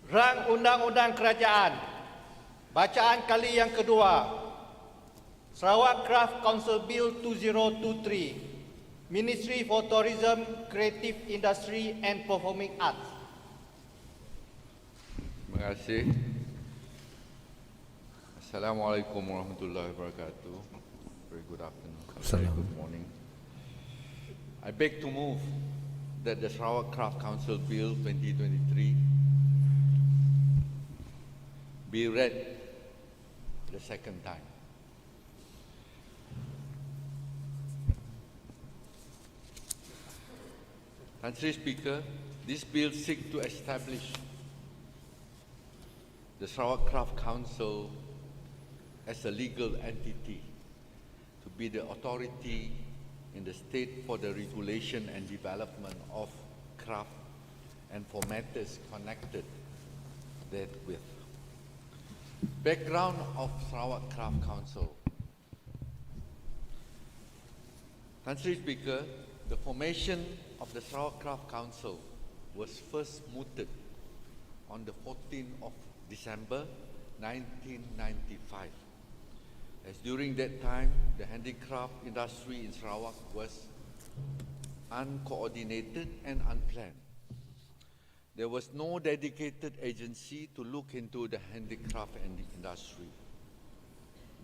Rang Undang-Undang Kerajaan. Bacaan kali yang kedua. Sarawak Craft Council Bill 2023. Ministry for Tourism, Creative Industry and Performing Arts. Terima kasih. Assalamualaikum warahmatullahi wabarakatuh. Very good afternoon. Very good morning. I beg to move that the Sarawak Craft Council Bill 2023 be read the second time. Country Speaker, this bill seeks to establish the Sarawak Craft Council as a legal entity to be the authority in the state for the regulation and development of craft and for matters connected therewith. Background of Sarawak Craft Council. Country Speaker, the formation of the Sarawak Craft Council was first mooted on the 14th of December 1995. As during that time, the handicraft industry in Sarawak was uncoordinated and unplanned. There was no dedicated agency to look into the handicraft industry.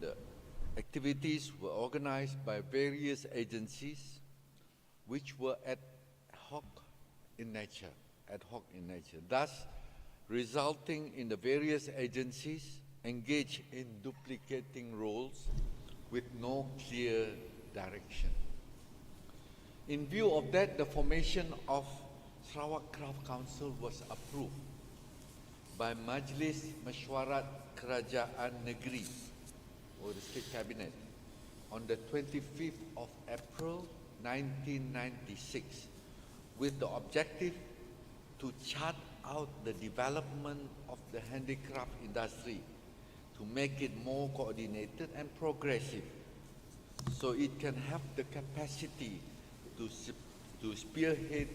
The activities were organized by various agencies which were ad hoc in nature, thus resulting in the various agencies engaged in duplicating roles with no clear direction. In view of that, the formation of Sarawak Craft Council was approved by Mesyuarat Kerajaan Negeri, or the State Cabinet, on the 25th of April 1996, with the objective to chart out the development of the handicraft industry to make it more coordinated and progressive, so it can have the capacity to spearhead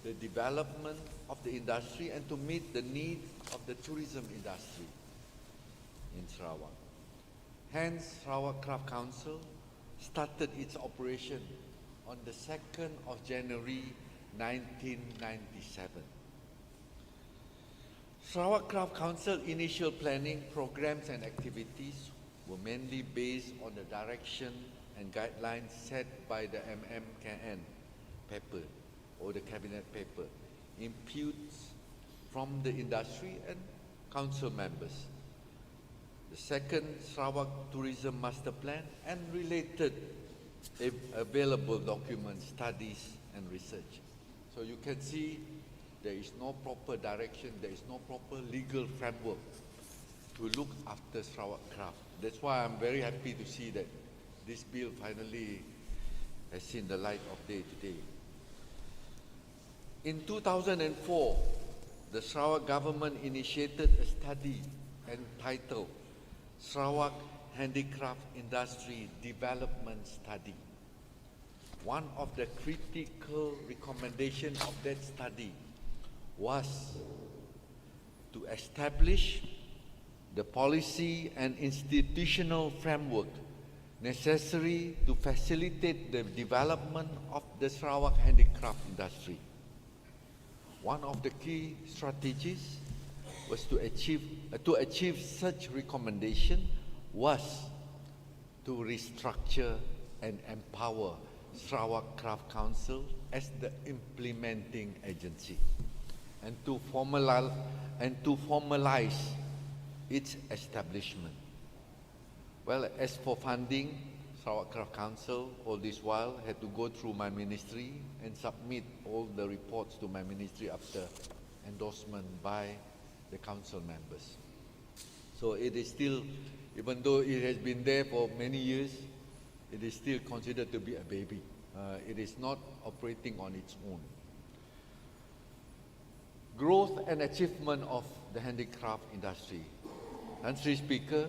the development of the industry and to meet the needs of the tourism industry in Sarawak. Hence, Sarawak Craft Council started its operation on the 2nd of January 1997. Sarawak Craft Council initial planning, programs and activities were mainly based on the direction and guidelines set by the MMKN paper, or the cabinet paper, inputs from the industry and council members. The second Sarawak Tourism Master Plan and related available documents, studies and research. So you can see there is no proper direction, there is no proper legal framework to look after Sarawak craft. That's why I'm very happy to see that this bill finally has seen the light of day today. In 2004, the Sarawak government initiated a study entitled Sarawak Handicraft Industry Development Study. One of the critical recommendations of that study was to establish the policy and institutional framework necessary to facilitate the development of the Sarawak handicraft industry. One of the key strategies was to achieve such recommendation was to restructure and empower Sarawak Craft Council as the implementing agency and to formalize its establishment. Well, as for funding, Sarawak Craft Council all this while had to go through my ministry and submit all the reports to my ministry after endorsement by the council members. So it is still, even though it has been there for many years, it is still considered to be a baby. It is not operating on its own. Growth and achievement of the handicraft industry. Country Speaker,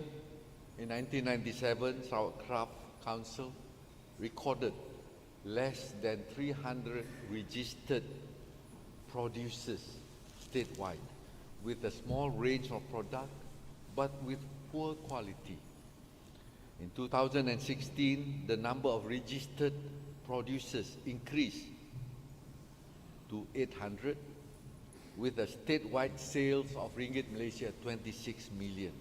in 1997, Sarawak Craft Council recorded less than 300 registered producers statewide, with a small range of product, but with poor quality. In 2016, the number of registered producers increased to 800, with a statewide sales of ringgit Malaysia 26 million.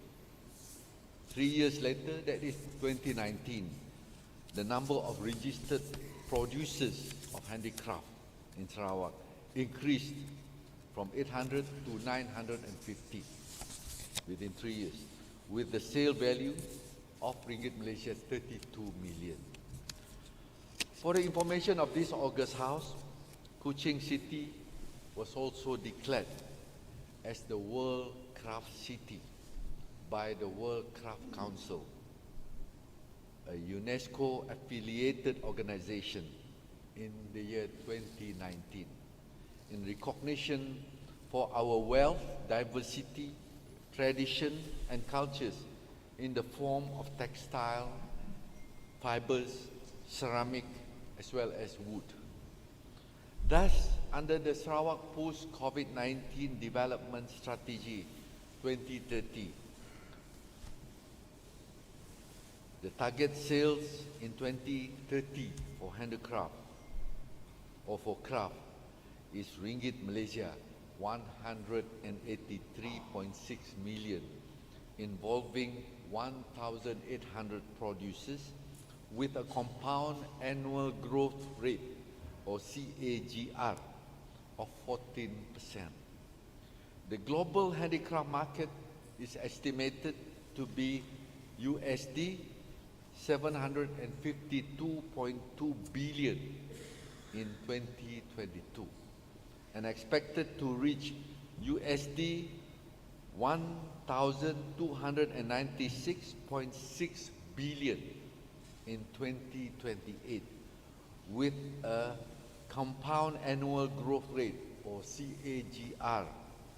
3 years later, that is 2019, the number of registered producers of handicraft in Sarawak increased from 800 to 950 within 3 years, with the sale value of ringgit Malaysia 32 million. For the information of this August House, Kuching City was also declared as the World Craft City by the World Craft Council, a UNESCO-affiliated organization, in the year 2019, in recognition for our wealth, diversity, tradition, and cultures in the form of textile, fibers, ceramic, as well as wood. Thus, under the Sarawak Post-COVID-19 Development Strategy 2030, the target sales in 2030 for handicraft or for craft is ringgit Malaysia 183.6 million, involving 1,800 producers with a compound annual growth rate, or CAGR, of 14%. The global handicraft market is estimated to be USD 752.2 billion in 2022 and expected to reach USD 1,296.6 billion in 2028, with a compound annual growth rate, or CAGR,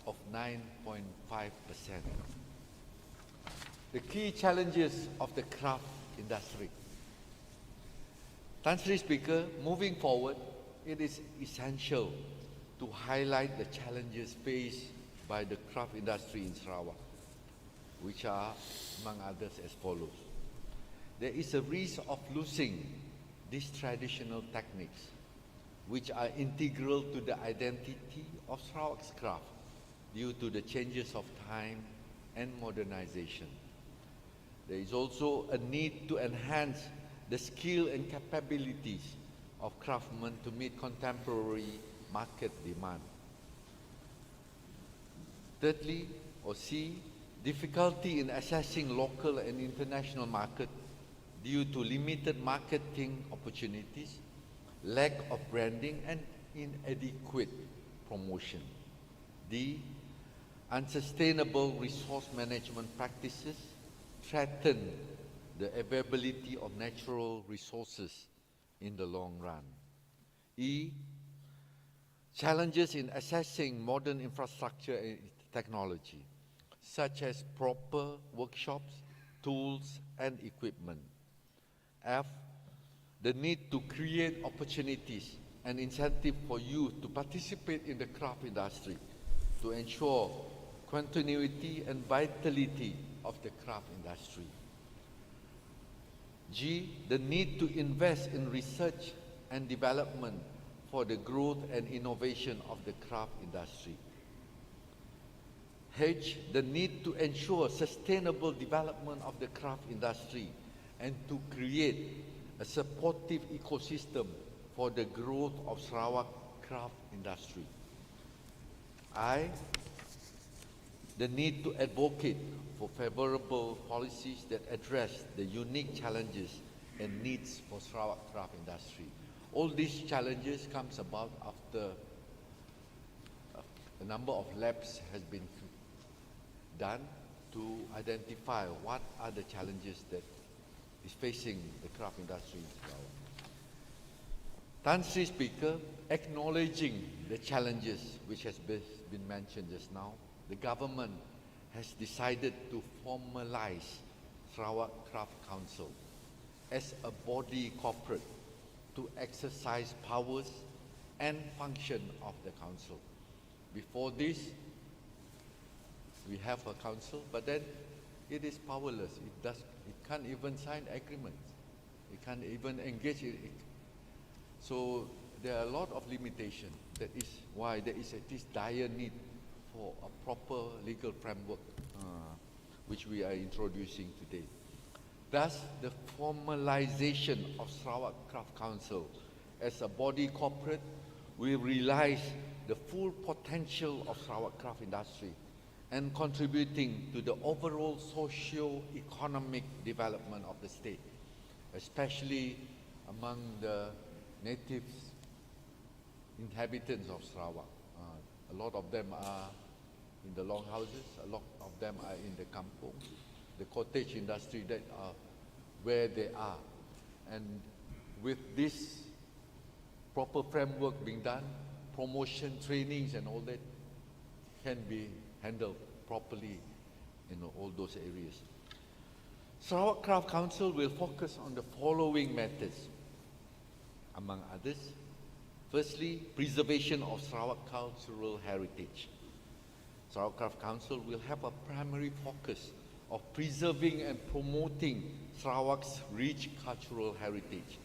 of 9.5%. The key challenges of the craft industry. Tan Sri Speaker, moving forward, it is essential to highlight the challenges faced by the craft industry in Sarawak, which are, among others, as follows. There is a risk of losing these traditional techniques, which are integral to the identity of Sarawak's craft due to the changes of time and modernization. There is also a need to enhance the skill and capabilities of craftsmen to meet contemporary market demand. Thirdly, or C, difficulty in accessing local and international market due to limited marketing opportunities, lack of branding, and inadequate promotion. D, unsustainable resource management practices threaten the availability of natural resources in the long run. E, challenges in accessing modern infrastructure and technology, such as proper workshops, tools, and equipment. F, the need to create opportunities and incentive for youth to participate in the craft industry to ensure continuity and vitality of the craft industry. G, the need to invest in research and development for the growth and innovation of the craft industry. H, the need to ensure sustainable development of the craft industry and to create a supportive ecosystem for the growth of Sarawak craft industry. I, the need to advocate for favorable policies that address the unique challenges and needs for Sarawak craft industry. All these challenges comes about after a number of labs has been done to identify what are the challenges that is facing the craft industry in Sarawak. Tan Sri Speaker, acknowledging the challenges which has been mentioned just now, the government has decided to formalize Sarawak Craft Council as a body corporate to exercise powers and function of the council. Before this, We have a council, but then it is powerless. It can't even sign agreements. It can't even engage in it. So there are a lot of limitations. That is why there is this dire need for a proper legal framework, which we are introducing today. Thus, the formalization of Sarawak Craft Council as a body corporate will realize the full potential of Sarawak craft industry and contributing to the overall socio-economic development of the state, especially among the natives, inhabitants of Sarawak. A lot of them are in the longhouses, a lot of them are in the kampung, the cottage industry that are where they are. And with this proper framework being done, promotion, trainings and all that can be handled properly in all those areas. Sarawak Craft Council will focus on the following matters, among others. Firstly, preservation of Sarawak cultural heritage. Sarawak Craft Council will have a primary focus of preserving and promoting Sarawak's rich cultural heritage,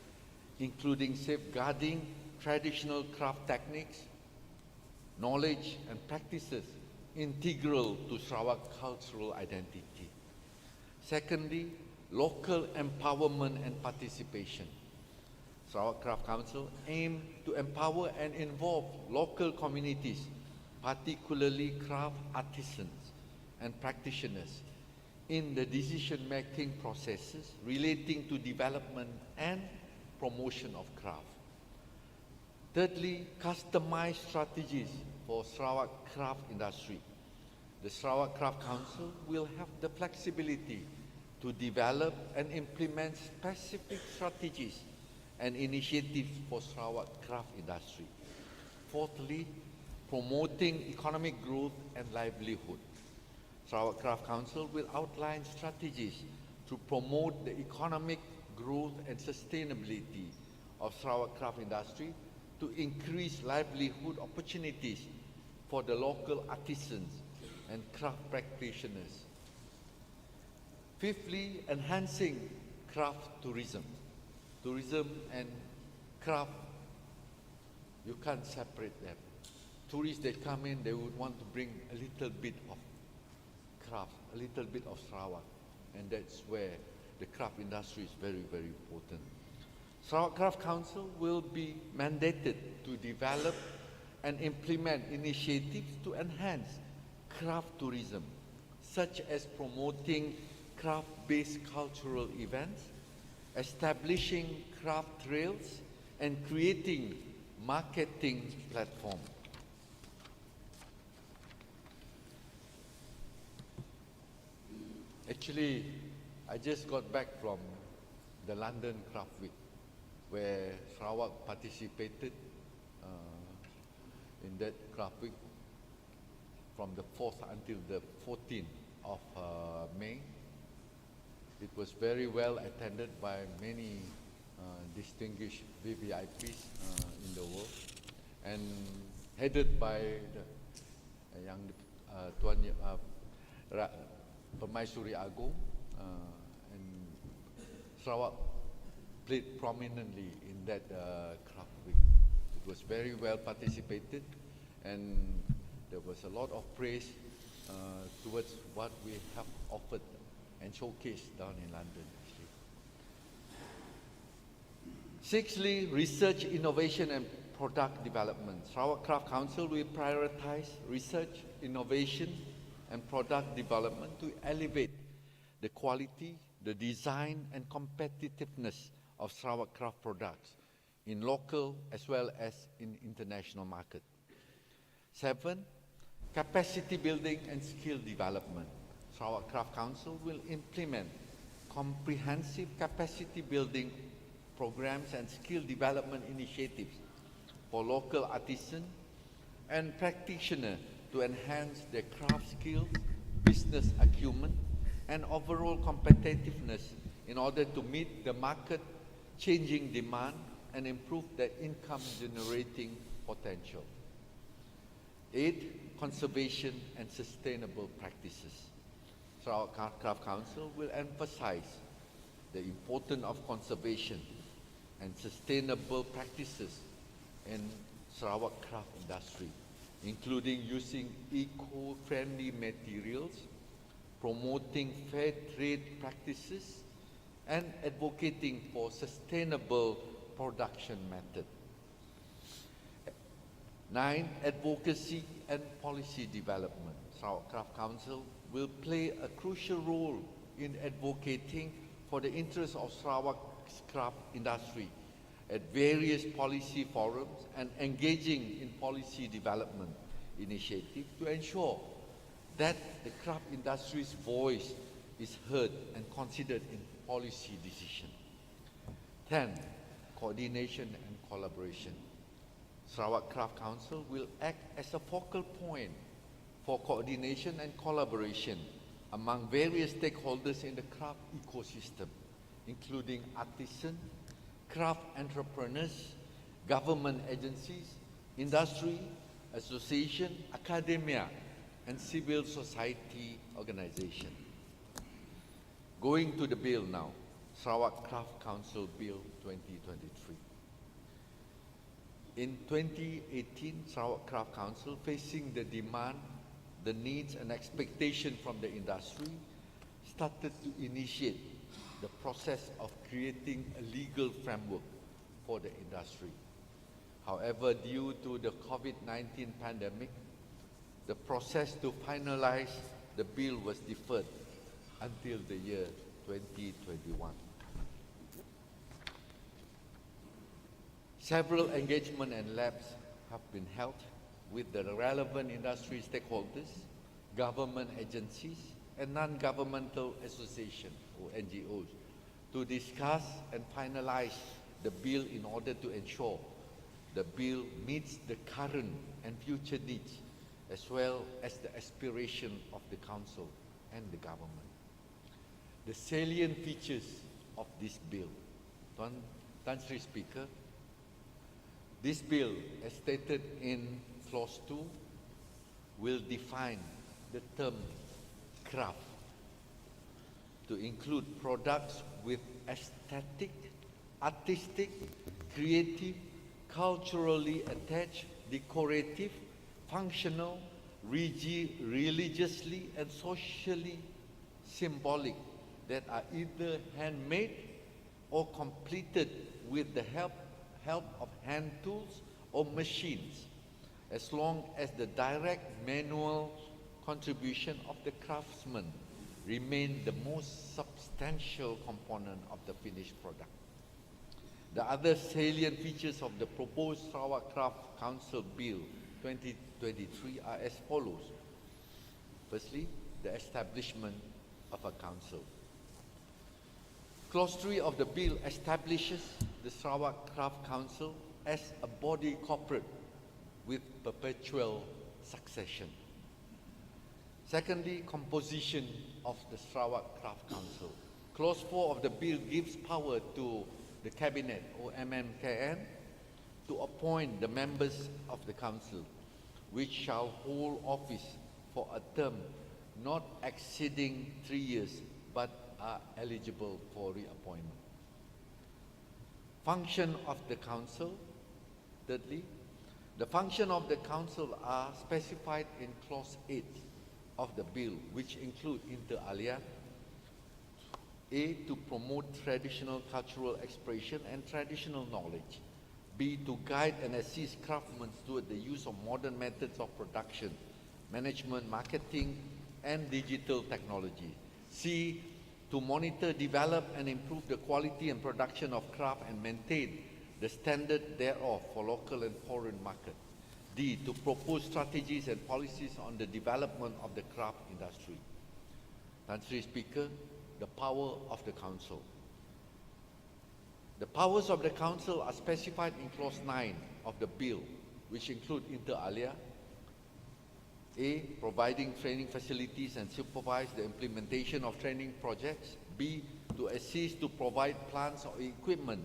including safeguarding traditional craft techniques, knowledge and practices integral to Sarawak cultural identity. Secondly, local empowerment and participation. Sarawak Craft Council aims to empower and involve local communities, particularly craft artisans and practitioners, in the decision-making processes relating to development and promotion of craft. Thirdly, customized strategies for Sarawak craft industry. The Sarawak Craft Council will have the flexibility to develop and implement specific strategies and initiatives for Sarawak craft industry. Fourthly, promoting economic growth and livelihood. Sarawak Craft Council will outline strategies to promote the economic growth and sustainability of Sarawak craft industry to increase livelihood opportunities for the local artisans and craft practitioners. Fifthly, enhancing craft tourism. Tourism and craft, you can't separate them. Tourists that come in, they would want to bring a little bit of craft, a little bit of Sarawak, and that's where the craft industry is very, very important. Sarawak Craft Council will be mandated to develop and implement initiatives to enhance craft tourism, such as promoting craft-based cultural events, establishing craft trails, and creating marketing platforms. Actually, I just got back from the London Craft Week, where Sarawak participated in that craft week from the 4th until the 14th of May. It was very well attended by many distinguished VVIPs in the world, and headed by the young Tuan Permaisuri Agong, and Sarawak played prominently in that craft week. It was very well participated, and there was a lot of praise towards what we have offered and showcased down in London. Actually. Sixthly, research, innovation and product development. Sarawak Craft Council will prioritize research, innovation and product development to elevate the quality, the design and competitiveness of Sarawak craft products in local as well as in international market. 7, capacity building and skill development. Sarawak Craft Council will implement comprehensive capacity building programs and skill development initiatives for local artisans and practitioners to enhance their craft skills, business acumen, and overall competitiveness in order to meet the market changing demand and improve their income generating potential. 8, conservation and sustainable practices. Sarawak Craft Council will emphasize the importance of conservation and sustainable practices in Sarawak craft industry, including using eco-friendly materials, promoting fair trade practices, and advocating for sustainable production method. 9. Advocacy and policy development. Sarawak Craft Council will play a crucial role in advocating for the interests of Sarawak's craft industry at various policy forums and engaging in policy development initiatives to ensure that the craft industry's voice is heard and considered in policy decision. 10. Coordination and collaboration. Sarawak Craft Council will act as a focal point for coordination and collaboration among various stakeholders in the craft ecosystem, including artisans, craft entrepreneurs, government agencies, industry, association, academia, and civil society organizations. Going to the bill now, Sarawak Craft Council Bill 2023. In 2018, Sarawak Craft Council, facing the demand, the needs and expectation from the industry, started to initiate the process of creating a legal framework for the industry. However, due to the COVID-19 pandemic, the process to finalize the bill was deferred until the year 2021. Several engagement and labs have been held with the relevant industry stakeholders, government agencies, and non-governmental associations or NGOs to discuss and finalize the bill in order to ensure the bill meets the current and future needs as well as the aspiration of the Council and the government. The salient features of this bill. Tan Sri Speaker, this bill, as stated in Clause 2, will define the term craft to include products with aesthetic, artistic, creative, culturally attached, decorative, functional, religiously and socially symbolic that are either handmade or completed with the help of hand tools or machines, as long as the direct manual contribution of the craftsman remain the most substantial component of the finished product. The other salient features of the proposed Sarawak Craft Council Bill 2023 are as follows. Firstly, the establishment of a council. Clause 3 of the bill establishes the Sarawak Craft Council as a body corporate with perpetual succession. Secondly, composition of the Sarawak Craft Council. Clause 4 of the bill gives power to the Cabinet or MMKN to appoint the members of the Council, which shall hold office for a term not exceeding 3 years but are eligible for reappointment. Function of the Council. Thirdly, the function of the Council are specified in Clause 8 of the bill, which include inter alia, A, to promote traditional cultural expression and traditional knowledge. B, to guide and assist craftsmen toward the use of modern methods of production, management, marketing, and digital technology. C, to monitor, develop, and improve the quality and production of craft and maintain the standard thereof for local and foreign market. D, to propose strategies and policies on the development of the craft industry. Tan Sri Speaker, the power of the Council. The powers of the Council are specified in Clause 9 of the bill, which include inter alia. A, providing training facilities and supervise the implementation of training projects. B, to assist to provide plants or equipment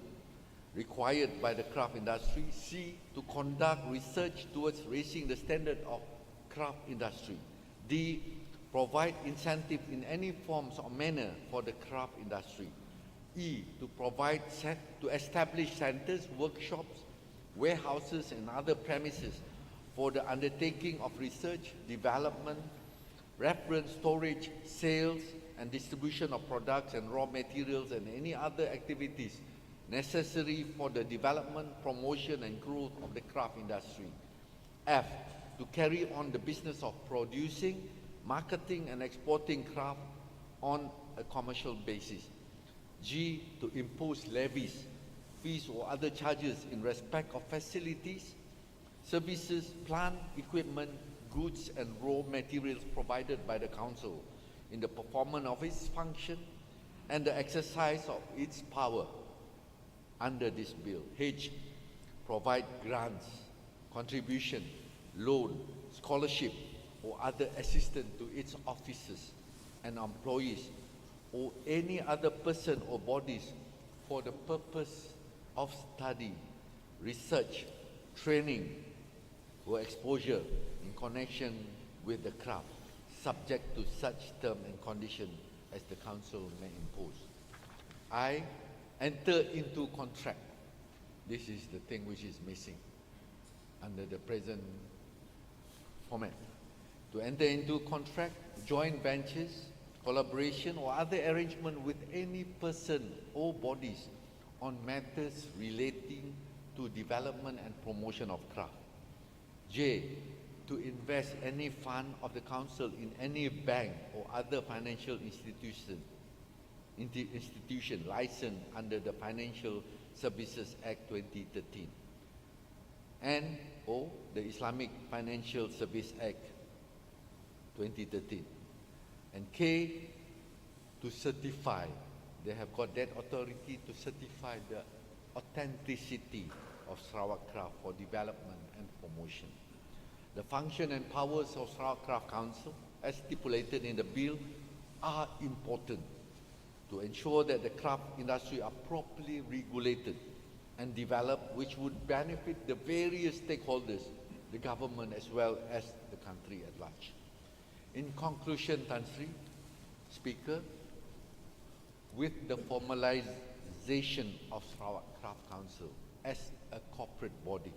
required by the craft industry. C, to conduct research towards raising the standard of craft industry. D. Provide incentive in any forms or manner for the craft industry. E. To establish centers, workshops, warehouses and other premises for the undertaking of research, development, reference, storage, sales and distribution of products and raw materials and any other activities necessary for the development, promotion and growth of the craft industry. F. To carry on the business of producing, marketing and exporting craft on a commercial basis. G. To impose levies, fees or other charges in respect of facilities, services, plant, equipment, goods and raw materials provided by the Council in the performance of its function and the exercise of its power under this bill. H. Provide grants, contribution, loan, scholarship or other assistance to its officers and employees or any other person or bodies for the purpose of study, research, training or exposure in connection with the craft, subject to such term and condition as the Council may impose. I. Enter into contract. This is the thing which is missing under the present format. To enter into contract, joint ventures, collaboration or other arrangement with any person or bodies on matters relating to development and promotion of craft. J. To invest any fund of the Council in any bank or other financial institution licensed under the Financial Services Act 2013 and or the Islamic Financial Service Act 2013. And K. To certify, they have got that authority to certify the authenticity of Sarawak craft for development and promotion. The function and powers of Sarawak Craft Council, as stipulated in the bill, are important to ensure that the craft industry are properly regulated and developed, which would benefit the various stakeholders, the government as well as the country at large. In conclusion, Tan Sri, Speaker, with the formalization of Sarawak Craft Council as a corporate body,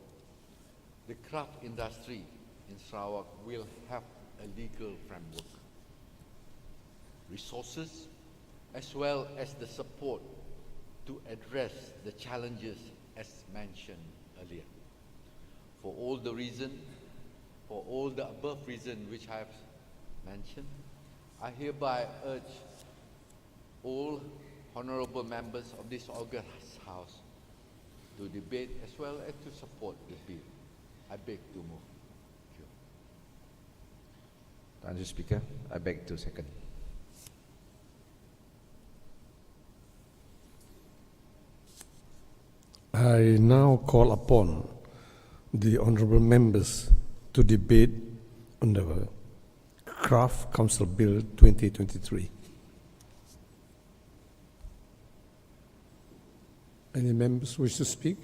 the craft industry in Sarawak will have a legal framework, resources, as well as the support to address the challenges as mentioned earlier. For all the above reasons which I have mentioned, I hereby urge all honorable members of this august House to debate as well as to support the bill. I beg to move. Thank you, Speaker. I beg to second. I now call upon the honourable members to debate on the Craft Council Bill 2023. Any members wish to speak?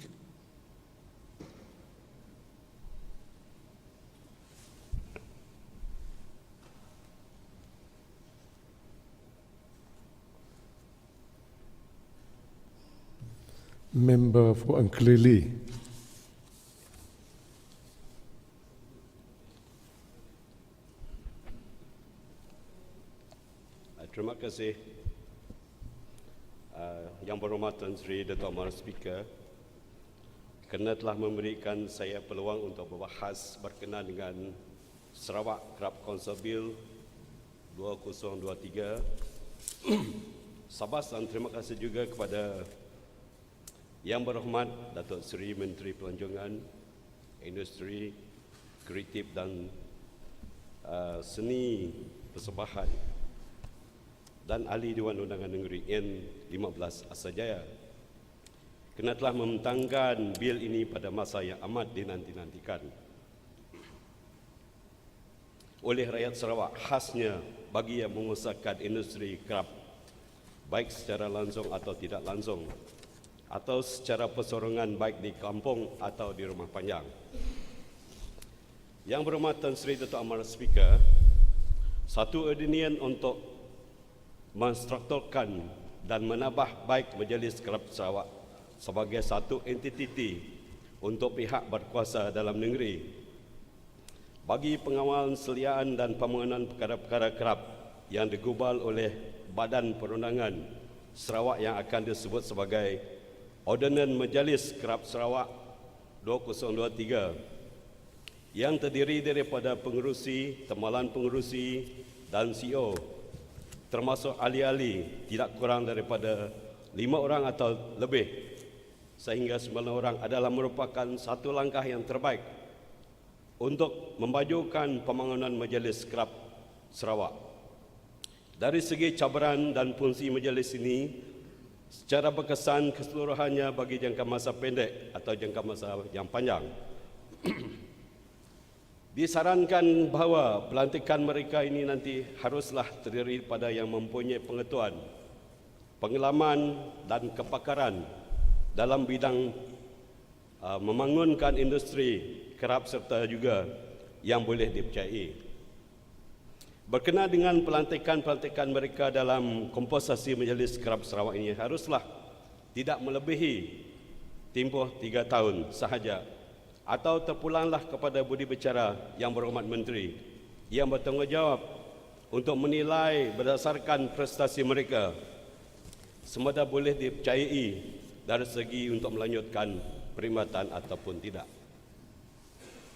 Member for Uncle. Terima kasih Yang Berhormat Tan Sri Dato' Amar Speaker kerana telah memberikan saya peluang untuk berbahas berkenaan dengan Sarawak Craft Council Bill 2023. Sabas dan terima kasih juga kepada Yang Berhormat Datuk Seri Menteri Pelancongan, Industri, Kreatif dan Seni Persembahan dan Ahli Dewan Undangan Negeri N15 Asajaya kerana telah membentangkan bil ini pada masa yang amat dinanti-nantikan oleh rakyat Sarawak, khasnya bagi yang mengusahakan industri kraft baik secara langsung atau tidak langsung atau secara persorangan baik di kampung atau di rumah panjang. Yang berhormat Tan Sri Datuk Amar Speaker, satu ordinance untuk menstrukturkan dan menambah baik Majlis Kerap Sarawak sebagai satu entiti untuk pihak berkuasa dalam negeri bagi pengawalan seliaan dan pemenangan perkara-perkara kerap yang digubal oleh Badan Perundangan Sarawak yang akan disebut sebagai Ordinan Majlis Kerap Sarawak 2023 yang terdiri daripada pengerusi, timbalan pengerusi dan CEO, termasuk ahli-ahli tidak kurang daripada 5 orang atau lebih, sehingga 9 orang adalah merupakan satu langkah yang terbaik untuk memajukan pembangunan Majlis Kerap Sarawak. Dari segi cabaran dan fungsi majlis ini, secara berkesan keseluruhannya bagi jangka masa pendek atau jangka masa yang panjang, disarankan bahawa pelantikan mereka ini nanti haruslah terdiri pada yang mempunyai pengetahuan, pengalaman dan kepakaran dalam bidang membangunkan industri kerap serta juga yang boleh dipercayai. Berkenaan dengan pelantikan mereka dalam komposisi Majlis Kerap Sarawak ini haruslah tidak melebihi tempoh 3 tahun sahaja, atau terpulanglah kepada budi bicara Yang Berhormat Menteri yang bertanggungjawab untuk menilai berdasarkan prestasi mereka semada boleh dipercayai dari segi untuk melanjutkan perkhidmatan ataupun tidak.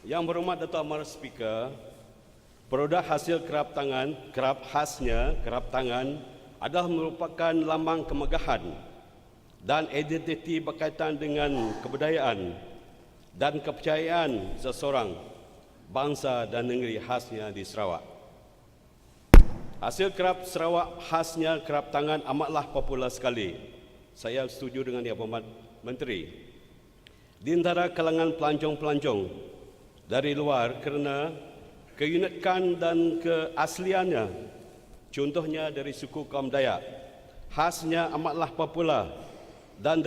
Yang berhormat Datuk Amar Speaker, produk hasil kerap khasnya kerap tangan adalah merupakan lambang kemegahan dan identiti berkaitan dengan kebudayaan dan kepercayaan seseorang, bangsa dan negeri khasnya di Sarawak. Hasil kerap Sarawak khasnya kerap tangan amatlah popular sekali. Saya setuju dengan Yang Berhormat Menteri. Di antara kalangan pelancong-pelancong dari luar kerana keunikan dan keasliannya, contohnya dari suku kaum Dayak, khasnya amatlah popular dan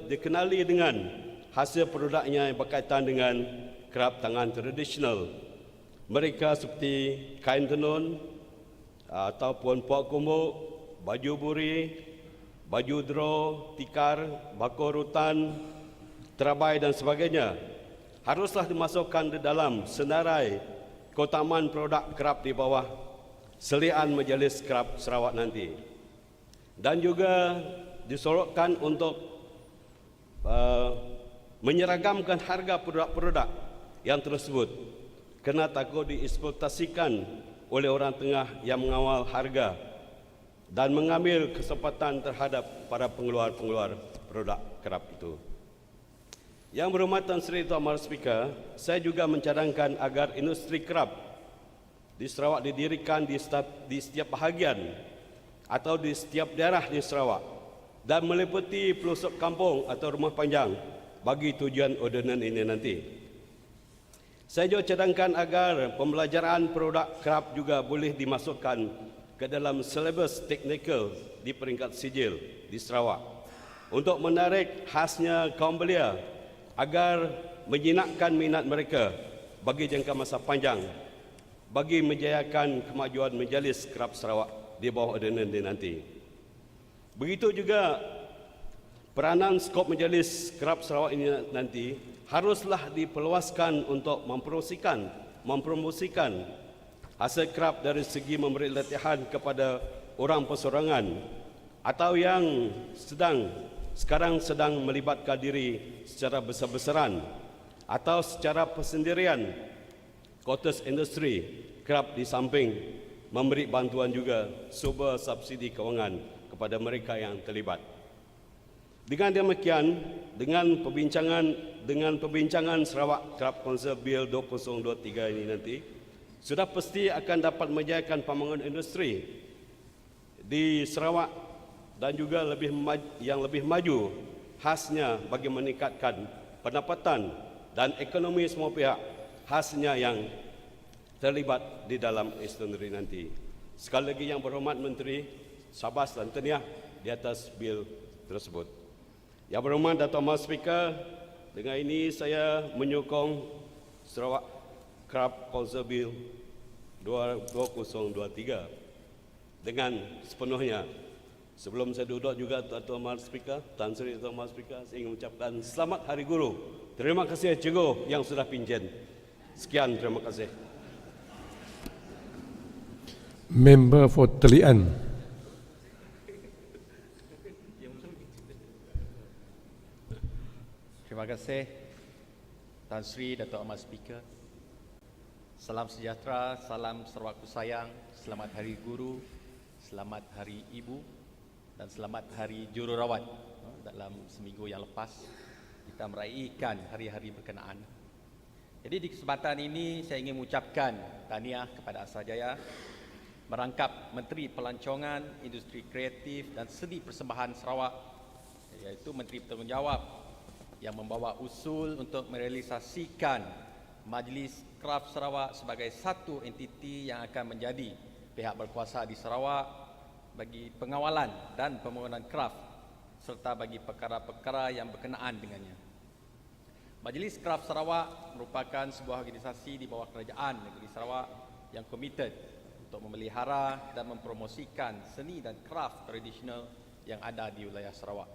dikenali dengan hasil produknya yang berkaitan dengan kerap tangan tradisional. Mereka seperti kain tenun ataupun puak kumbuk, baju buri, baju dro, tikar, bakor rutan, terabai dan sebagainya haruslah dimasukkan di dalam senarai keutamaan produk kerap di bawah seliaan Majlis Kerap Sarawak nanti. Dan juga disorotkan untuk menyeragamkan harga produk-produk yang tersebut kerana takut dieksploitasikan oleh orang tengah yang mengawal harga dan mengambil kesempatan terhadap para pengeluar-pengeluar produk kerap itu. Yang berhormat Tan Sri Datuk Amar Speaker, saya juga mencadangkan agar industri kerap di Sarawak didirikan di setiap bahagian atau di setiap daerah di Sarawak dan meliputi pelosok kampung atau rumah panjang bagi tujuan ordinan ini nanti. Saya juga cadangkan agar pembelajaran produk kerap juga boleh dimasukkan ke dalam silabus teknikal di peringkat sijil di Sarawak untuk menarik khasnya kaum belia agar menjinakkan minat mereka bagi jangka masa panjang bagi menjayakan kemajuan Majlis Kerap Sarawak di bawah ordinan ini nanti. Begitu juga peranan skop Majlis Kerap Sarawak ini nanti haruslah diperluaskan untuk mempromosikan hasil kerap dari segi memberi latihan kepada orang persorangan atau yang sekarang sedang melibatkan diri secara besar-besaran atau secara persendirian kotas industri kerap di samping memberi bantuan juga sumber subsidi kewangan kepada mereka yang terlibat. Dengan demikian, dengan perbincangan Sarawak Kerap Council Bill 2023 ini nanti sudah pasti akan dapat menjayakan pembangunan industri di Sarawak dan juga yang lebih maju khasnya bagi meningkatkan pendapatan dan ekonomi semua pihak khasnya yang terlibat di dalam industri nanti. Sekali lagi Yang Berhormat Menteri, syabas dan tahniah di atas bil tersebut. Yang Berhormat Datuk Amar Speaker, dengan ini saya menyokong Sarawak Craft Council Bill 2023 dengan sepenuhnya. Sebelum saya duduk juga Tuan Mahal Speaker, Tan Sri Tuan Mahal Speaker, saya ingin mengucapkan selamat Hari Guru. Terima kasih Cikgu yang sudah pinjam. Sekian, terima kasih. Member for Telian. Terima kasih Tan Sri Dato' Ahmad Speaker. Salam sejahtera, salam Sarawakku sayang, selamat Hari Guru, selamat Hari Ibu dan selamat Hari Jururawat. Dalam seminggu yang lepas kita meraihkan hari-hari berkenaan. Jadi di kesempatan ini saya ingin mengucapkan tahniah kepada Asrajaya merangkap Menteri Pelancongan, Industri Kreatif dan Seni Persembahan Sarawak, iaitu Menteri Bertanggungjawab yang membawa usul untuk merealisasikan Majlis Kraf Sarawak sebagai satu entiti yang akan menjadi pihak berkuasa di Sarawak bagi pengawalan dan pembangunan kraf serta bagi perkara-perkara yang berkenaan dengannya. Majlis Kraf Sarawak merupakan sebuah organisasi di bawah Kerajaan Negeri Sarawak yang komited untuk memelihara dan mempromosikan seni dan kraf tradisional yang ada di wilayah Sarawak.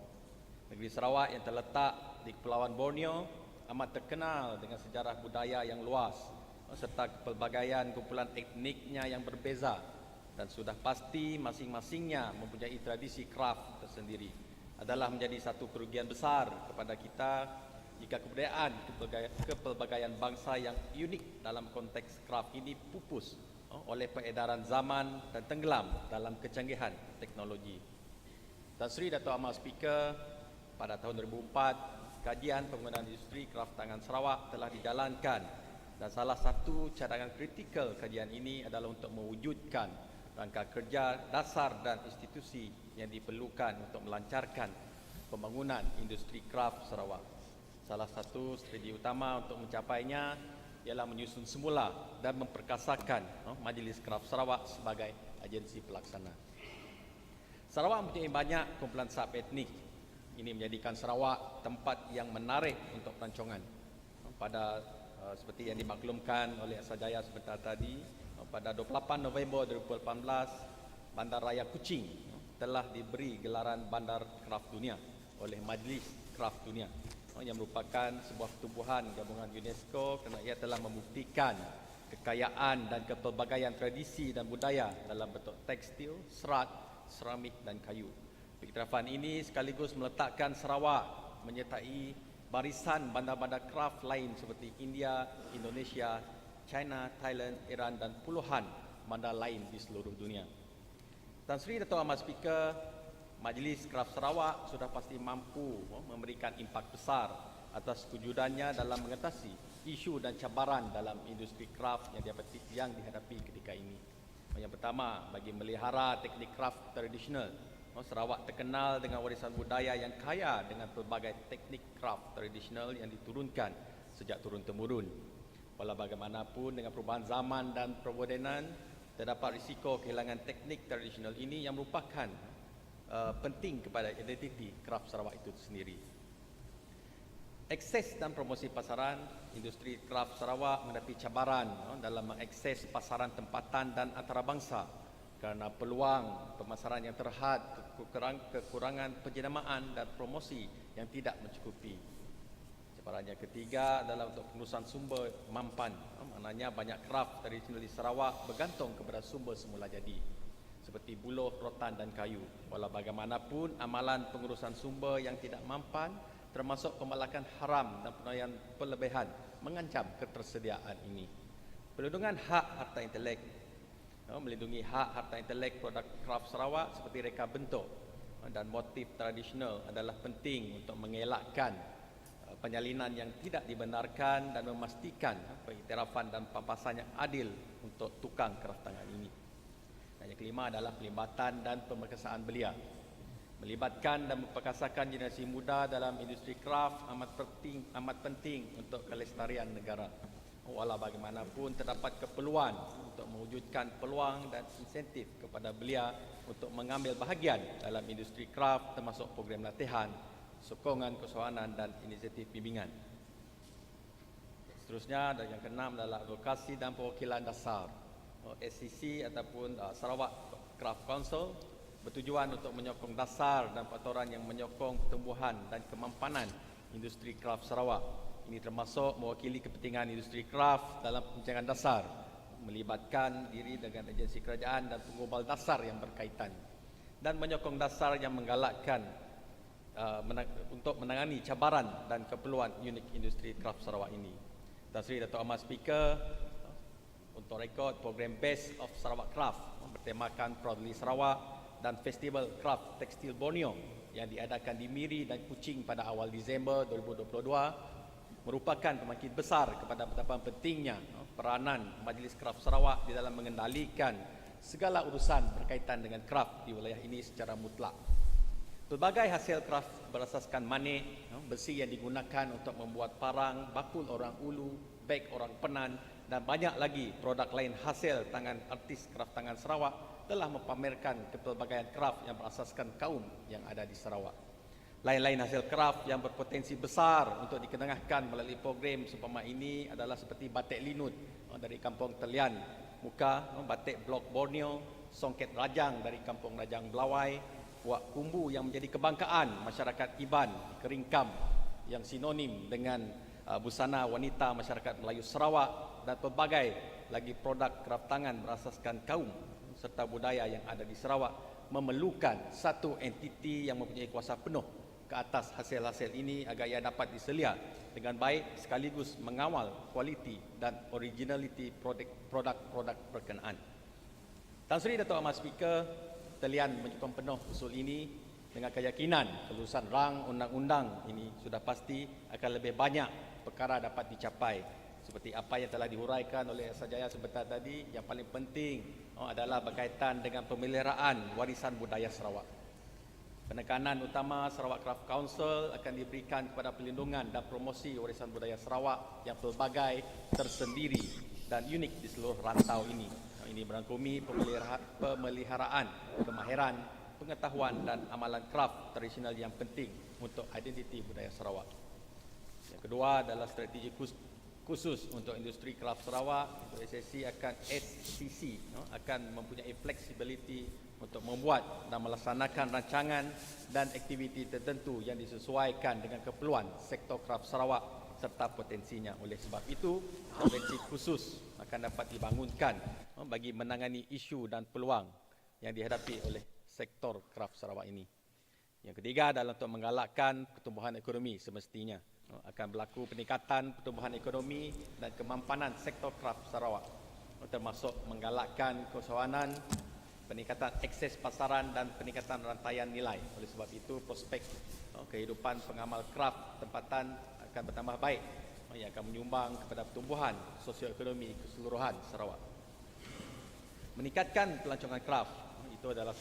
Negeri Sarawak yang terletak di Kepulauan Borneo amat terkenal dengan sejarah budaya yang luas serta kepelbagaian kumpulan etniknya yang berbeza, dan sudah pasti masing-masingnya mempunyai tradisi kraf tersendiri. Adalah menjadi satu kerugian besar kepada kita jika kebudayaan kepelbagaian bangsa yang unik dalam konteks kraf ini pupus oleh peredaran zaman dan tenggelam dalam kecanggihan teknologi. Tan Sri Dato' Ahmad Speaker, pada tahun 2004, kajian penggunaan industri kraf tangan Sarawak telah dijalankan, dan salah satu cadangan kritikal kajian ini adalah untuk mewujudkan rangka kerja dasar dan institusi yang diperlukan untuk melancarkan pembangunan industri kraf Sarawak. Salah satu strategi utama untuk mencapainya ialah menyusun semula dan memperkasakan Majlis Kraf Sarawak sebagai agensi pelaksana. Sarawak mempunyai banyak kumpulan sub-etnik. Ini menjadikan Sarawak tempat yang menarik untuk pelancongan. Seperti yang dimaklumkan oleh Asrajaya sebentar tadi, pada 28 November 2018, Bandar Raya Kuching telah diberi gelaran Bandar Kraf Dunia oleh Majlis Kraf Dunia, yang merupakan sebuah pertubuhan gabungan UNESCO kerana ia telah membuktikan kekayaan dan kepelbagaian tradisi dan budaya dalam bentuk tekstil, serat, seramik dan kayu. Iktirafan ini sekaligus meletakkan Sarawak menyertai barisan bandar-bandar kraf lain seperti India, Indonesia, China, Thailand, Iran dan puluhan bandar lain di seluruh dunia. Tan Sri Dato' Ahmad Speaker, Majlis Kraf Sarawak sudah pasti mampu memberikan impak besar atas kewujudannya dalam mengatasi isu dan cabaran dalam industri kraf yang dihadapi ketika ini. Yang pertama, bagi melihara teknik kraf tradisional, Sarawak terkenal dengan warisan budaya yang kaya dengan pelbagai teknik kraf tradisional yang diturunkan sejak turun-temurun. Walau bagaimanapun, dengan perubahan zaman dan permodenan, terdapat risiko kehilangan teknik tradisional ini yang merupakan penting kepada identiti kraf Sarawak itu sendiri. Akses dan promosi pasaran, industri kraf Sarawak menghadapi cabaran dalam mengakses pasaran tempatan dan antarabangsa kerana peluang pemasaran yang terhad, kekurangan penjenamaan dan promosi yang tidak mencukupi. Cabaran yang ketiga adalah untuk pengurusan sumber mampan. Maknanya banyak kraf tradisional di Sarawak bergantung kepada sumber semula jadi, seperti buluh, rotan dan kayu. Walau bagaimanapun, amalan pengurusan sumber yang tidak mampan, termasuk pembalakan haram dan penilaian perlebihan, mengancam ketersediaan ini. Perlindungan hak harta intelek, melindungi hak harta intelek produk kraf Sarawak seperti reka bentuk dan motif tradisional adalah penting untuk mengelakkan penyalinan yang tidak dibenarkan dan memastikan pengiktirafan dan pampasan yang adil untuk tukang kraf tangan ini. Dan yang kelima adalah pelibatan dan pemerkasaan belia. Melibatkan dan memperkasakan generasi muda dalam industri kraf amat penting untuk kelestarian negara. Walau bagaimanapun, terdapat keperluan untuk mewujudkan peluang dan insentif kepada belia untuk mengambil bahagian dalam industri kraf, termasuk program latihan, sokongan kesuanan dan inisiatif bimbingan. Seterusnya, dan yang keenam adalah advokasi dan perwakilan dasar. SCC ataupun Sarawak Craft Council bertujuan untuk menyokong dasar dan peraturan yang menyokong pertumbuhan dan kemampanan industri kraft Sarawak. Ini termasuk mewakili kepentingan industri kraft dalam perbincangan dasar, melibatkan diri dengan agensi kerajaan dan pengglobal dasar yang berkaitan, dan menyokong dasar yang menggalakkan untuk menangani cabaran dan keperluan unik industri kraft Sarawak ini. Tan Sri Dato' Ahmad Speaker, untuk rekod program Best of Sarawak Craft bertemakan Proudly Sarawak dan Festival Craft Tekstil Borneo yang diadakan di Miri dan Kuching pada awal Disember 2022 merupakan pembangkit besar kepada betapa pentingnya peranan Majlis Kraft Sarawak di dalam mengendalikan segala urusan berkaitan dengan kraft di wilayah ini secara mutlak. Pelbagai hasil kraft berasaskan manik, besi yang digunakan untuk membuat parang, bakul orang ulu, beg orang Penan dan banyak lagi produk lain hasil tangan artis kraft tangan Sarawak telah mempamerkan kepelbagaian kraft yang berasaskan kaum yang ada di Sarawak. Lain-lain hasil kraft yang berpotensi besar untuk dikenangkan melalui program seumpama ini adalah seperti batik linut dari Kampung Telian Muka, batik blok Borneo, songket rajang dari Kampung Rajang Belawai, wak kumbu yang menjadi kebanggaan masyarakat Iban Keringkam yang sinonim dengan busana wanita masyarakat Melayu Sarawak, dan pelbagai lagi produk kraft tangan berasaskan kaum serta budaya yang ada di Sarawak memerlukan satu entiti yang mempunyai kuasa penuh ke atas hasil-hasil ini agar ia dapat diselia dengan baik sekaligus mengawal kualiti dan originality produk-produk berkenaan. Tan Sri Dato' Ahmad Speaker, Telian menyokong penuh usul ini dengan keyakinan kelulusan rang undang-undang ini sudah pasti akan lebih banyak perkara dapat dicapai. Seperti apa yang telah dihuraikan oleh Sajaya sebentar tadi, yang paling penting adalah berkaitan dengan pemeliharaan warisan budaya Sarawak. Penekanan utama Sarawak Craft Council akan diberikan kepada pelindungan dan promosi warisan budaya Sarawak yang pelbagai, tersendiri dan unik di seluruh rantau ini. Ini berangkumi pemeliharaan kemahiran, pengetahuan dan amalan kraft tradisional yang penting untuk identiti budaya Sarawak. Yang kedua adalah strategi khusus untuk industri kraft Sarawak. Untuk SCC akan mempunyai flexibility untuk membuat dan melaksanakan rancangan dan aktiviti tertentu yang disesuaikan dengan keperluan sektor kraft Sarawak serta potensinya. Oleh sebab itu, strategi khusus akan dapat dibangunkan bagi menangani isu dan peluang yang dihadapi oleh sektor kraft Sarawak ini. Yang ketiga adalah untuk menggalakkan pertumbuhan ekonomi semestinya. Akan berlaku peningkatan pertumbuhan ekonomi dan kemampanan sektor kraft Sarawak, termasuk menggalakkan keusahawanan, peningkatan akses pasaran dan peningkatan rantaian nilai. Oleh sebab itu, prospek kehidupan pengamal kraft tempatan akan bertambah baik, yang akan menyumbang kepada pertumbuhan sosioekonomi keseluruhan Sarawak. Meningkatkan pelancongan kraft itu adalah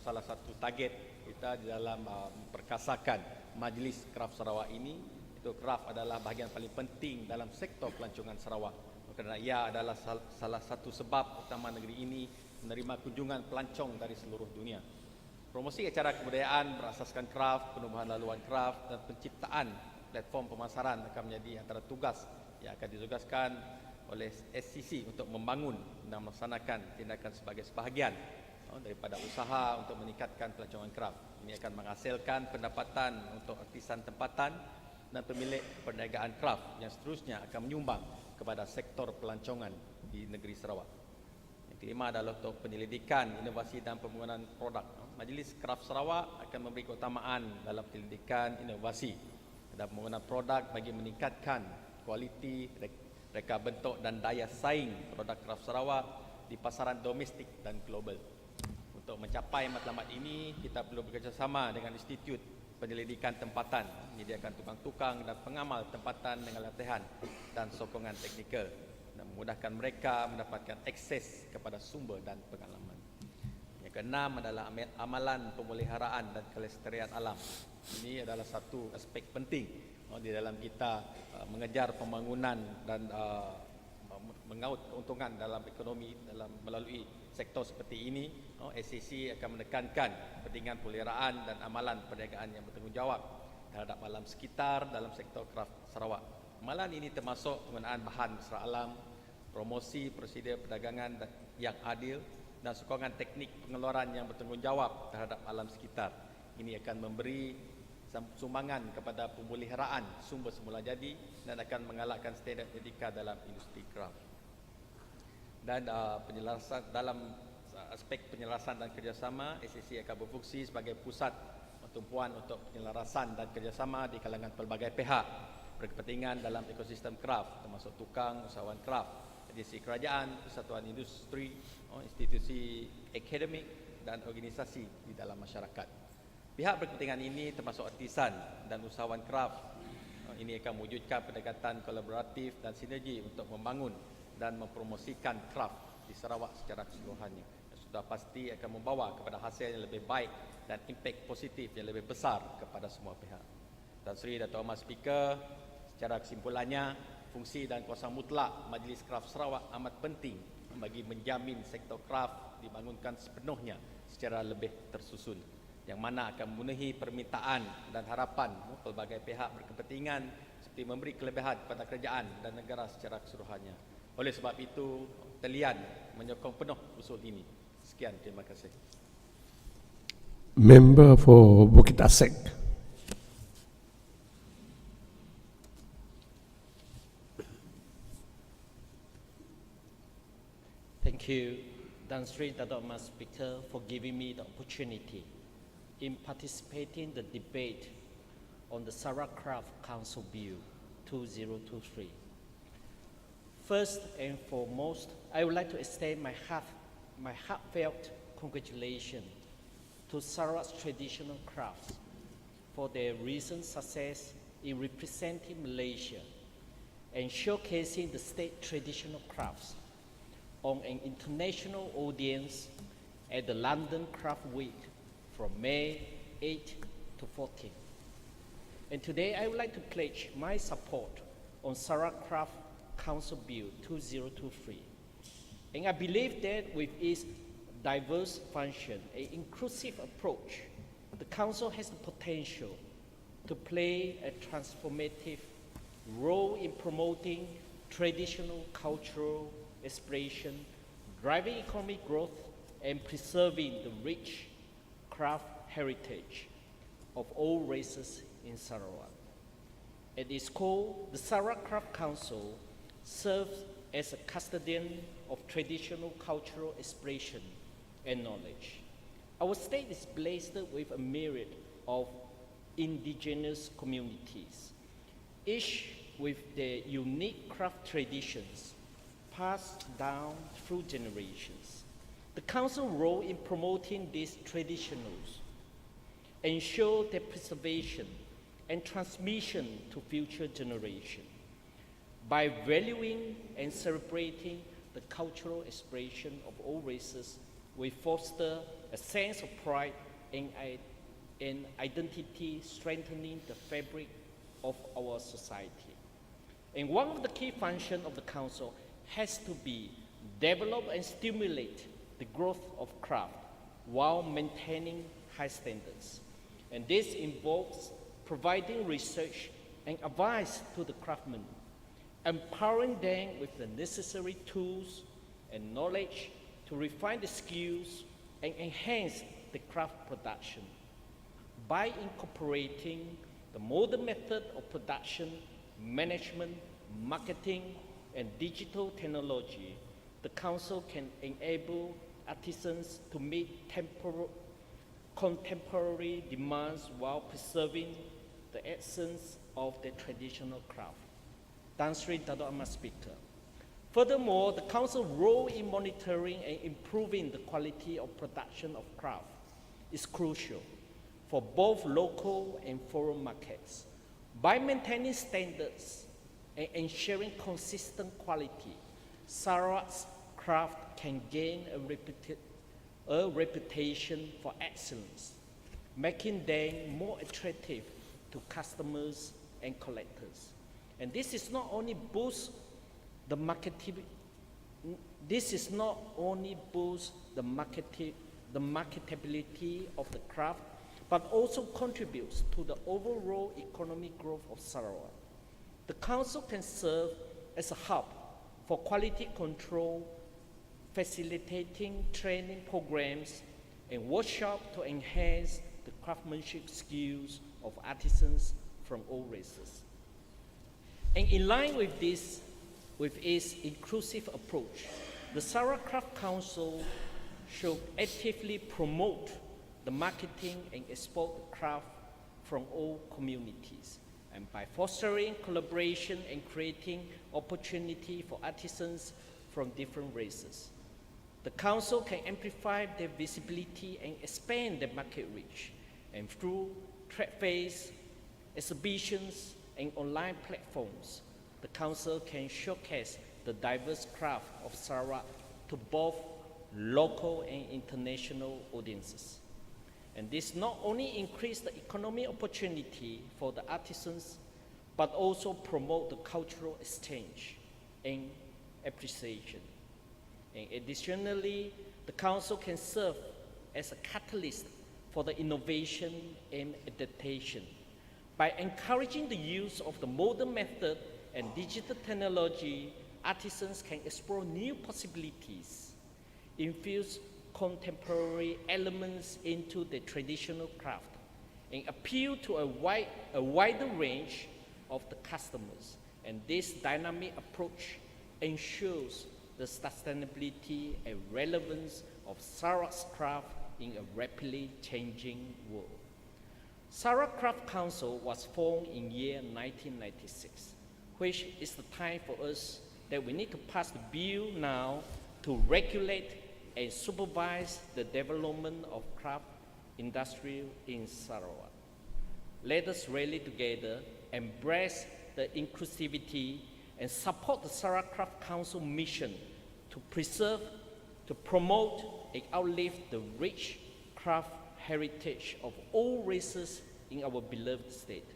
salah satu target kita di dalam perkasakan Majlis Kraft Sarawak ini. Itu kraft adalah bahagian paling penting dalam sektor pelancongan Sarawak, kerana ia adalah salah satu sebab utama negeri ini menerima kunjungan pelancong dari seluruh dunia. Promosi acara kebudayaan berasaskan kraft, penumbuhan laluan kraft dan penciptaan platform pemasaran akan menjadi antara tugas yang akan ditugaskan oleh SCC untuk membangun dan melaksanakan tindakan sebagai sebahagian daripada usaha untuk meningkatkan pelancongan kraft. Ini akan menghasilkan pendapatan untuk artisan tempatan dan pemilik perniagaan kraft yang seterusnya akan menyumbang kepada sektor pelancongan di negeri Sarawak. Yang kelima adalah untuk penyelidikan, inovasi dan pembangunan produk. Majlis Kraft Sarawak akan memberi keutamaan dalam penyelidikan, inovasi dan pembangunan produk bagi meningkatkan kualiti, reka bentuk dan daya saing produk kraft Sarawak di pasaran domestik dan global. Untuk mencapai matlamat ini, kita perlu bekerjasama dengan Institut Penyelidikan Tempatan, menyediakan tukang-tukang dan pengamal tempatan dengan latihan dan sokongan teknikal dan memudahkan mereka mendapatkan akses kepada sumber dan pengalaman. Yang keenam adalah amalan pemeliharaan dan kelestarian alam. Ini adalah satu aspek penting di dalam kita mengejar pembangunan dan mengaut keuntungan dalam ekonomi melalui sektor seperti ini. SCC akan menekankan pentingan pemeliharaan dan amalan perniagaan yang bertanggungjawab terhadap alam sekitar dalam sektor kraft Sarawak. Amalan ini termasuk penggunaan bahan mesra alam, promosi prosedur perdagangan yang adil dan sokongan teknik pengeluaran yang bertanggungjawab terhadap alam sekitar. Ini akan memberi sumbangan kepada pemuliharaan sumber semula jadi dan akan menggalakkan standard etika dalam industri kraft. Dan penjelasan dalam aspek penyelarasan dan kerjasama, SCC akan berfungsi sebagai pusat pertumpuan untuk penyelarasan dan kerjasama di kalangan pelbagai pihak berkepentingan dalam ekosistem kraft, termasuk tukang, usahawan kraft, agensi kerajaan, persatuan industri, institusi akademik dan organisasi di dalam masyarakat. Pihak berkepentingan ini termasuk artisan dan usahawan kraft. Ini akan mewujudkan pendekatan kolaboratif dan sinergi untuk membangun dan mempromosikan kraft di Sarawak secara keseluruhannya. Yang sudah pasti akan membawa kepada hasil yang lebih baik dan impak positif yang lebih besar kepada semua pihak. Tan Sri Dato' Ahmad Speaker, secara kesimpulannya, fungsi dan kuasa mutlak Majlis Kraft Sarawak amat penting bagi menjamin sektor kraft dibangunkan sepenuhnya secara lebih tersusun, yang mana akan memenuhi permintaan dan harapan pelbagai pihak berkepentingan seperti memberi kelebihan kepada kerajaan dan negara secara keseluruhannya. Oleh sebab itu, talian menyokong penuh usul ini. Sekian, terima kasih. Member for Bukit Asek. Thank you, Tan Sri Dato' Ahmad Speaker, for giving me the opportunity in participating in the debate on the Sarawak Craft Council Bill 2023. First and foremost, I would like to extend my heartfelt congratulations to Sarawak's traditional crafts for their recent success in representing Malaysia and showcasing the state traditional crafts on an international audience at the London Craft Week from May 8 to 14. And today I would like to pledge my support on Sarawak Craft Council Bill 2023. And I believe that with its diverse function and inclusive approach, the Council has the potential to play a transformative role in promoting traditional cultural expression, driving economic growth, and preserving the rich craft heritage of all races in Sarawak. At its core, the Sarawak Craft Council serves as a custodian of traditional cultural expression and knowledge. Our state is blessed with a myriad of indigenous communities, each with their unique craft traditions passed down through generations. The Council's role in promoting these traditions ensure their preservation and transmission to future generations. By valuing and celebrating the cultural expression of all races, we foster a sense of pride and identity, strengthening the fabric of our society. And one of the key functions of the Council has to be develop and stimulate the growth of craft while maintaining high standards. And this involves providing research and advice to the craftsmen, empowering them with the necessary tools and knowledge to refine the skills and enhance the craft production. By incorporating the modern method of production, management, marketing, and digital technology, the Council can enable artisans to meet contemporary demands while preserving the essence of their traditional craft. Tan Sri Dato' Ahmad Speaker. Furthermore, the Council's role in monitoring and improving the quality of production of craft is crucial for both local and foreign markets. By maintaining standards and ensuring consistent quality, Sarawak's craft can gain a reputation for excellence, making them more attractive to customers and collectors. And this is not only boost the marketability of the craft, but also contributes to the overall economic growth of Sarawak. The Council can serve as a hub for quality control, facilitating training programs and workshops to enhance the craftsmanship skills of artisans from all races. And in line with this, with its inclusive approach, the Sarawak Craft Council should actively promote the marketing and export the craft from all communities. And by fostering collaboration and creating opportunity for artisans from different races, the Council can amplify their visibility and expand their market reach. And through trade fairs, exhibitions, and online platforms, the Council can showcase the diverse craft of Sarawak to both local and international audiences. And this not only increase the economic opportunity for the artisans, but also promote the cultural exchange and appreciation. And additionally, the Council can serve as a catalyst for the innovation and adaptation. By encouraging the use of the modern method and digital technology, artisans can explore new possibilities, infuse contemporary elements into the traditional craft, and appeal to a wider range of the customers. And this dynamic approach ensures the sustainability and relevance of Sarawak's craft in a rapidly changing world. Sarawak Craft Council was formed in year 1996, which is the time for us that we need to pass the bill now to regulate and supervise the development of craft industry in Sarawak. Let us rally together, embrace the inclusivity, and support the Sarawak Craft Council mission to preserve, to promote, and outlive the rich craft heritage of all races in our beloved state.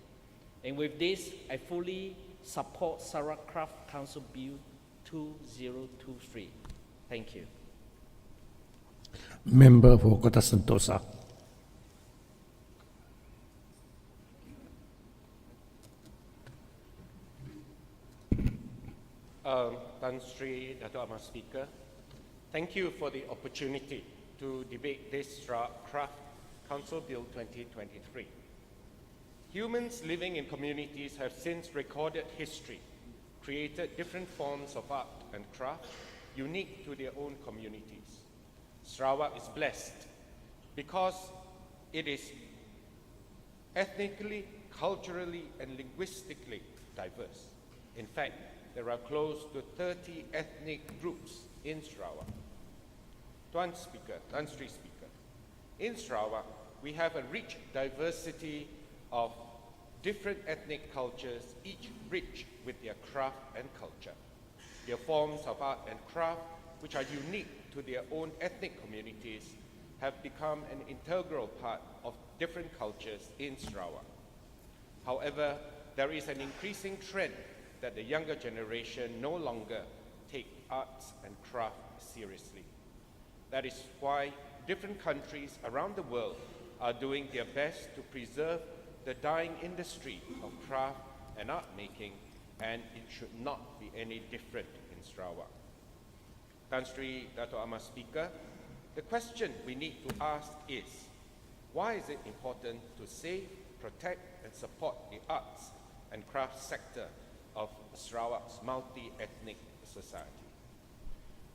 And with this, I fully support Sarawak Craft Council Bill 2023. Thank you. Member for Kota Sentosa. Tan Sri Dato' Ahmad Speaker, thank you for the opportunity to debate this Craft Council Bill 2023. Humans living in communities have since recorded history, created different forms of art and craft unique to their own communities. Sarawak is blessed because it is ethnically, culturally, and linguistically diverse. In fact, there are close to 30 ethnic groups in Sarawak. Tuan Sri Speaker, in Sarawak, we have a rich diversity of different ethnic cultures, each rich with their craft and culture. Their forms of art and craft, which are unique to their own ethnic communities, have become an integral part of different cultures in Sarawak. However, there is an increasing trend that the younger generation no longer take arts and craft seriously. That is why different countries around the world are doing their best to preserve the dying industry of craft and art making, and it should not be any different in Sarawak. Tan Sri Dato' Ahmad Speaker, the question we need to ask is, why is it important to save, protect, and support the arts and craft sector of Sarawak's multi-ethnic society?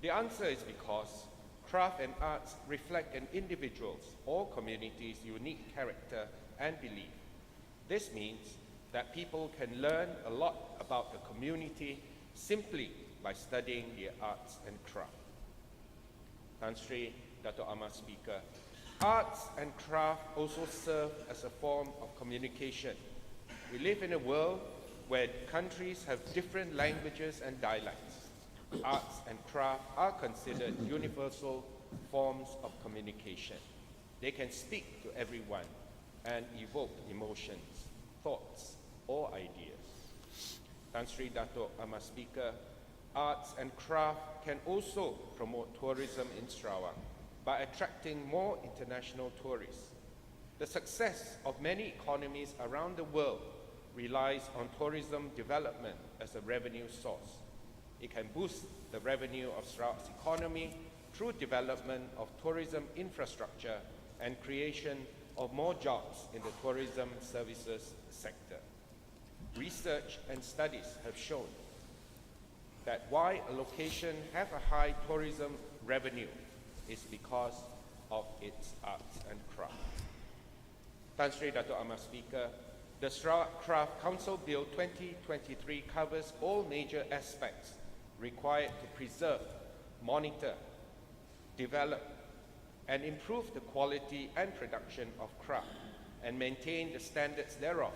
The answer is because craft and arts reflect an individual's or community's unique character and belief. This means that people can learn a lot about the community simply by studying their arts and craft. Tan Sri Dato' Ahmad Speaker, arts and craft also serve as a form of communication. We live in a world where countries have different languages and dialects. Arts and craft are considered universal forms of communication. They can speak to everyone and evoke emotions, thoughts, or ideas. Tan Sri Dato' Ahmad Speaker, arts and craft can also promote tourism in Sarawak by attracting more international tourists. The success of many economies around the world relies on tourism development as a revenue source. It can boost the revenue of Sarawak's economy through development of tourism infrastructure and creation of more jobs in the tourism services sector. Research and studies have shown that why a location have a high tourism revenue is because of its arts and crafts. Tan Sri Dato' Amar Speaker, the Sarawak Craft Council Bill 2023 covers all major aspects required to preserve, monitor, develop, and improve the quality and production of craft and maintain the standards thereof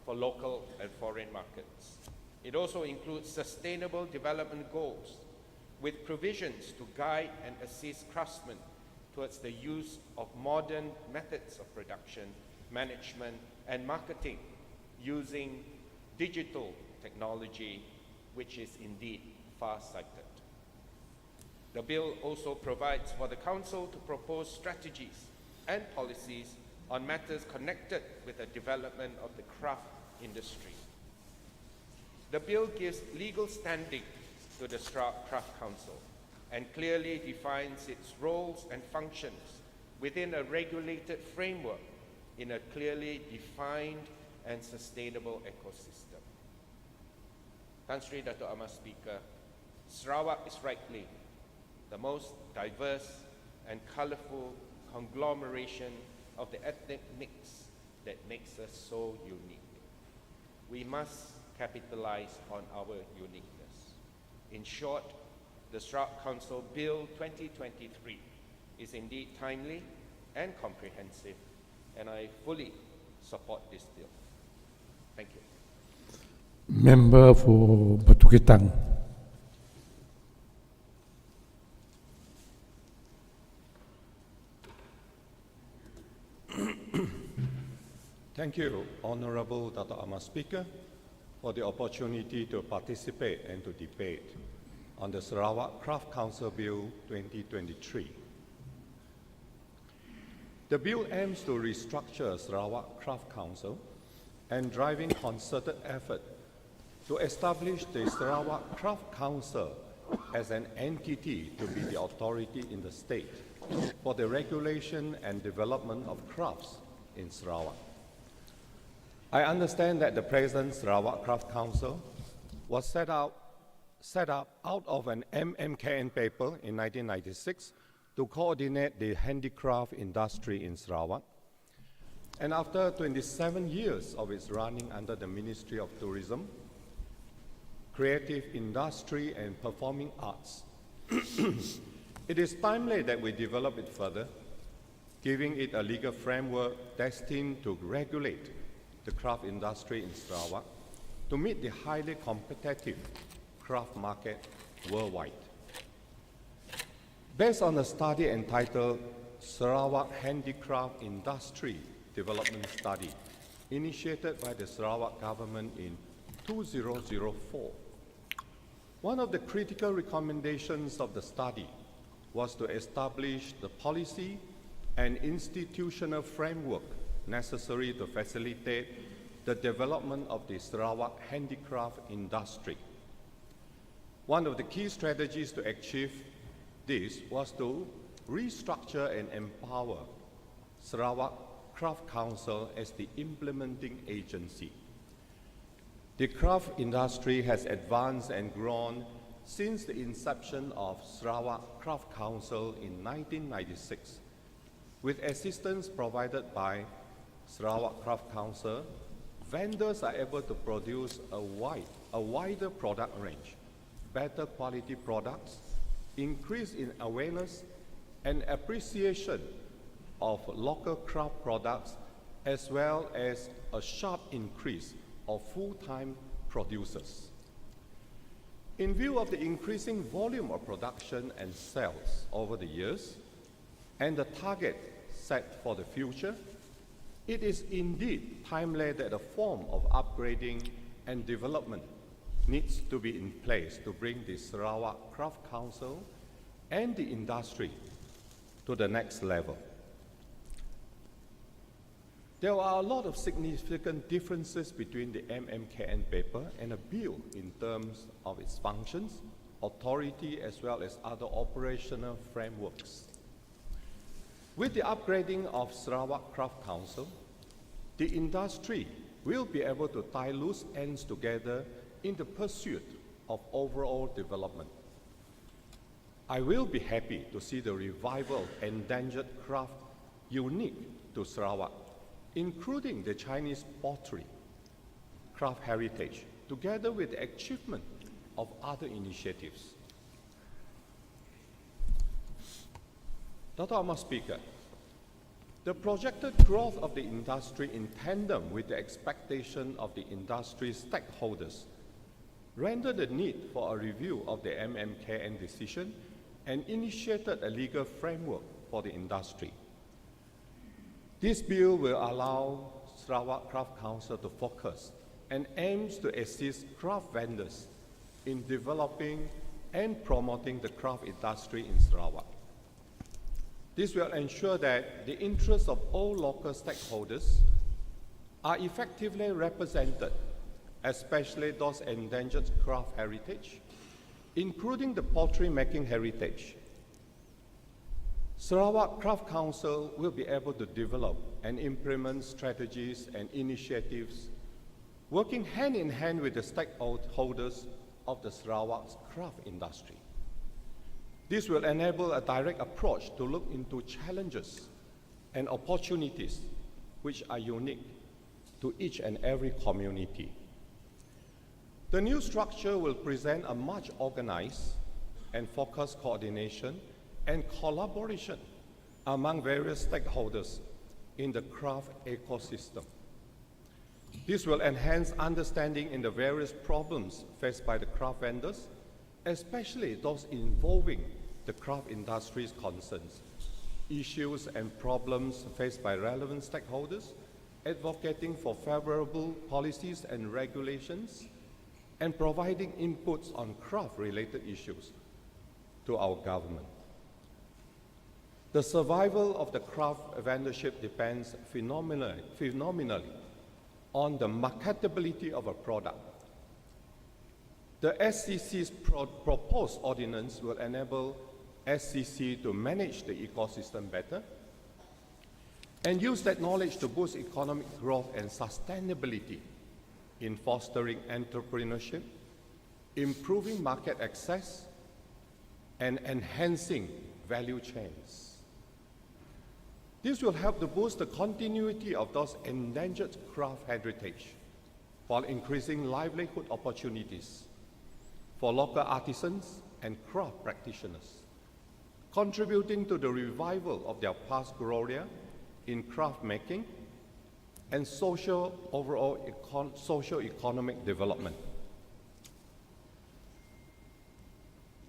for local and foreign markets. It also includes sustainable development goals with provisions to guide and assist craftsmen towards the use of modern methods of production, management, and marketing using digital technology, which is indeed far-sighted. The bill also provides for the Council to propose strategies and policies on matters connected with the development of the craft industry. The bill gives legal standing to the Sarawak Craft Council and clearly defines its roles and functions within a regulated framework in a clearly defined and sustainable ecosystem. Tan Sri Dato' Amar Speaker, Sarawak is rightly the most diverse and colorful conglomeration of the ethnic mix that makes us so unique. We must capitalize on our uniqueness. In short, the Sarawak Council Bill 2023 is indeed timely and comprehensive, and I fully support this bill. Thank you. Member for Batu Ketang. Thank you, Honorable Dato' Amar Speaker, for the opportunity to participate and to debate on the Sarawak Craft Council Bill 2023. The bill aims to restructure Sarawak Craft Council and driving concerted effort to establish the Sarawak Craft Council as an entity to be the authority in the state for the regulation and development of crafts in Sarawak. I understand that the present Sarawak Craft Council was set up out of an MMKN paper in 1996 to coordinate the handicraft industry in Sarawak. And after 27 years of its running under the Ministry of Tourism, Creative Industry and Performing Arts, it is timely that we develop it further, giving it a legal framework destined to regulate the craft industry in Sarawak to meet the highly competitive craft market worldwide. Based on a study entitled Sarawak Handicraft Industry Development Study, initiated by the Sarawak government in 2004, one of the critical recommendations of the study was to establish the policy and institutional framework necessary to facilitate the development of the Sarawak handicraft industry. One of the key strategies to achieve this was to restructure and empower Sarawak Craft Council as the implementing agency. The craft industry has advanced and grown since the inception of Sarawak Craft Council in 1996, with assistance provided by Sarawak Craft Council. Vendors are able to produce a wider product range, better quality products, increase in awareness and appreciation of local craft products, as well as a sharp increase of full-time producers. In view of the increasing volume of production and sales over the years, and the target set for the future, it is indeed timely that a form of upgrading and development needs to be in place to bring the Sarawak Craft Council and the industry to the next level. There are a lot of significant differences between the MMKN paper and a bill in terms of its functions, authority, as well as other operational frameworks. With the upgrading of Sarawak Craft Council, the industry will be able to tie loose ends together in the pursuit of overall development. I will be happy to see the revival of endangered craft unique to Sarawak, including the Chinese pottery, craft heritage, together with the achievement of other initiatives. Dr. Ahmad Speaker, the projected growth of the industry in tandem with the expectation of the industry stakeholders render the need for a review of the MMKN decision and initiated a legal framework for the industry. This bill will allow Sarawak Craft Council to focus and aims to assist craft vendors in developing and promoting the craft industry in Sarawak. This will ensure that the interests of all local stakeholders are effectively represented, especially those endangered craft heritage, including the pottery making heritage. Sarawak Craft Council will be able to develop and implement strategies and initiatives working hand in hand with the stakeholders of the Sarawak's craft industry. This will enable a direct approach to look into challenges and opportunities which are unique to each and every community. The new structure will present a much organized and focused coordination and collaboration among various stakeholders in the craft ecosystem. This will enhance understanding in the various problems faced by the craft vendors, especially those involving the craft industry's concerns, issues and problems faced by relevant stakeholders, advocating for favorable policies and regulations, and providing inputs on craft-related issues to our government. The survival of the craft vendorship depends phenomenally on the marketability of a product. The SCC's proposed ordinance will enable SCC to manage the ecosystem better and use that knowledge to boost economic growth and sustainability in fostering entrepreneurship, improving market access, and enhancing value chains. This will help to boost the continuity of those endangered craft heritage while increasing livelihood opportunities for local artisans and craft practitioners, contributing to the revival of their past gloria in craft making and overall socio-economic development.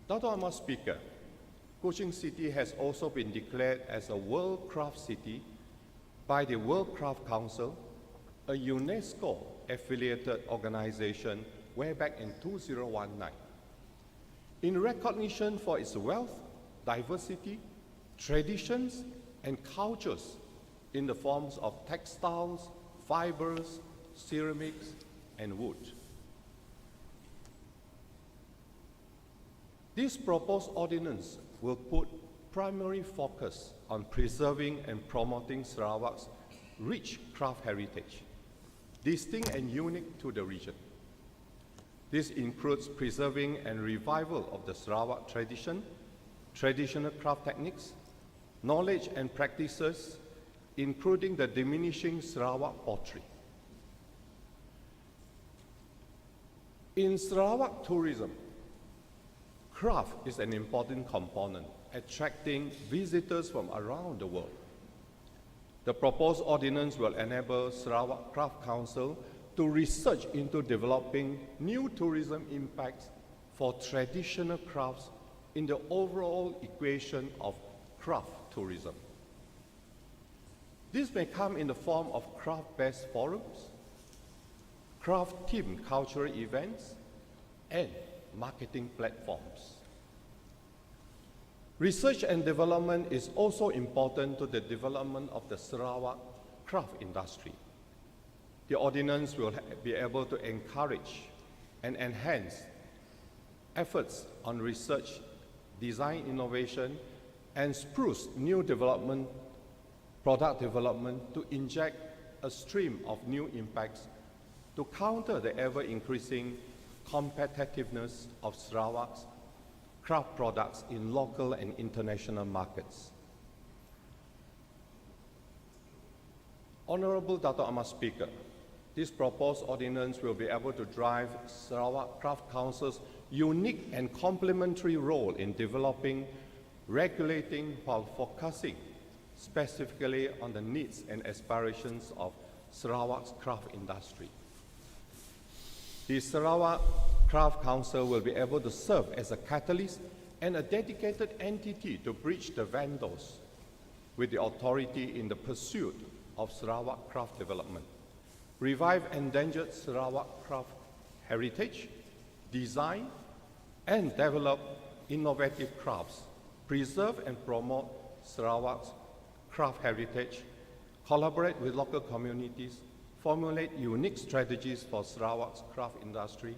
Dr. Ahmad Speaker, Kuching City has also been declared as a World Craft City by the World Craft Council, a UNESCO-affiliated organization way back in 2019. In recognition for its wealth, diversity, traditions, and cultures in the forms of textiles, fibers, ceramics, and wood. This proposed ordinance will put primary focus on preserving and promoting Sarawak's rich craft heritage, distinct and unique to the region. This includes preserving and revival of the Sarawak tradition, traditional craft techniques, knowledge and practices, including the diminishing Sarawak pottery. In Sarawak tourism, craft is an important component, attracting visitors from around the world. The proposed ordinance will enable Sarawak Craft Council to research into developing new tourism impacts for traditional crafts in the overall equation of craft tourism. This may come in the form of craft-based forums, craft-themed cultural events, and marketing platforms. Research and development is also important to the development of the Sarawak craft industry. The ordinance will be able to encourage and enhance efforts on research, design innovation, and spruce new development, product development to inject a stream of new impacts to counter the ever-increasing competitiveness of Sarawak's craft products in local and international markets. Honorable Dato' Ahmad Speaker, this proposed ordinance will be able to drive Sarawak Craft Council's unique and complementary role in developing, regulating while focusing specifically on the needs and aspirations of Sarawak's craft industry. The Sarawak Craft Council will be able to serve as a catalyst and a dedicated entity to bridge the vendors with the authority in the pursuit of Sarawak craft development, revive endangered Sarawak craft heritage, design and develop innovative crafts, preserve and promote Sarawak's craft heritage, collaborate with local communities, formulate unique strategies for Sarawak's craft industry,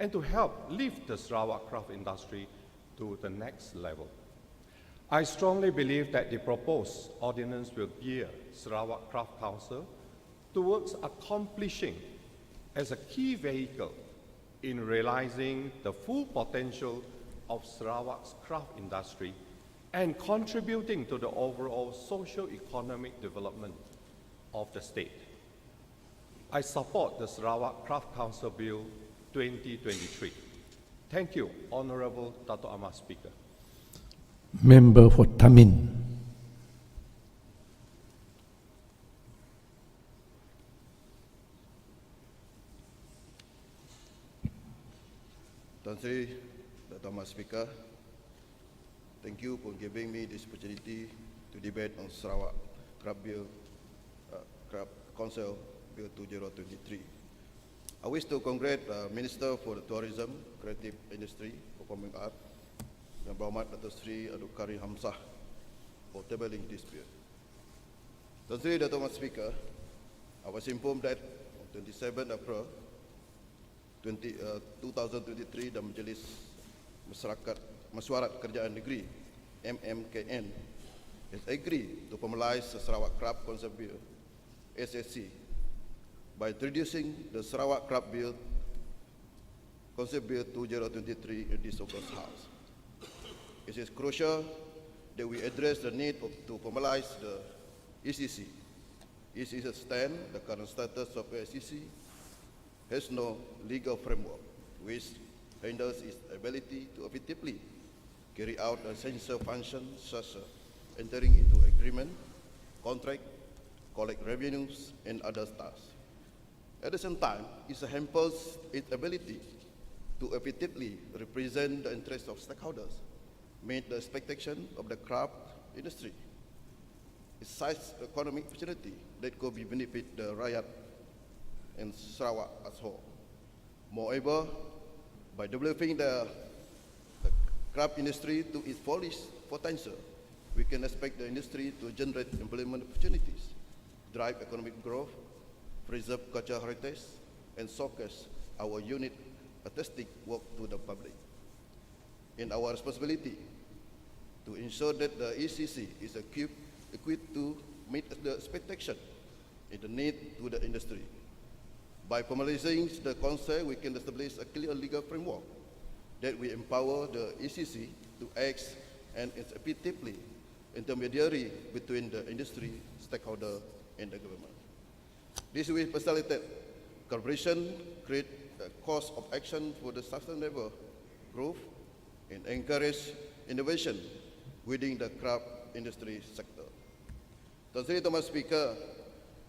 and to help lift the Sarawak craft industry to the next level. I strongly believe that the proposed ordinance will gear Sarawak Craft Council towards accomplishing as a key vehicle in realizing the full potential of Sarawak's craft industry and contributing to the overall socio-economic development of the state. I support the Sarawak Craft Council Bill 2023. Thank you, Honorable Dato' Ahmad Speaker. Member for Tamin. Tuan Sri, Dato' Ahmad Speaker, thank you for giving me this opportunity to debate on Sarawak Craft Council Bill 2023. I wish to congratulate Minister for the Tourism, Creative Industry, Performing Arts, Yang Berhormat Dato' Sri Adukari Hamzah for tabling this bill. Tuan Sri, Dato' Ahmad Speaker, I was informed that on 27 April 2023 the Majlis Mesyuarat Kerajaan Negeri MMKN has agreed to formalize the Sarawak Craft Council Bill SSC by introducing the Sarawak Craft Bill Council Bill 2023 in this August House. It is crucial that we address the need to formalize the ECC. ECC stand, the current status of the ECC has no legal framework which hinders its ability to effectively carry out essential functions such as entering into agreement, contract, collect revenues, and other tasks. At the same time, it hampers its ability to effectively represent the interests of stakeholders, meet the expectation of the craft industry. It cites economic opportunity that could be benefit the rakyat and Sarawak as whole. Moreover, by developing the craft industry to its fullest potential, we can expect the industry to generate employment opportunities, drive economic growth, preserve cultural heritage, and showcase our unique artistic work to the public. In our responsibility to ensure that the ECC is equipped to meet the expectation and the need to the industry. By formalizing the Council, we can establish a clear legal framework that will empower the ECC to act and effectively intermediary between the industry, stakeholder, and the government. This will facilitate collaboration, create a course of action for the sustainable growth, and encourage innovation within the craft industry sector. Tuan Sri Thomas Speaker,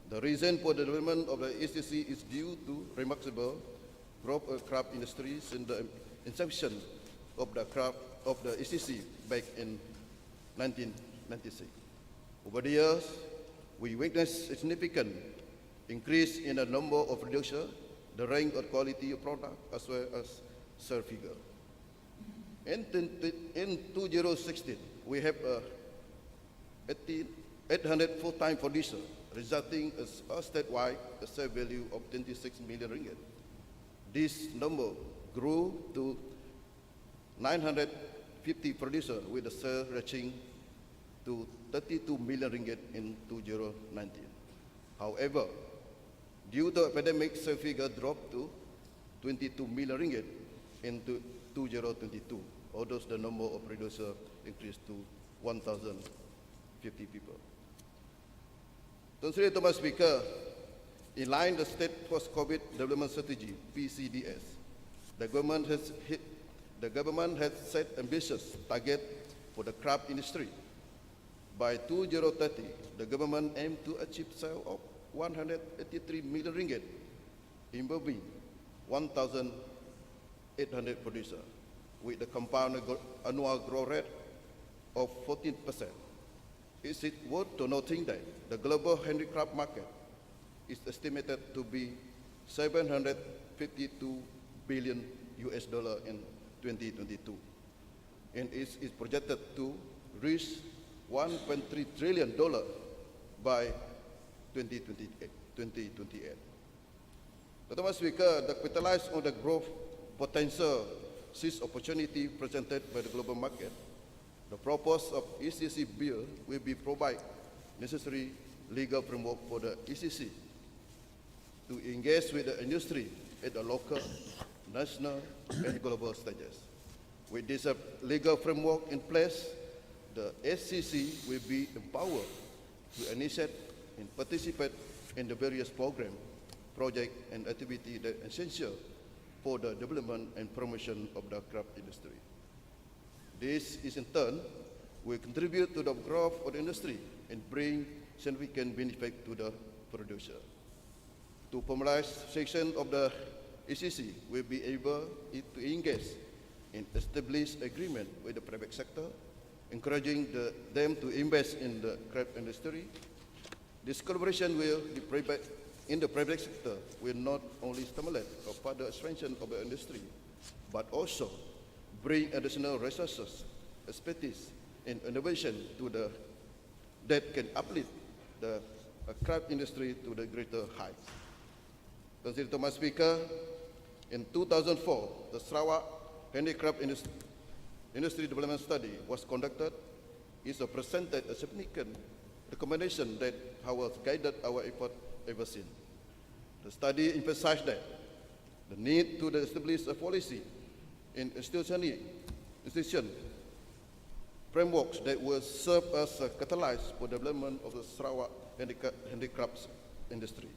the reason for the development of the ECC is due to remarkable growth of craft industry since the inception of the ECC back in 1996. Over the years, we witnessed a significant increase in the number of producers, the rank or quality of product, as well as sales figure. In 2016, we have 800 full-time producers resulting in a statewide sale value of 26 million ringgit. This number grew to 950 producers, with the sale reaching to 32 million ringgit in 2019. However, due to the pandemic, sale figure dropped to 22 million ringgit in 2022, although the number of producers increased to 1,050 people. Mr. Speaker, in line with the State Post-COVID Development Strategy (PCDS), the government has set ambitious target for the craft industry. By 2030, the government aims to achieve sale of 183 million ringgit, involving 1,800 producers, with the compound annual growth rate of 14%. It is worth to noting that the global handicraft market is estimated to be $752 billion in 2022, and is projected to reach $1.3 trillion by 2028. Mr. Speaker, to capitalize on the growth potential, seize opportunity presented by the global market, the purpose of ECC bill will be provide necessary legal framework for the ECC to engage with the industry at the local, national, and global stages. With this legal framework in place, the SCC will be empowered to initiate and participate in the various programs, projects, and activities that are essential for the development and promotion of the craft industry. This is in turn will contribute to the growth of the industry and bring significant benefit to the producer. To formalize section of the ECC will be able to engage in establish agreement with the private sector, encouraging them to invest in the craft industry. This collaboration will in the private sector will not only stimulate a further expansion of the industry, but also bring additional resources, expertise, and innovation that can uplift the craft industry to the greater heights. Mr. Speaker, in 2004, the Sarawak Handicraft Industry Development Study was conducted. It presented a significant recommendation that has guided our effort ever since. The study emphasized that the need to establish a policy and institution frameworks that will serve as a catalyst for development of the Sarawak handicrafts industry.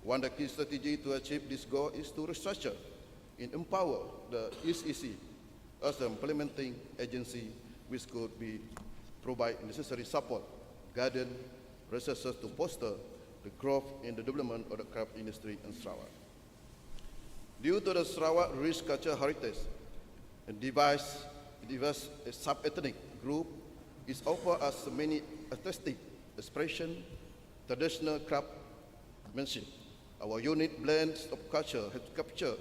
One of the key strategies to achieve this goal is to restructure and empower the ECC as an implementing agency which could provide necessary support, guidance, resources to foster the growth and the development of the craft industry in Sarawak. Due to the Sarawak rich cultural heritage and diverse sub-ethnic group, it offers us many artistic expression, traditional craftsmanship. Our unique blend of culture has captured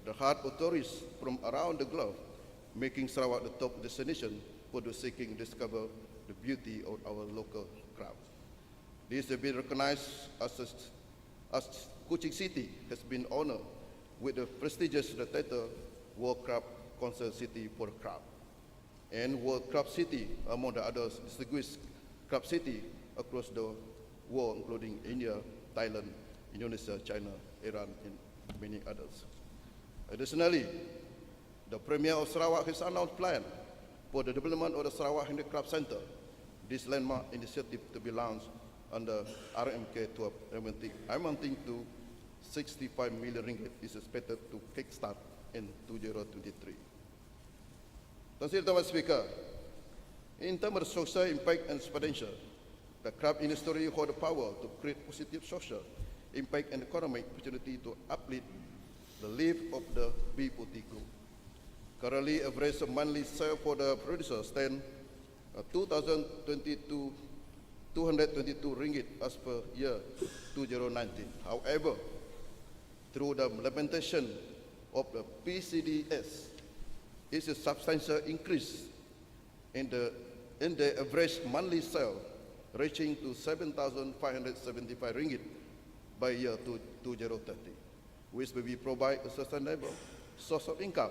the heart of tourists from around the globe, making Sarawak the top destination for those seeking to discover the beauty of our local craft. This has been recognized as Kuching City has been honored with the prestigious title World Craft Council City for Craft and World Craft City, among the others distinguished craft city across the world, including India, Thailand, Indonesia, China, Iran, and many others. Additionally, the Premier of Sarawak has announced plan for the development of the Sarawak Handicraft Center. This landmark initiative to be launched under RMK 12, amounting to 65 million ringgit is expected to kickstart in 2023. Mr. Speaker, in terms of social impact and potential, the craft industry holds the power to create positive social impact and economic opportunity to uplift the life of the B40 group. Currently, average monthly sale for the producer stands 222 ringgit as per year 2019. However, through the implementation of the PCDS, it's a substantial increase in the average monthly sale reaching to 7,575 ringgit by year 2030, which will be provide a sustainable source of income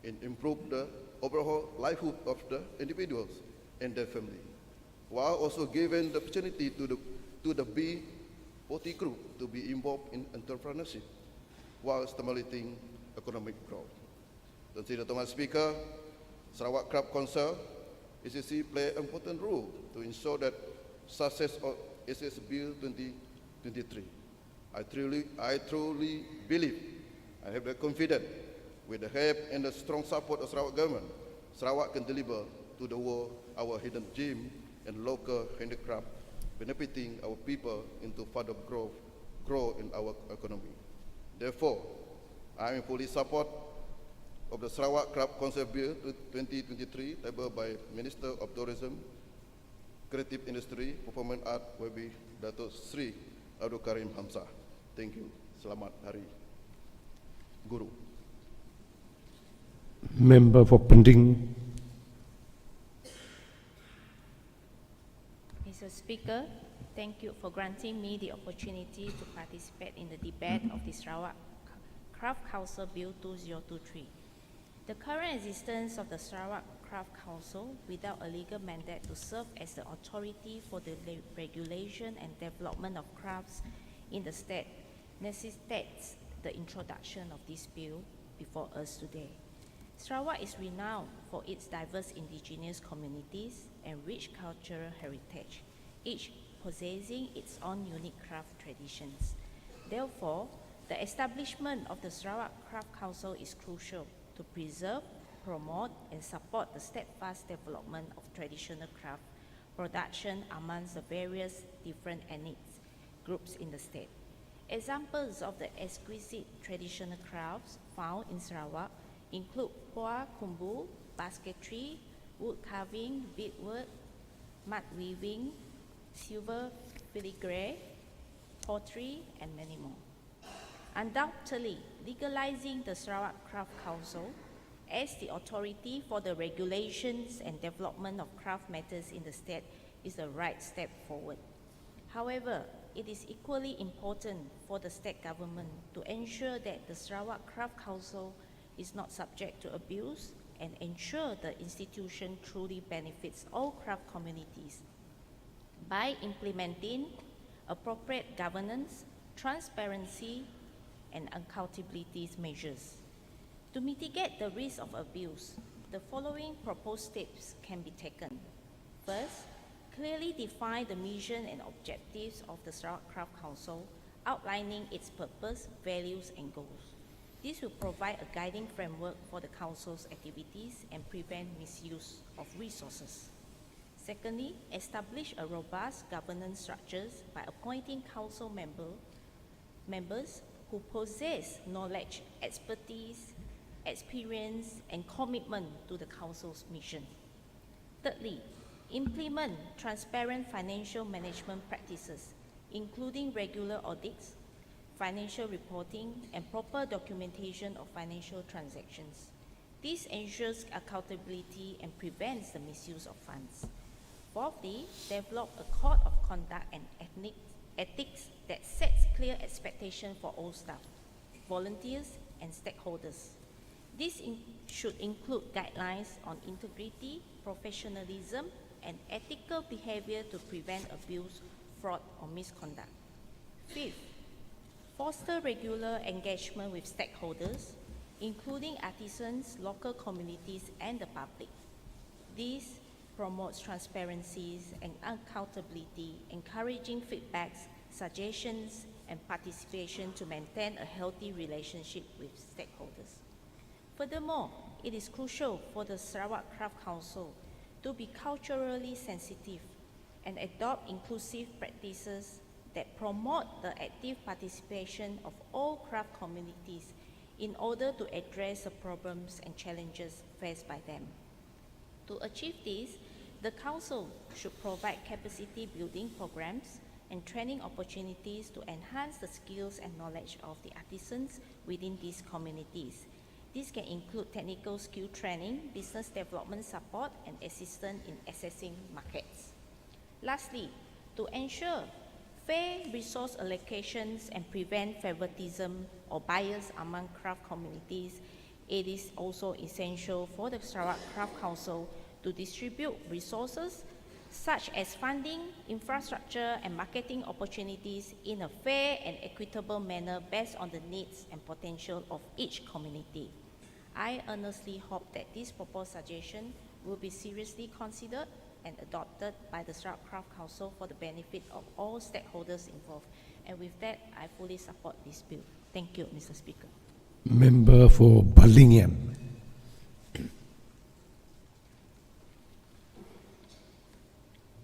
and improve the overall livelihood of the individuals and their family, while also giving the opportunity to the B40 group to be involved in entrepreneurship while stimulating economic growth. Consider Thomas Speaker, Sarawak Craft Council, SSC play an important role to ensure that success of SS Bill 2023. I truly believe, I have the confidence, with the help and the strong support of Sarawak government, Sarawak can deliver to the world our hidden gem and local handicraft, benefiting our people into further growth in our economy. Therefore, I am in fully support of the Sarawak Craft Council Bill 2023 tabled by Minister of Tourism, Creative Industry, Performing Art, WB Dato Sri Abdul Karim Hamzah. Thank you. Selamat Hari Guru. Member for Pending. Mr. Speaker, thank you for granting me the opportunity to participate in the debate of the Sarawak Craft Council Bill 2023. The current existence of the Sarawak Craft Council without a legal mandate to serve as the authority for the regulation and development of crafts in the state necessitates the introduction of this bill before us today. Sarawak is renowned for its diverse indigenous communities and rich cultural heritage, each possessing its own unique craft traditions. Therefore, the establishment of the Sarawak Craft Council is crucial to preserve, promote, and support the steadfast development of traditional craft production amongst the various different ethnic groups in the state. Examples of the exquisite traditional crafts found in Sarawak include pua kumbu, basketry, wood carving, beadwork, mud weaving, silver filigree, pottery, and many more. Undoubtedly, legalizing the Sarawak Craft Council as the authority for the regulations and development of craft matters in the state is the right step forward. However, it is equally important for the state government to ensure that the Sarawak Craft Council is not subject to abuse and ensure the institution truly benefits all craft communities by implementing appropriate governance, transparency, and accountability measures. To mitigate the risk of abuse, the following proposed steps can be taken. First, clearly define the mission and objectives of the Sarawak Craft Council, outlining its purpose, values, and goals. This will provide a guiding framework for the Council's activities and prevent misuse of resources. Secondly, establish a robust governance structures by appointing Council members who possess knowledge, expertise, experience, and commitment to the Council's mission. Thirdly, implement transparent financial management practices, including regular audits, financial reporting, and proper documentation of financial transactions. This ensures accountability and prevents the misuse of funds. Fourthly, develop a code of conduct and ethics that sets clear expectations for all staff, volunteers, and stakeholders. This should include guidelines on integrity, professionalism, and ethical behavior to prevent abuse, fraud, or misconduct. Fifth, foster regular engagement with stakeholders, including artisans, local communities, and the public. This promotes transparency and accountability, encouraging feedbacks, suggestions, and participation to maintain a healthy relationship with stakeholders. Furthermore, it is crucial for the Sarawak Craft Council to be culturally sensitive and adopt inclusive practices that promote the active participation of all craft communities in order to address the problems and challenges faced by them. To achieve this, the Council should provide capacity building programs and training opportunities to enhance the skills and knowledge of the artisans within these communities. This can include technical skill training, business development support, and assistance in accessing markets. Lastly, to ensure fair resource allocations and prevent favoritism or bias among craft communities, it is also essential for the Sarawak Craft Council to distribute resources such as funding, infrastructure, and marketing opportunities in a fair and equitable manner based on the needs and potential of each community. I earnestly hope that this proposed suggestion will be seriously considered and adopted by the Sarawak Craft Council for the benefit of all stakeholders involved. And with that, I fully support this bill. Thank you, Mr. Speaker. Member for Burlingame.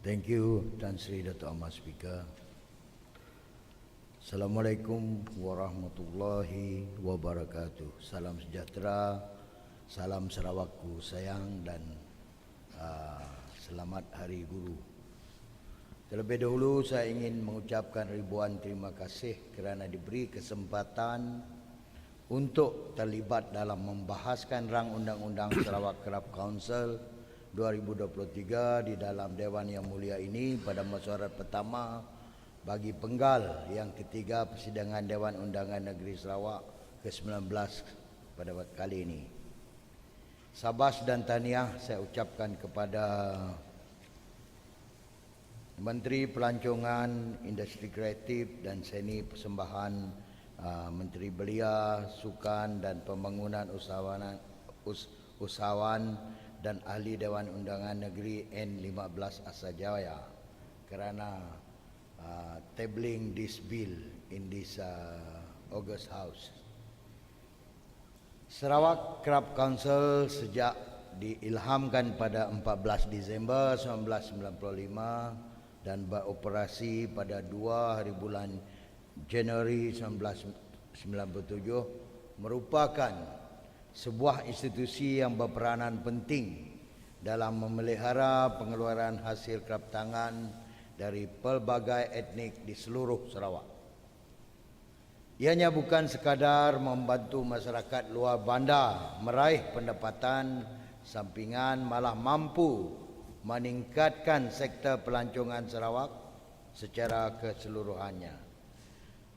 Thank you, Tan Sri Dato' Ahmad Speaker. Assalamualaikum warahmatullahi wabarakatuh. Salam sejahtera, salam Sarawakku sayang dan selamat Hari Guru. Terlebih dahulu saya ingin mengucapkan ribuan terima kasih kerana diberi kesempatan untuk terlibat dalam membahaskan rang Undang-Undang Sarawak Craft Council 2023 di dalam Dewan yang mulia ini pada Mesyuarat Pertama bagi Penggal yang ketiga Persidangan Dewan Undangan Negeri Sarawak ke-19 pada kali ini. Sabas dan tahniah saya ucapkan kepada Menteri Pelancongan, Industri Kreatif dan Seni Persembahan, Menteri Belia, Sukan dan Pembangunan Usahawan dan Ahli Dewan Undangan Negeri N15 Asajaya kerana tabling this bill in this August House. Sarawak Craft Council sejak diilhamkan pada 14 Disember 1995 dan beroperasi pada 2 hari bulan Januari 1997 merupakan sebuah institusi yang berperanan penting dalam memelihara pengeluaran hasil kraf tangan dari pelbagai etnik di seluruh Sarawak. Ianya bukan sekadar membantu masyarakat luar bandar meraih pendapatan sampingan, malah mampu meningkatkan sektor pelancongan Sarawak secara keseluruhannya.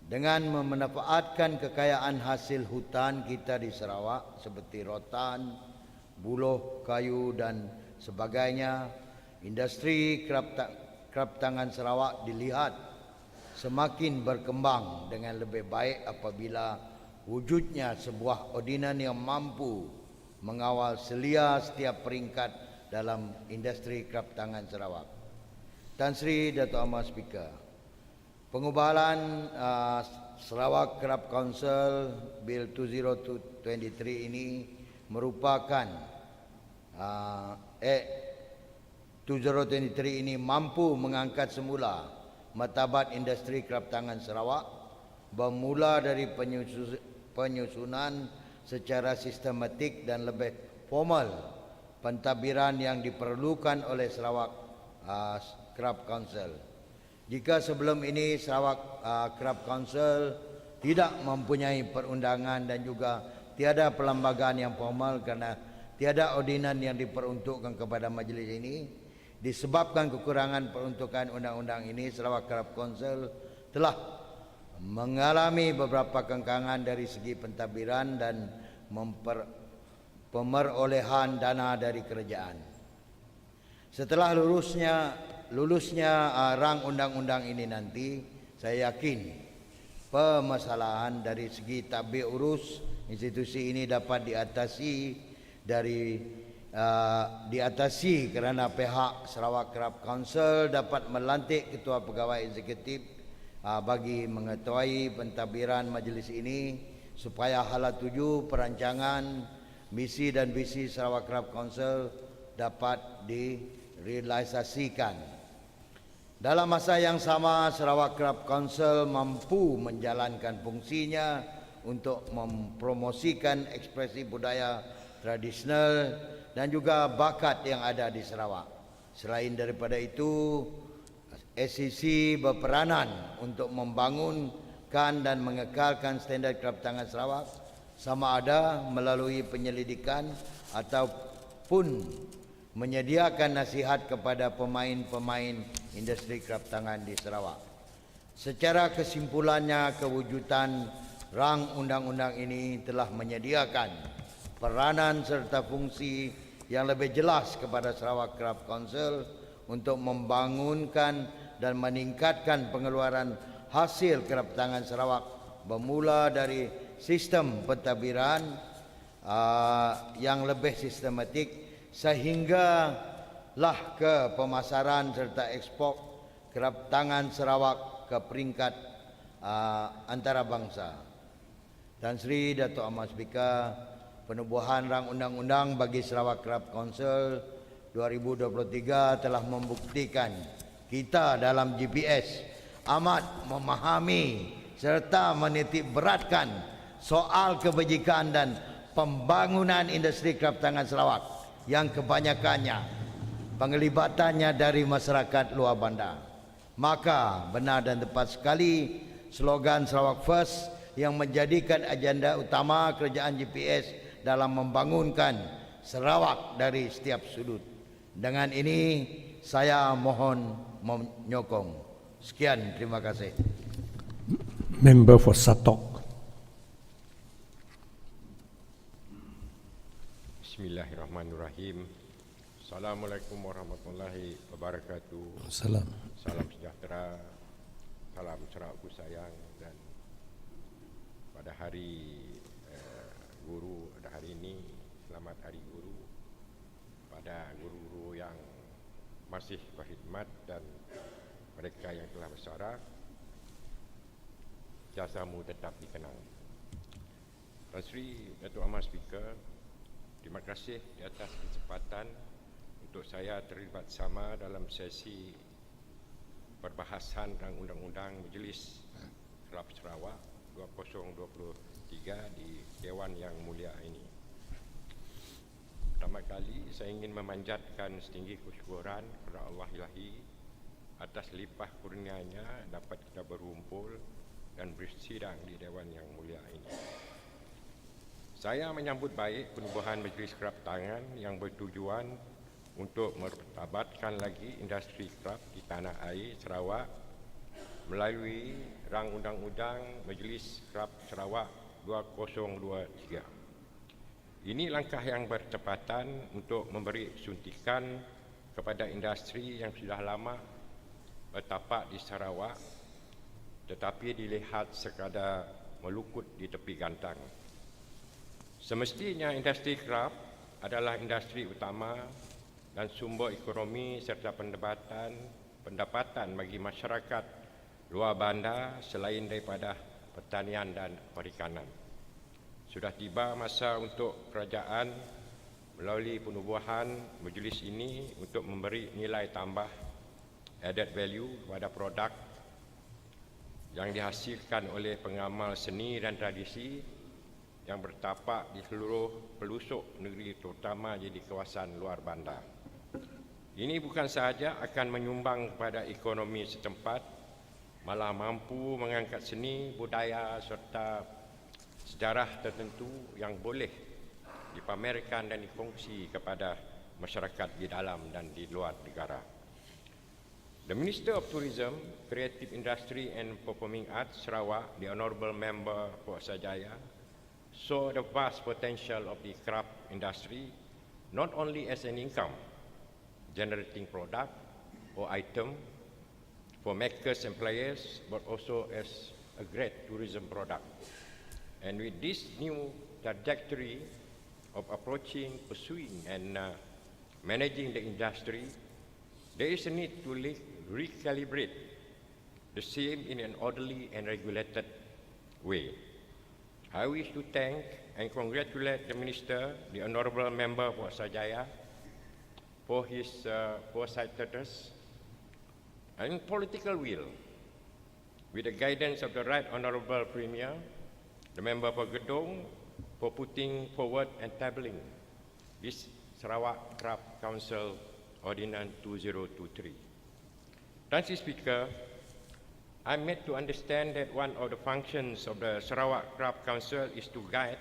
Dengan memanfaatkan kekayaan hasil hutan kita di Sarawak seperti rotan, buloh, kayu dan sebagainya, industri kraf tangan Sarawak dilihat semakin berkembang dengan lebih baik apabila wujudnya sebuah ordinan yang mampu mengawal selia setiap peringkat dalam industri kraf tangan Sarawak. Tan Sri Dato' Ahmad Speaker, pengubahan Sarawak Craft Council Bill 2023 ini merupakan 2023 ini mampu mengangkat semula martabat industri kraf tangan Sarawak bermula dari penyusunan secara sistematik dan lebih formal pentadbiran yang diperlukan oleh Sarawak Craft Council. Jika sebelum ini Sarawak Craft Council tidak mempunyai perundangan dan juga tiada perlembagaan yang formal kerana tiada ordinan yang diperuntukkan kepada majlis ini, disebabkan kekurangan peruntukan undang-undang ini, Sarawak Craft Council telah mengalami beberapa kengkangan dari segi pentadbiran dan pemerolehan dana dari kerajaan. Setelah lulusnya rang undang-undang ini nanti, saya yakin permasalahan dari segi tadbir urus institusi ini dapat diatasi kerana pihak Sarawak Craft Council dapat melantik ketua pegawai eksekutif bagi mengetahui pentadbiran majlis ini supaya hala tuju perancangan misi dan visi Sarawak Craft Council dapat direalisasikan. Dalam masa yang sama, Sarawak Craft Council mampu menjalankan fungsinya untuk mempromosikan ekspresi budaya tradisional dan juga bakat yang ada di Sarawak. Selain daripada itu, SCC berperanan untuk membangunkan dan mengekalkan standard kraf tangan Sarawak sama ada melalui penyelidikan ataupun menyediakan nasihat kepada pemain-pemain industri kraft tangan di Sarawak. Secara kesimpulannya, kewujudan rang undang-undang ini telah menyediakan peranan serta fungsi yang lebih jelas kepada Sarawak Craft Council untuk membangunkan dan meningkatkan pengeluaran hasil kraft tangan Sarawak bermula dari sistem pentadbiran yang lebih sistematik sehinggalah ke pemasaran serta ekspor kraft tangan Sarawak ke peringkat antarabangsa. Tan Sri Dato' Ahmad Speaker, penubuhan rang undang-undang bagi Sarawak Craft Council 2023 telah membuktikan kita dalam GPS amat memahami serta menitik beratkan soal kebajikan dan pembangunan industri kraft tangan Sarawak yang kebanyakannya penglibatannya dari masyarakat luar bandar. Maka benar dan tepat sekali slogan Sarawak First yang menjadikan agenda utama kerajaan GPS dalam membangunkan Sarawak dari setiap sudut. Dengan ini saya mohon menyokong. Sekian, terima kasih. Member for Satok. Bismillahirrahmanirrahim. Assalamualaikum warahmatullahi wabarakatuh. Salam. Salam sejahtera. Salam Sarawakku sayang. Dan pada hari guru, pada hari ini, selamat hari guru pada guru-guru yang masih berkhidmat dan mereka yang telah bersara. Jasamu tetap dikenang. Tan Sri Dato' Ahmad Speaker, terima kasih di atas kesempatan untuk saya terlibat sama dalam sesi perbahasan rang undang-undang Majlis Kraft Sarawak 2023 di Dewan yang mulia ini. Pertama kali saya ingin memanjatkan setinggi kesyukuran kepada Allah Ilahi atas limpah kurnianya dapat kita berkumpul dan bersidang di Dewan yang mulia ini. Saya menyambut baik penubuhan Majlis Kraft Tangan yang bertujuan untuk mertabatkan lagi industri kraft di tanah air Sarawak melalui rang undang-undang Majlis Kraft Sarawak 2023. Ini langkah yang bertepatan untuk memberi suntikan kepada industri yang sudah lama bertapak di Sarawak tetapi dilihat sekadar melukut di tepi gantang. Semestinya industri kraft adalah industri utama dan sumber ekonomi serta pendapatan bagi masyarakat luar bandar selain daripada pertanian dan perikanan. Sudah tiba masa untuk kerajaan melalui penubuhan majlis ini untuk memberi nilai tambah added value kepada produk yang dihasilkan oleh pengamal seni dan tradisi yang bertapak di seluruh pelosok negeri terutama di kawasan luar bandar. Ini bukan sahaja akan menyumbang kepada ekonomi setempat, malah mampu mengangkat seni, budaya serta sejarah tertentu yang boleh dipamerkan dan dikongsi kepada masyarakat di dalam dan di luar negara. The Minister of Tourism, Creative Industry and Performing Arts Sarawak, the Honourable Member for Sajaya, saw the vast potential of the craft industry not only as an income generating product or item for makers and players, but also as a great tourism product. And with this new trajectory of approaching, pursuing and managing the industry, there is a need to recalibrate the same in an orderly and regulated way. I wish to thank and congratulate the Minister, the Honourable Member for Sajaya, for his foresightedness and political will, with the guidance of the Right Honourable Premier, the Member for Kedua, for putting forward and tabling this Sarawak Craft Council Ordinance 2023. Thank you, Speaker. I'm made to understand that one of the functions of the Sarawak Craft Council is to guide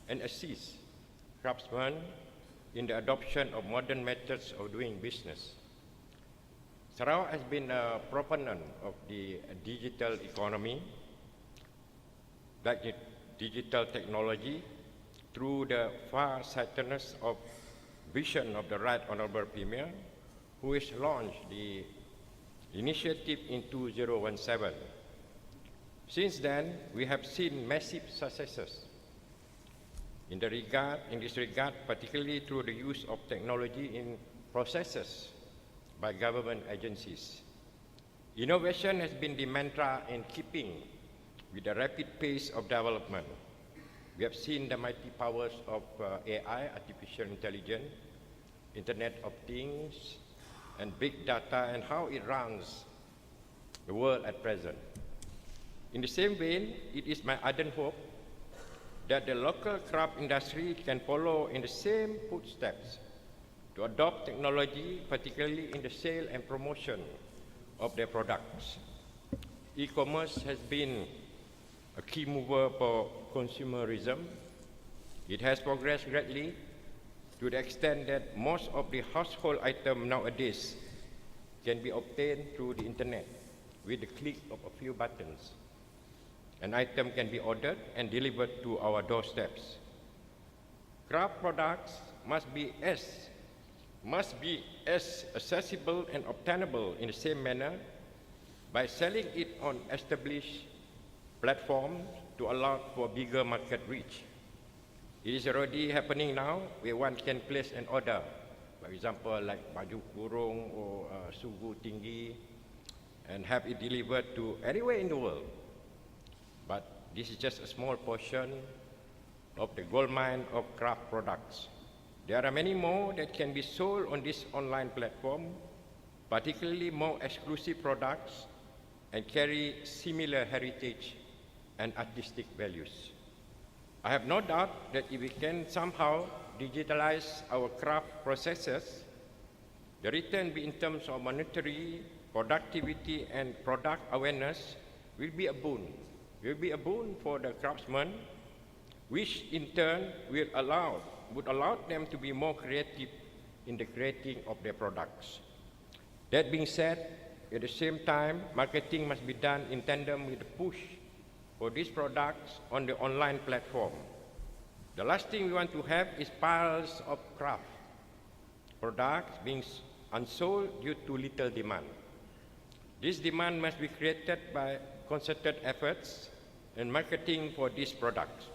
and assist craftsmen in the adoption of modern methods of doing business. Sarawak has been a proponent of the digital economy, like digital technology, through the far-sightedness of vision of the Right Honourable Premier, who has launched the initiative in 2017. Since then, we have seen massive successes in this regard, particularly through the use of technology in processes by government agencies. Innovation has been the mantra in keeping with the rapid pace of development. We have seen the mighty powers of AI, artificial intelligence, Internet of Things, and big data, and how it runs the world at present. In the same vein, it is my ardent hope that the local craft industry can follow in the same footsteps to adopt technology, particularly in the sale and promotion of their products. E-commerce has been a key mover for consumerism. It has progressed greatly to the extent that most of the household items nowadays can be obtained through the internet with the click of a few buttons. An item can be ordered and delivered to our doorsteps. Craft products must be as accessible and obtainable in the same manner by selling it on established platforms to allow for bigger market reach. It is already happening now where one can place an order, for example, like baju kurung or sugu tinggi, and have it delivered to anywhere in the world. But this is just a small portion of the goldmine of craft products. There are many more that can be sold on this online platform, particularly more exclusive products and carry similar heritage and artistic values. I have no doubt that if we can somehow digitalize our craft processes, the return in terms of monetary, productivity, and product awareness will be a boon. Will be a boon for the craftsmen, which in turn would allow them to be more creative in the creating of their products. That being said, at the same time, marketing must be done in tandem with the push for these products on the online platform. The last thing we want to have is piles of craft products being unsold due to little demand. This demand must be created by concerted efforts and marketing for these products.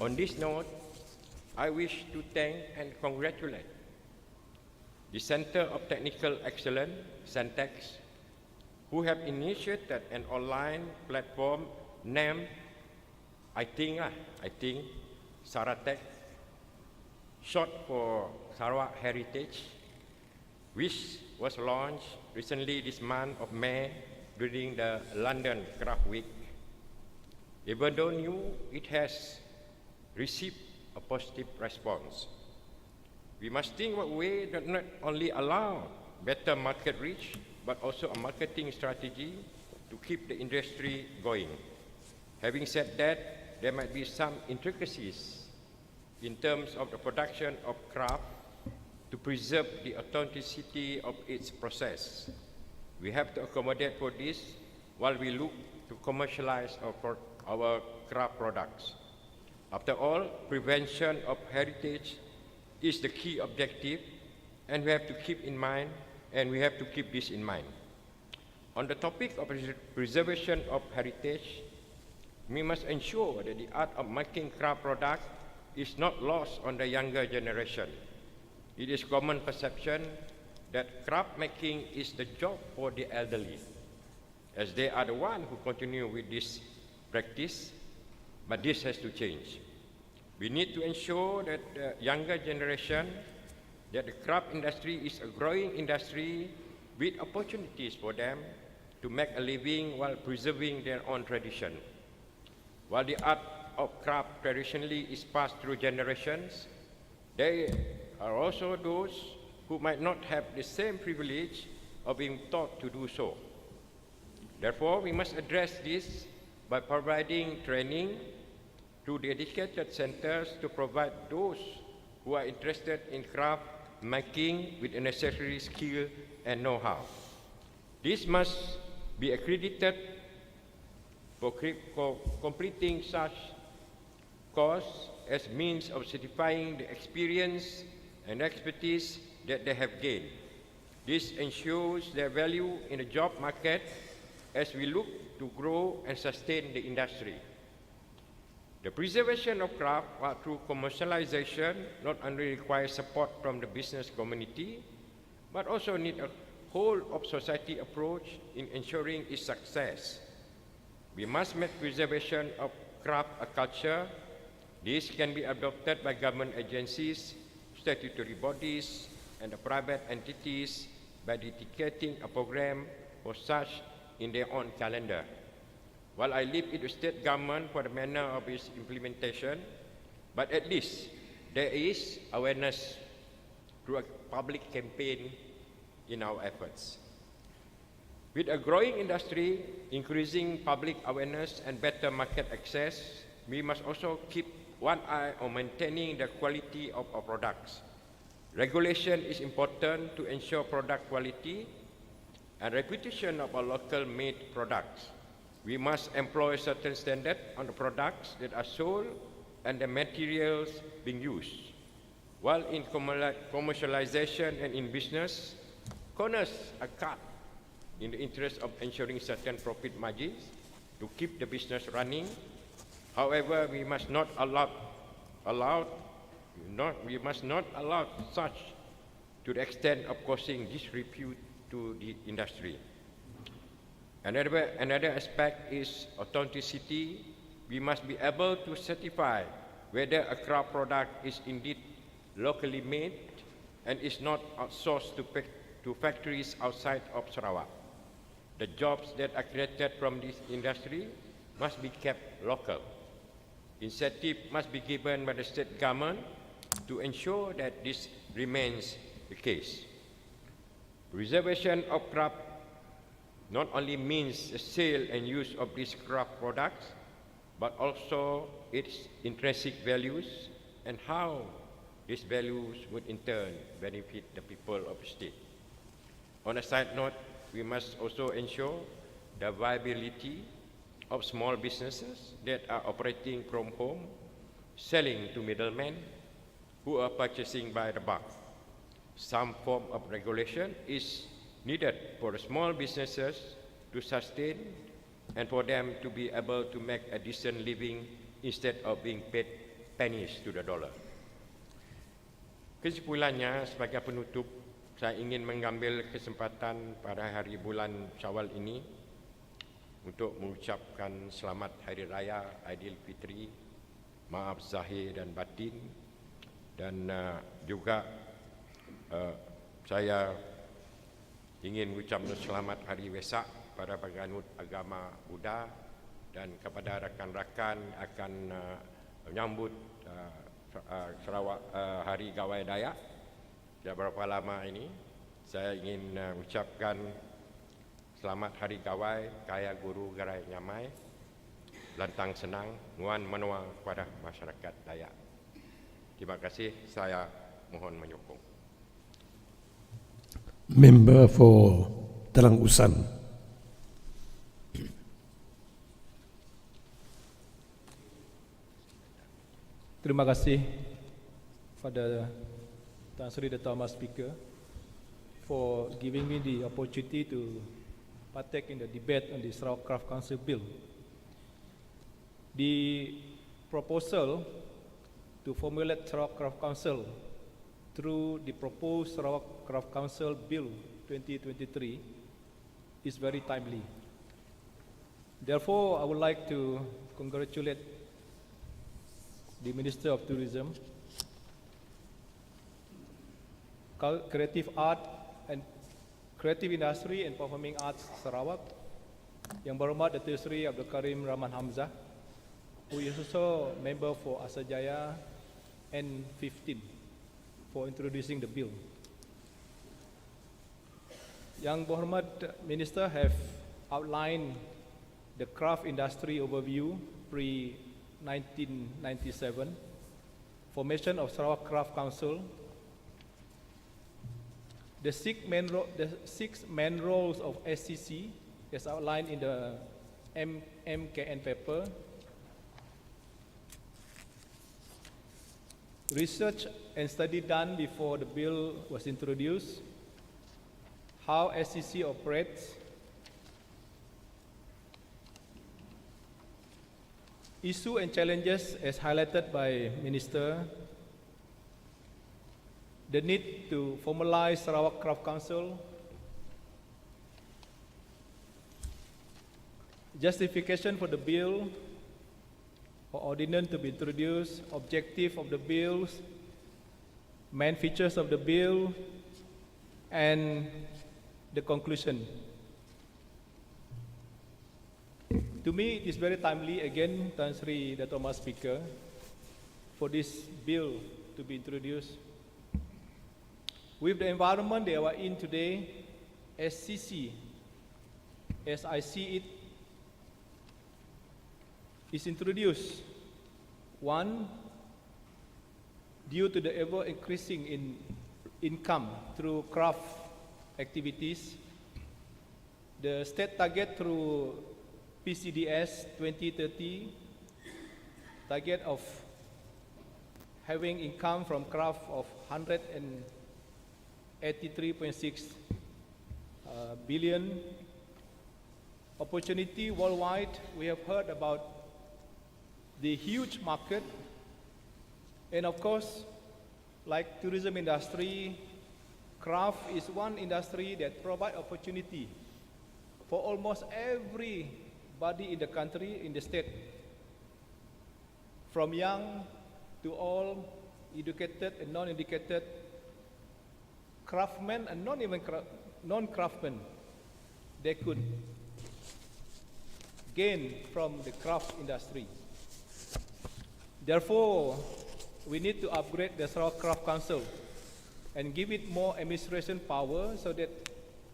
On this note, I wish to thank and congratulate the Center of Technical Excellence, CENTEX, who have initiated an online platform named, I think, Saratech, short for Sarawak Heritage, which was launched recently this month of May during the London Craft Week. Even though new, it has received a positive response. We must think of a way that not only allow better market reach, but also a marketing strategy to keep the industry going. Having said that, there might be some intricacies in terms of the production of craft to preserve the authenticity of its process. We have to accommodate for this while we look to commercialize our craft products. After all, prevention of heritage is the key objective, and we have to keep this in mind. On the topic of preservation of heritage, we must ensure that the art of making craft products is not lost on the younger generation. It is common perception that craft making is the job for the elderly, as they are the ones who continue with this practice, but this has to change. We need to ensure that the younger generation, that the craft industry is a growing industry with opportunities for them to make a living while preserving their own tradition. While the art of craft traditionally is passed through generations, there are also those who might not have the same privilege of being taught to do so. Therefore, we must address this by providing training through dedicated centers to provide those who are interested in craft making with the necessary skill and know-how. This must be accredited for completing such course as means of certifying the experience and expertise that they have gained. This ensures their value in the job market as we look to grow and sustain the industry. The preservation of craft through commercialization not only requires support from the business community, but also need a whole of society approach in ensuring its success. We must make preservation of craft a culture. This can be adopted by government agencies, statutory bodies, and the private entities by dedicating a program for such in their own calendar. While I leave it to state government for the manner of its implementation, but at least there is awareness through a public campaign in our efforts. With a growing industry, increasing public awareness and better market access, we must also keep one eye on maintaining the quality of our products. Regulation is important to ensure product quality and reputation of our local-made products. We must employ certain standards on the products that are sold and the materials being used. While in commercialization and in business, corners are cut in the interest of ensuring certain profit margins to keep the business running. However, we must not allow such to the extent of causing disrepute to the industry. Another aspect is authenticity. We must be able to certify whether a craft product is indeed locally made and is not outsourced to factories outside of Sarawak. The jobs that are created from this industry must be kept local. Incentive must be given by the state government to ensure that this remains the case. Preservation of craft not only means the sale and use of these craft products, but also its intrinsic values and how these values would in turn benefit the people of the state. On a side note, we must also ensure the viability of small businesses that are operating from home, selling to middlemen who are purchasing by the bulk. Some form of regulation is needed for the small businesses to sustain and for them to be able to make a decent living instead of being paid pennies to the dollar. Kesimpulannya, sebagai penutup, saya ingin mengambil kesempatan pada hari bulan Syawal ini untuk mengucapkan selamat Hari Raya Aidilfitri, maaf zahir dan batin, dan juga saya ingin mengucapkan selamat Hari Wesak pada penganut agama Buddha dan kepada rakan-rakan akan menyambut Sarawak Hari Gawai Dayak. Tidak berapa lama ini, saya ingin mengucapkan selamat Hari Gawai Kaya Guru Gerai Nyamai, lantang senang, nuan menua kepada masyarakat Dayak. Terima kasih, saya mohon menyokong. Member for LANGSUNG. Terima kasih pada Tan Sri the Pertama Speaker for giving me the opportunity to partake in the debate on the Sarawak Craft Council Bill. The proposal to formulate Sarawak Craft Council through the proposed Sarawak Craft Council Bill 2023 is very timely. Therefore, I would like to congratulate the Minister of Tourism, Creative Art and Creative Industry and Performing Arts Sarawak, Yang Berhormat Datuk Seri Abdul Karim Rahman Hamzah, who is also member for Asajaya N15, for introducing the bill. Yang Berhormat Minister have outlined the craft industry overview pre-1997 formation of Sarawak Craft Council, the six main roles of SCC as outlined in the MKN paper, research and study done before the bill was introduced, how SCC operates, issue and challenges as highlighted by Minister, the need to formalize Sarawak Craft Council, justification for the bill, for ordinance to be introduced, objective of the bills, main features of the bill, and the conclusion. To me, it is very timely, again, Tan Sri Dato' Mas Speaker, for this bill to be introduced. With the environment they are in today, SCC, as I see it, is introduced. One, due to the ever-increasing income through craft activities, the state target through PCDS 2030, target of having income from craft of 183.6 billion. Opportunity worldwide, we have heard about the huge market, and of course, like tourism industry, craft is one industry that provides opportunity for almost everybody in the country, in the state, from young to old, educated and non-educated, craftsmen and not even non-craftsmen. They could gain from the craft industry. Therefore, we need to upgrade the Sarawak Craft Council and give it more administration power so that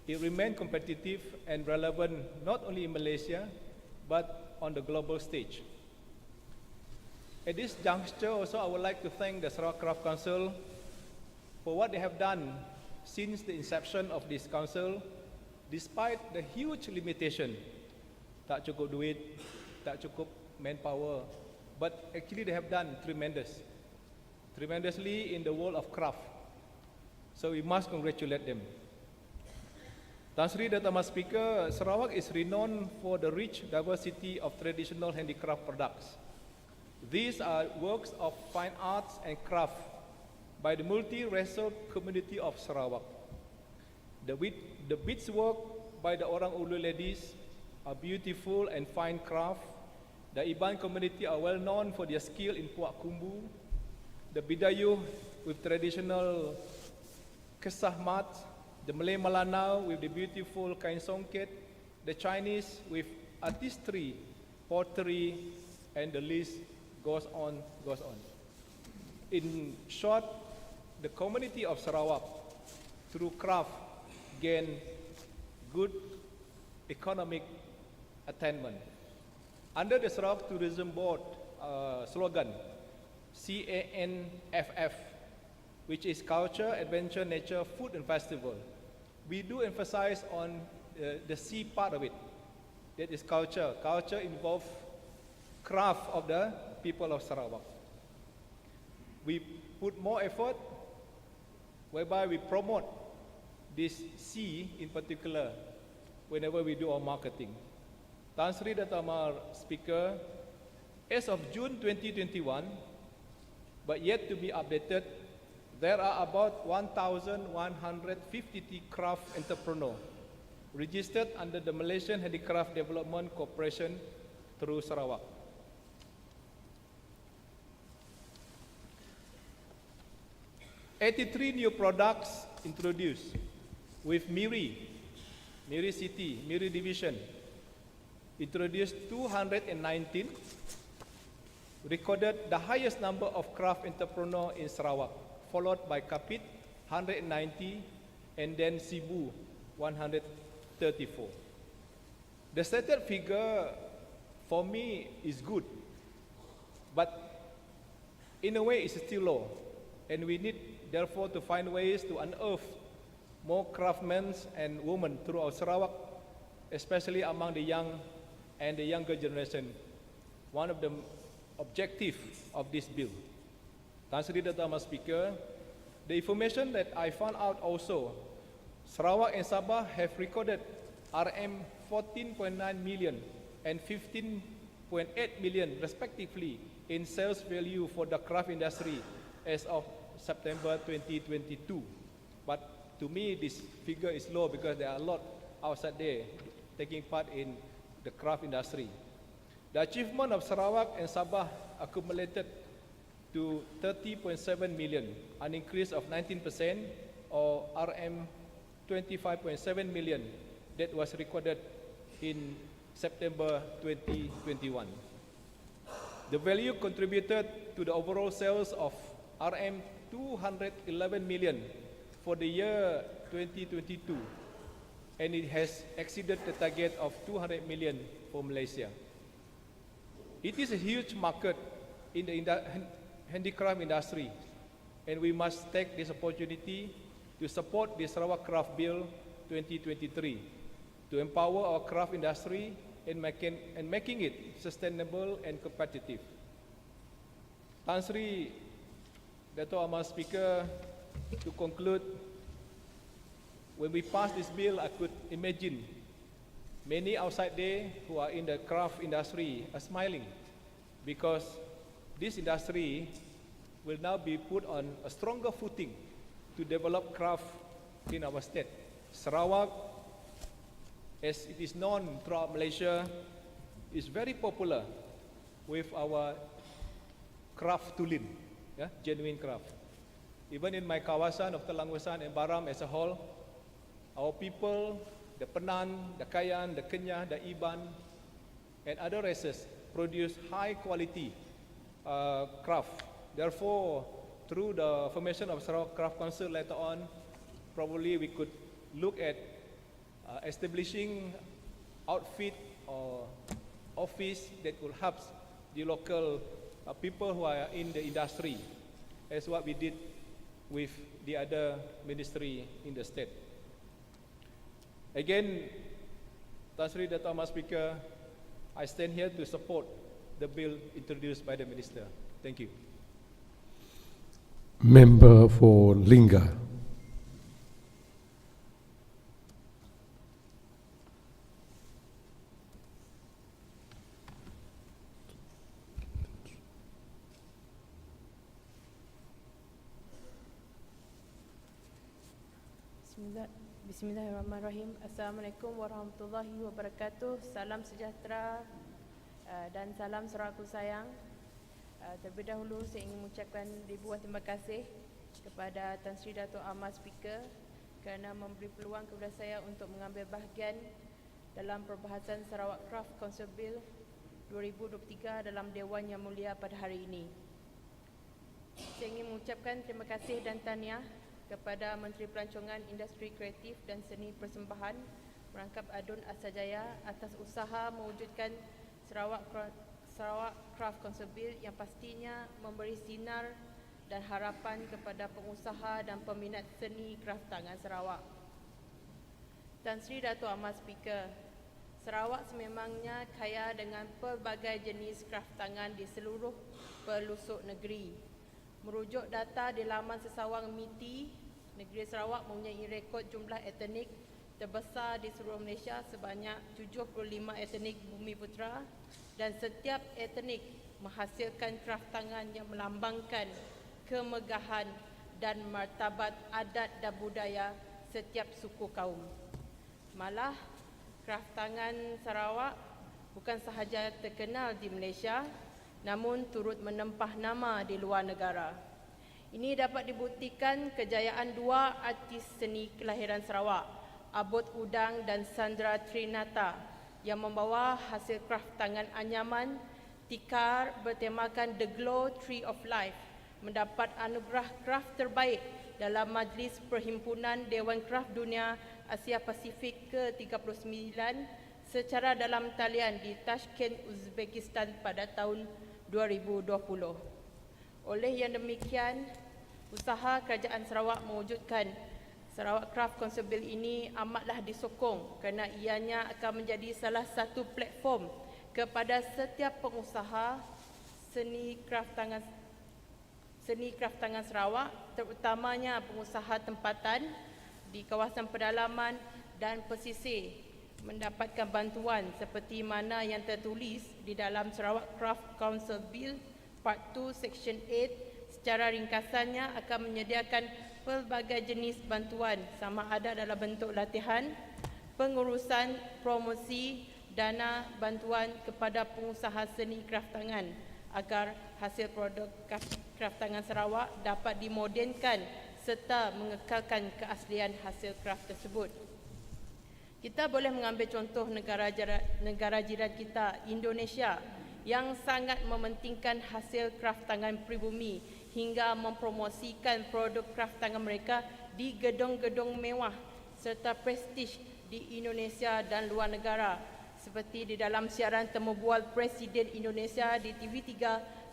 it remains competitive and relevant not only in Malaysia but on the global stage. At this juncture also, I would like to thank the Sarawak Craft Council for what they have done since the inception of this council, despite the huge limitation. Tak cukup duit, tak cukup manpower, but actually they have done tremendously in the world of craft. So we must congratulate them. Tan Sri Dato' Mas Speaker, Sarawak is renowned for the rich diversity of traditional handicraft products. These are works of fine arts and craft by the multi-racial community of Sarawak. The beadswork by the Orang Ulu ladies are beautiful and fine craft. The Iban community are well known for their skill in puak kumbu. The Bidayuh with traditional kesah mat. The Malay Malanau with the beautiful kain songket. The Chinese with artistry, pottery, and the list goes on. In short, the community of Sarawak, through craft, gain good economic attainment. Under the Sarawak Tourism Board slogan, CANFF, which is Culture, Adventure, Nature, Food and Festival, we do emphasize on the C part of it. That is culture. Culture involves craft of the people of Sarawak. We put more effort whereby we promote this C in particular whenever we do our marketing. Tan Sri Dato' Mas Speaker, as of June 2021, but yet to be updated, there are about 1,150 craft entrepreneurs registered under the Malaysian Handicraft Development Corporation through Sarawak. 83 new products introduced with Miri City, Miri Division, introduced 219, recorded the highest number of craft entrepreneurs in Sarawak, followed by Kapit, 190, and then Cebu, 134. The stated figure for me is good, but in a way, it's still low, and we need, therefore, to find ways to unearth more craftsmen and women throughout Sarawak, especially among the young and the younger generation. One of the objectives of this bill. Tan Sri Dato' Ahmad Speaker, the information that I found out also, Sarawak and Sabah have recorded RM 14.9 million and 15.8 million respectively in sales value for the craft industry as of September 2022. But to me, this figure is low because there are a lot outside there taking part in the craft industry. The achievement of Sarawak and Sabah accumulated to 30.7 million, an increase of 19% or RM 25.7 million that was recorded in September 2021. The value contributed to the overall sales of RM 211 million for the year 2022, and it has exceeded the target of 200 million for Malaysia. It is a huge market in the handicraft industry, and we must take this opportunity to support the Sarawak Craft Bill 2023 to empower our craft industry and making it sustainable and competitive. Tan Sri Dato' Ahmad Speaker, to conclude, when we pass this bill, I could imagine many outside there who are in the craft industry are smiling because this industry will now be put on a stronger footing to develop craft in our state. Sarawak, as it is known throughout Malaysia, is very popular with our craft tulin, genuine craft. Even in my kawasan of Telangusan and Baram as a whole, our people, the Penan, the Kayan, the Kenyah, the Iban, and other races produce high quality craft. Therefore, through the formation of Sarawak Craft Council later on, probably we could look at establishing outfit or office that will help the local people who are in the industry, as what we did with the other ministry in the state. Again, Tan Sri Dato' Ahmad Speaker, I stand here to support the bill introduced by the Minister. Thank you. Member for Lingga. Bismillahirrahmanirrahim. Assalamualaikum warahmatullahi wabarakatuh. Salam sejahtera dan salam Sarawakku sayang. Terlebih dahulu saya ingin mengucapkan ribuan terima kasih kepada Tan Sri Dato' Ahmad Speaker kerana memberi peluang kepada saya untuk mengambil bahagian dalam perbahasan Sarawak Craft Council Bill 2023 dalam Dewan Yang Mulia pada hari ini. Saya ingin mengucapkan terima kasih dan tahniah kepada Menteri Pelancongan Industri Kreatif dan Seni Persembahan Merangkap Adun Asajaya atas usaha mewujudkan Sarawak Craft Council Bill yang pastinya memberi sinar dan harapan kepada pengusaha dan peminat seni kraft tangan Sarawak. Tan Sri Dato' Ahmad Speaker, Sarawak sememangnya kaya dengan pelbagai jenis kraft tangan di seluruh pelosok negeri. Merujuk data di laman sesawang MITI, negeri Sarawak mempunyai rekod jumlah etnik terbesar di seluruh Malaysia sebanyak 75 etnik bumi putera, dan setiap etnik menghasilkan kraft tangan yang melambangkan kemegahan dan martabat adat dan budaya setiap suku kaum. Malah, kraft tangan Sarawak bukan sahaja terkenal di Malaysia, namun turut menempah nama di luar negara. Ini dapat dibuktikan kejayaan dua artis seni kelahiran Sarawak, Abot Udang dan Sandra Trinata, yang membawa hasil kraft tangan anyaman tikar bertemakan The Glow Tree of Life mendapat anugerah kraft terbaik dalam Majlis Perhimpunan Dewan Kraft Dunia Asia Pasifik ke-39 secara dalam talian di Tashkent, Uzbekistan pada tahun 2020. Oleh yang demikian, usaha Kerajaan Sarawak mewujudkan Sarawak Craft Council Bill ini amatlah disokong kerana ianya akan menjadi salah satu platform kepada setiap pengusaha seni kraft tangan Sarawak, terutamanya pengusaha tempatan di kawasan pedalaman dan pesisir mendapatkan bantuan seperti mana yang tertulis di dalam Sarawak Craft Council Bill Part 2 Section 8. Secara ringkasannya akan menyediakan pelbagai jenis bantuan sama ada dalam bentuk latihan, pengurusan, promosi, dana bantuan kepada pengusaha seni kraft tangan agar hasil produk kraft tangan Sarawak dapat dimodenkan serta mengekalkan keaslian hasil kraft tersebut. Kita boleh mengambil contoh negara jiran kita, Indonesia, yang sangat mementingkan hasil kraft tangan pribumi hingga mempromosikan produk kraft tangan mereka di gedung-gedung mewah serta prestij di Indonesia dan luar negara, seperti di dalam siaran temubual Presiden Indonesia di TV3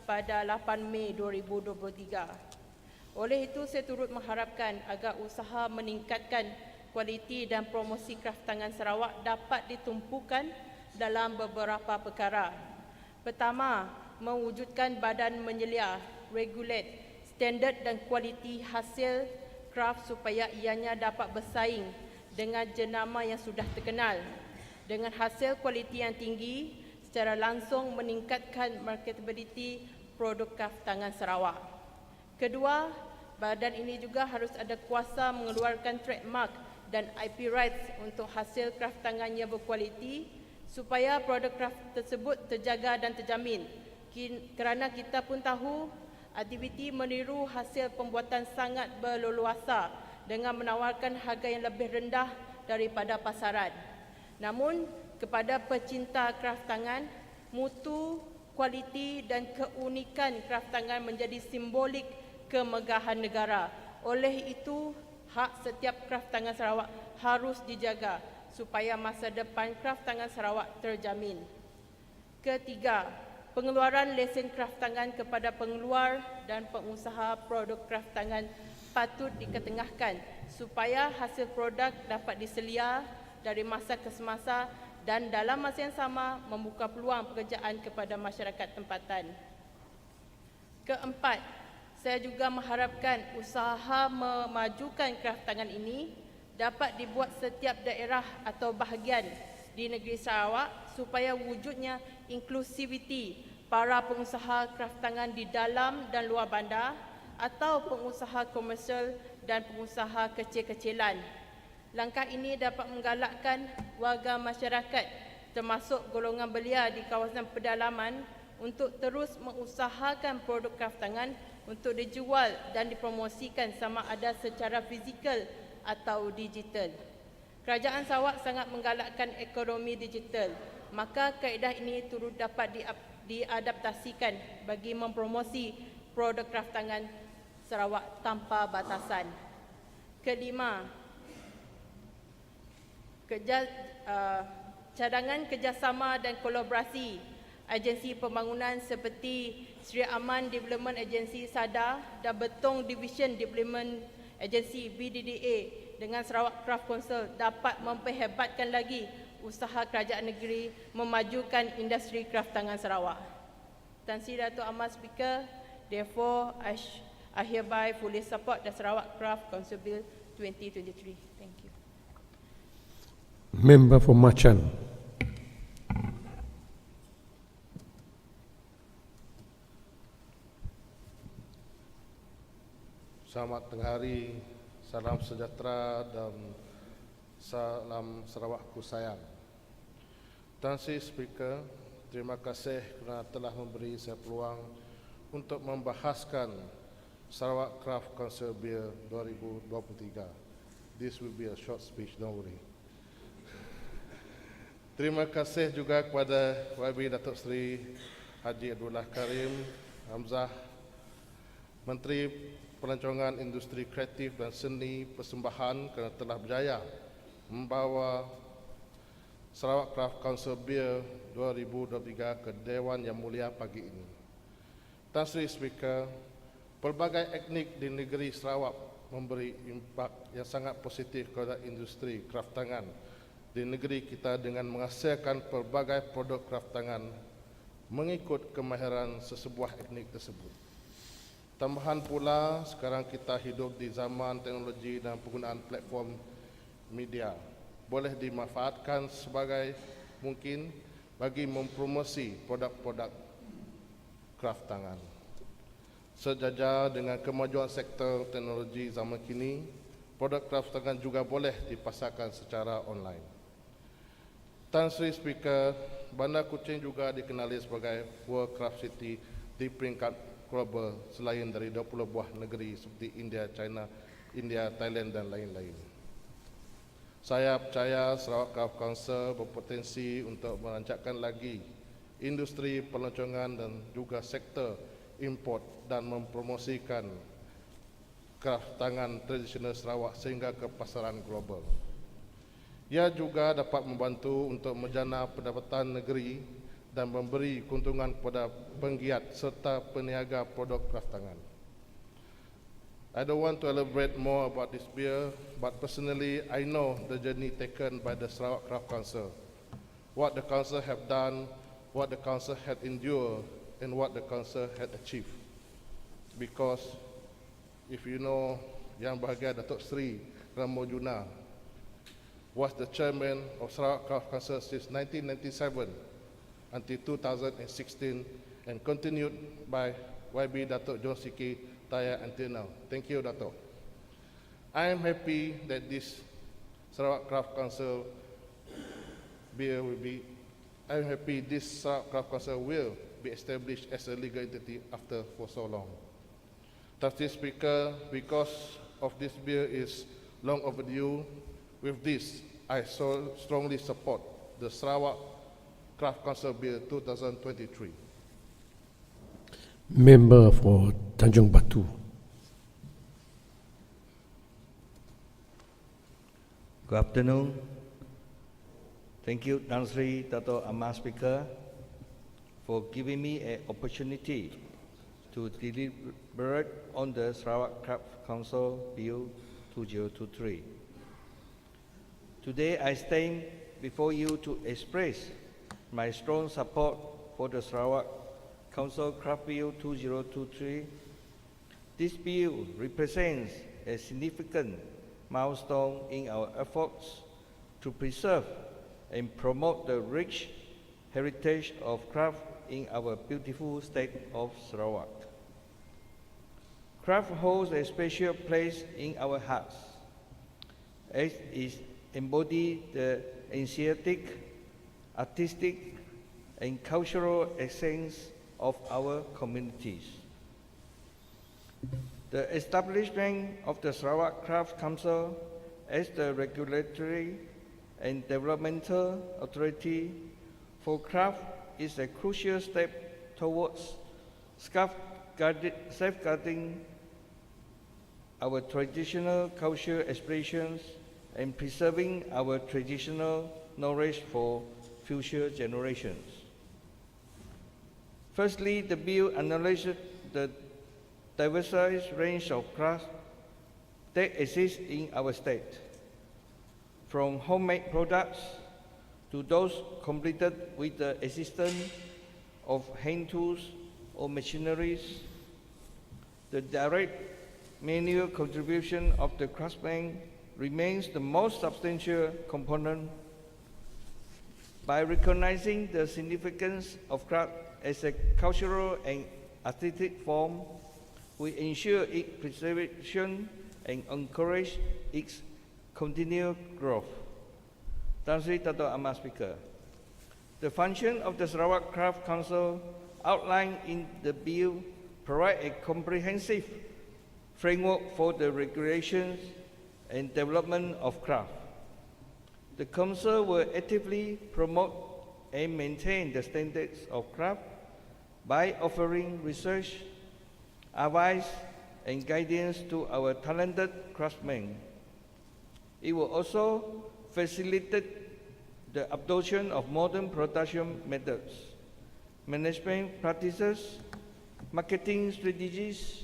pada 8 Mei 2023. Oleh itu, saya turut mengharapkan agar usaha meningkatkan kualiti dan promosi kraft tangan Sarawak dapat ditumpukan dalam beberapa perkara. Pertama, mewujudkan badan menyelia, regulate, standard dan kualiti hasil kraft supaya ianya dapat bersaing dengan jenama yang sudah terkenal. Dengan hasil kualiti yang tinggi, secara langsung meningkatkan marketability produk kraft tangan Sarawak. Kedua, badan ini juga harus ada kuasa mengeluarkan trademark dan IP rights untuk hasil kraft tangan yang berkualiti supaya produk kraft tersebut terjaga dan terjamin. Kerana kita pun tahu aktiviti meniru hasil pembuatan sangat berleluasa dengan menawarkan harga yang lebih rendah daripada pasaran. Namun kepada pecinta kraft tangan, mutu, kualiti dan keunikan kraft tangan menjadi simbolik kemegahan negara. Oleh itu, hak setiap kraft tangan Sarawak harus dijaga supaya masa depan kraft tangan Sarawak terjamin. Ketiga, pengeluaran lesen kraft tangan kepada pengeluar dan pengusaha produk kraft tangan patut diketengahkan supaya hasil produk dapat diselia dari masa ke semasa dan dalam masa yang sama membuka peluang pekerjaan kepada masyarakat tempatan. Keempat, saya juga mengharapkan usaha memajukan kraft tangan ini dapat dibuat setiap daerah atau bahagian di negeri Sarawak supaya wujudnya inklusiviti para pengusaha kraft tangan di dalam dan luar bandar atau pengusaha komersial dan pengusaha kecil-kecilan. Langkah ini dapat menggalakkan warga masyarakat termasuk golongan belia di kawasan pedalaman untuk terus mengusahakan produk kraft tangan untuk dijual dan dipromosikan sama ada secara fizikal atau digital. Kerajaan Sarawak sangat menggalakkan ekonomi digital, maka kaedah ini turut dapat diadaptasikan bagi mempromosi produk kraft tangan Sarawak tanpa batasan. Kelima, cadangan kerjasama dan kolaborasi agensi pembangunan seperti Sri Aman Development Agency SADA dan Betong Division Development Agency BDDA dengan Sarawak Craft Council dapat memperhebatkan lagi usaha kerajaan negeri memajukan industri kraft tangan Sarawak. Tan Sri Dato' Ahmad Speaker, therefore I hereby fully support the Sarawak Craft Council Bill 2023. Thank you. Member for Machan. Selamat tengah hari, salam sejahtera dan salam Sarawakku sayang. Tan Sri Speaker, terima kasih kerana telah memberi saya peluang untuk membahaskan Sarawak Craft Council Bill 2023. This will be a short speech, don't worry. Terima kasih juga kepada YB Datuk Seri Haji Abdullah Karim Hamzah, Menteri Pelancongan Industri Kreatif dan Seni Persembahan kerana telah berjaya membawa Sarawak Craft Council Bill 2023 ke Dewan Yang Mulia pagi ini. Tan Sri Speaker, Pelbagai etnik di negeri Sarawak memberi impak yang sangat positif kepada industri kraft tangan di negeri kita dengan menghasilkan pelbagai produk kraft tangan mengikut kemahiran sesebuah etnik tersebut. Tambahan pula, sekarang kita hidup di zaman teknologi dan penggunaan platform media boleh dimanfaatkan sebagai mungkin bagi mempromosi produk-produk kraft tangan. Sejajar dengan kemajuan sektor teknologi zaman kini, produk kraft tangan juga boleh dipasarkan secara online. Tan Sri Speaker, Bandar Kuching juga dikenali sebagai World Craft City di peringkat global selain dari 20 buah negeri seperti India, China, India, Thailand dan lain-lain. Saya percaya Sarawak Craft Council berpotensi untuk merancangkan lagi industri pelancongan dan juga sektor import dan mempromosikan kraft tangan tradisional Sarawak sehingga ke pasaran global. Ia juga dapat membantu untuk menjana pendapatan negeri dan memberi keuntungan kepada penggiat serta peniaga produk kraft tangan. I don't want to elaborate more about this bill, but personally I know the journey taken by the Sarawak Craft Council, what the council have done, what the council had endured, and what the council had achieved. Because if you know, Yang Bahagia Datuk Seri Ramojuna was the chairman of Sarawak Craft Council since 1997 until 2016 and continued by YB Datuk John Siki Taya until now. Thank you, Datuk. I am happy that this Sarawak Craft Council bill will be, I am happy this Sarawak Craft Council will be established as a legal entity after for so long. Trustee Speaker, because of this bill is long overdue, with this I so strongly support the Sarawak Craft Council Bill 2023. Member for Tanjung Batu. Good afternoon. Thank you, Tan Sri Dato' Amar Speaker, for giving me an opportunity to deliberate on the Sarawak Craft Council Bill 2023. Today I stand before you to express my strong support for the Sarawak Council Craft Bill 2023. This bill represents a significant milestone in our efforts to preserve and promote the rich heritage of craft in our beautiful state of Sarawak. Craft holds a special place in our hearts, as it embodies the aesthetic, artistic, and cultural essence of our communities. The establishment of the Sarawak Craft Council as the regulatory and developmental authority for craft is a crucial step towards safeguarding our traditional cultural expressions and preserving our traditional knowledge for future generations. Firstly, the bill acknowledges the diverse range of crafts that exist in our state, from homemade products to those completed with the assistance of hand tools or machineries. The direct manual contribution of the craftsman remains the most substantial component. By recognizing the significance of craft as a cultural and artistic form, we ensure its preservation and encourage its continued growth. Tan Sri Dato' Amar Speaker, the function of the Sarawak Craft Council outlined in the bill provide a comprehensive framework for the regulations and development of craft. The Council will actively promote and maintain the standards of craft by offering research, advice, and guidance to our talented craftsmen. It will also facilitate the adoption of modern production methods, management practices, marketing strategies,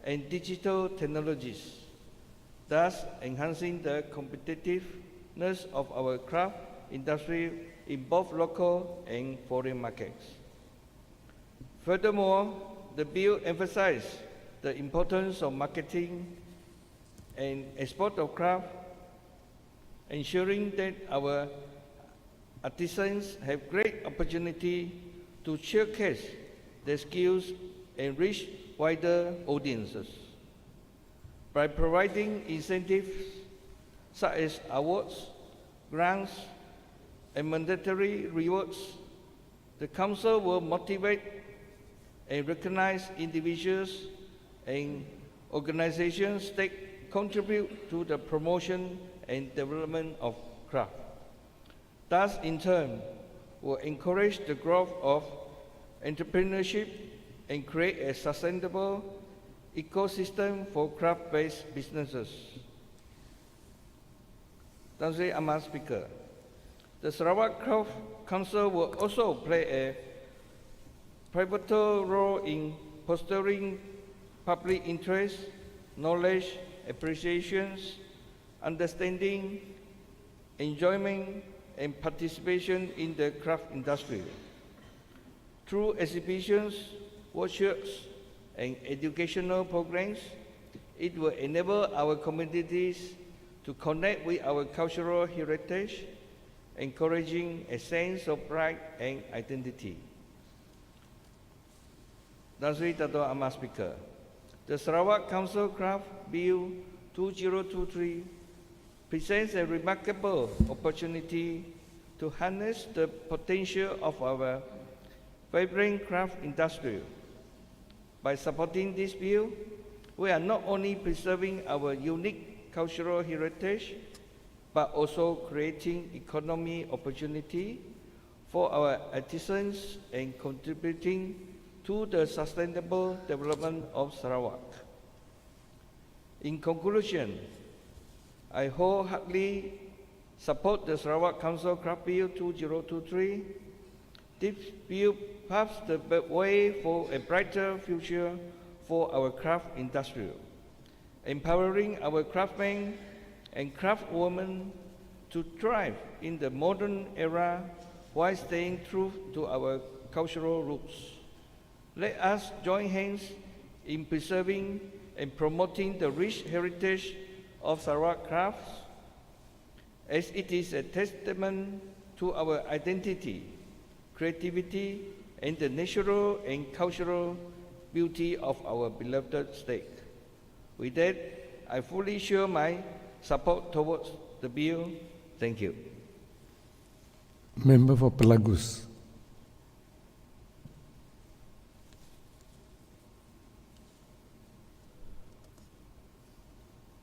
and digital technologies, thus enhancing the competitiveness of our craft industry in both local and foreign markets. Furthermore, the bill emphasizes the importance of marketing and export of craft, ensuring that our artisans have great opportunity to showcase their skills and reach wider audiences. By providing incentives such as awards, grants, and mandatory rewards, the Council will motivate and recognize individuals and organizations that contribute to the promotion and development of craft. Thus, in turn, will encourage the growth of entrepreneurship and create a sustainable ecosystem for craft-based businesses. Tan Sri Amat Speaker, the Sarawak Craft Council will also play a pivotal role in fostering public interest, knowledge, appreciations, understanding, enjoyment, and participation in the craft industry. Through exhibitions, workshops, and educational programs, it will enable our communities to connect with our cultural heritage, encouraging a sense of pride and identity. Tan Sri Dato' Amat Speaker, the Sarawak Council Craft Bill 2023 presents a remarkable opportunity to harness the potential of our vibrant craft industry. By supporting this bill, we are not only preserving our unique cultural heritage, but also creating economic opportunity for our artisans and contributing to the sustainable development of Sarawak. In conclusion, I wholeheartedly support the Sarawak Council Craft Bill 2023. This bill paves the way for a brighter future for our craft industry, empowering our craftsmen and craftswomen to thrive in the modern era while staying true to our cultural roots. Let us join hands in preserving and promoting the rich heritage of Sarawak crafts, as it is a testament to our identity, creativity, and the natural and cultural beauty of our beloved state. With that, I fully show my support towards the bill. Thank you. Member for Pelagus.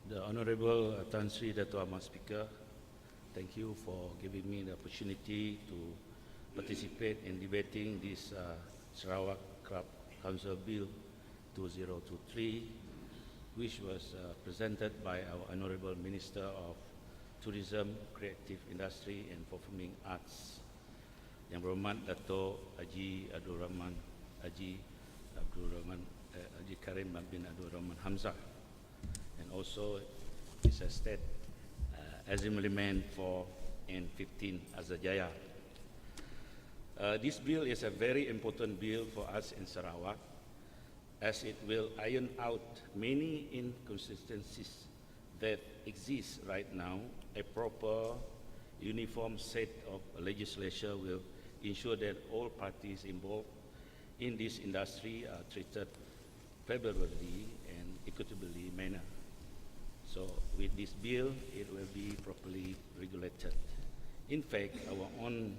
The Honorable Tan Sri Dato' Amat Speaker, thank you for giving me the opportunity to participate in debating this Sarawak Craft Council Bill 2023, which was presented by our Honorable Minister of Tourism, Creative Industry and Performing Arts, Yang Berhormat Dato' Haji Abdul Rahman Haji Karim bin Abdul Rahman Hamzah, and also his estate Assemblyman for N15 Azajaya. This bill is a very important bill for us in Sarawak, as it will iron out many inconsistencies that exist right now. A proper, uniform set of legislation will ensure that all parties involved in this industry are treated favorably and equitably manner. So with this bill, it will be properly regulated. In fact, our own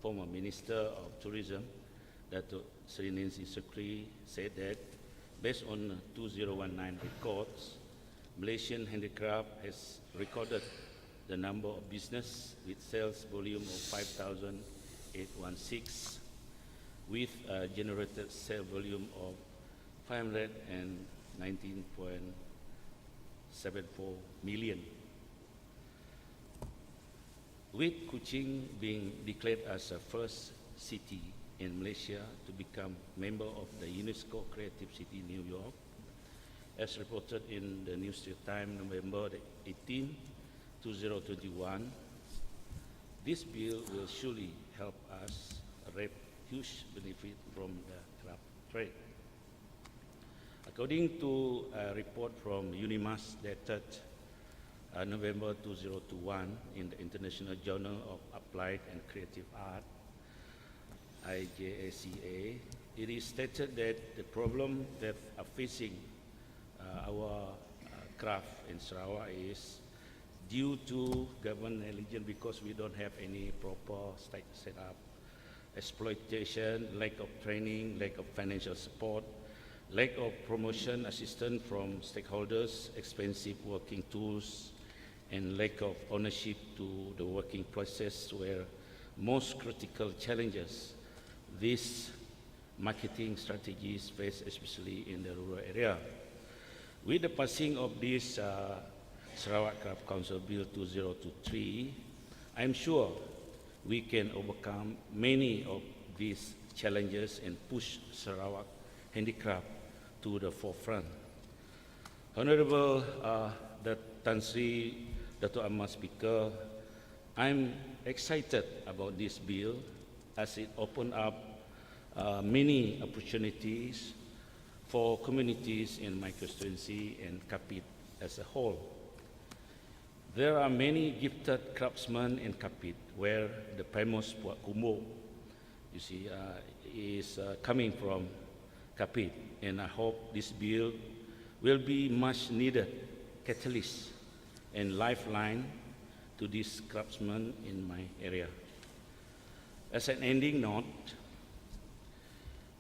former Minister of Tourism, Dato' Sri Nancy Sekri, said that based on 2019 records, Malaysian handicraft has recorded the number of business with sales volume of 5,816, with a generated sale volume of 519.74 million. With Kuching being declared as a first city in Malaysia to become member of the UNESCO Creative City New York, as reported in the New York Times, November 18, 2021. This bill will surely help us reap huge benefit from the craft trade. According to a report from UNIMAS dated November 2021 in the International Journal of Applied and Creative Art, IJACA, it is stated that the problem that are facing our craft in Sarawak is due to government negligence because we don't have any proper setup, exploitation, lack of training, lack of financial support, lack of promotion assistance from stakeholders, expensive working tools, and lack of ownership to the working process were most critical challenges these marketing strategies face, especially in the rural area. With the passing of this Sarawak Craft Council Bill 2023, I'm sure we can overcome many of these challenges and push Sarawak handicraft to the forefront. Honorable Tan Sri Dato' Ahmad Speaker, I'm excited about this bill as it opened up many opportunities for communities in my constituency and Kapit as a whole. There are many gifted craftsmen in Kapit where the famous Puak Kumbo, you see, is coming from Kapit, and I hope this bill will be much needed catalyst and lifeline to these craftsmen in my area. As an ending note,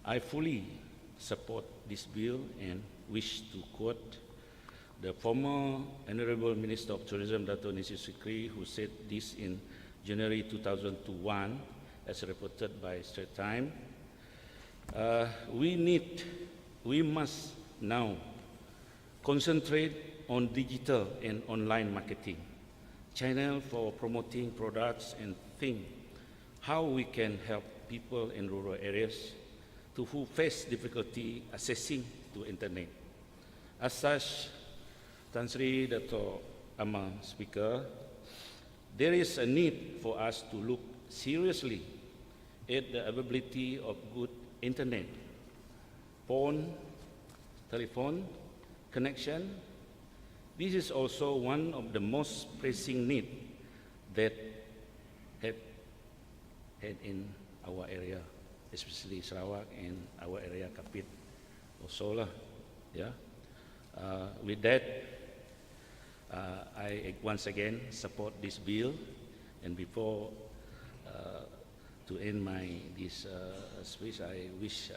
I fully support this bill and wish to quote the former Honorable Minister of Tourism, Dato' Nissi Sikri, who said this in January 2001, as reported by Straits Times. We must now concentrate on digital and online marketing, channel for promoting products, and think how we can help people in rural areas who face difficulty accessing to internet. As such, Tan Sri Dato' Ahmad Speaker, there is a need for us to look seriously at the availability of good internet, phone, telephone connection. This is also one of the most pressing needs that have had in our area, especially Sarawak and our area Kapit also lah. Yeah. With that, I once again support this bill, and before to end this speech, I wish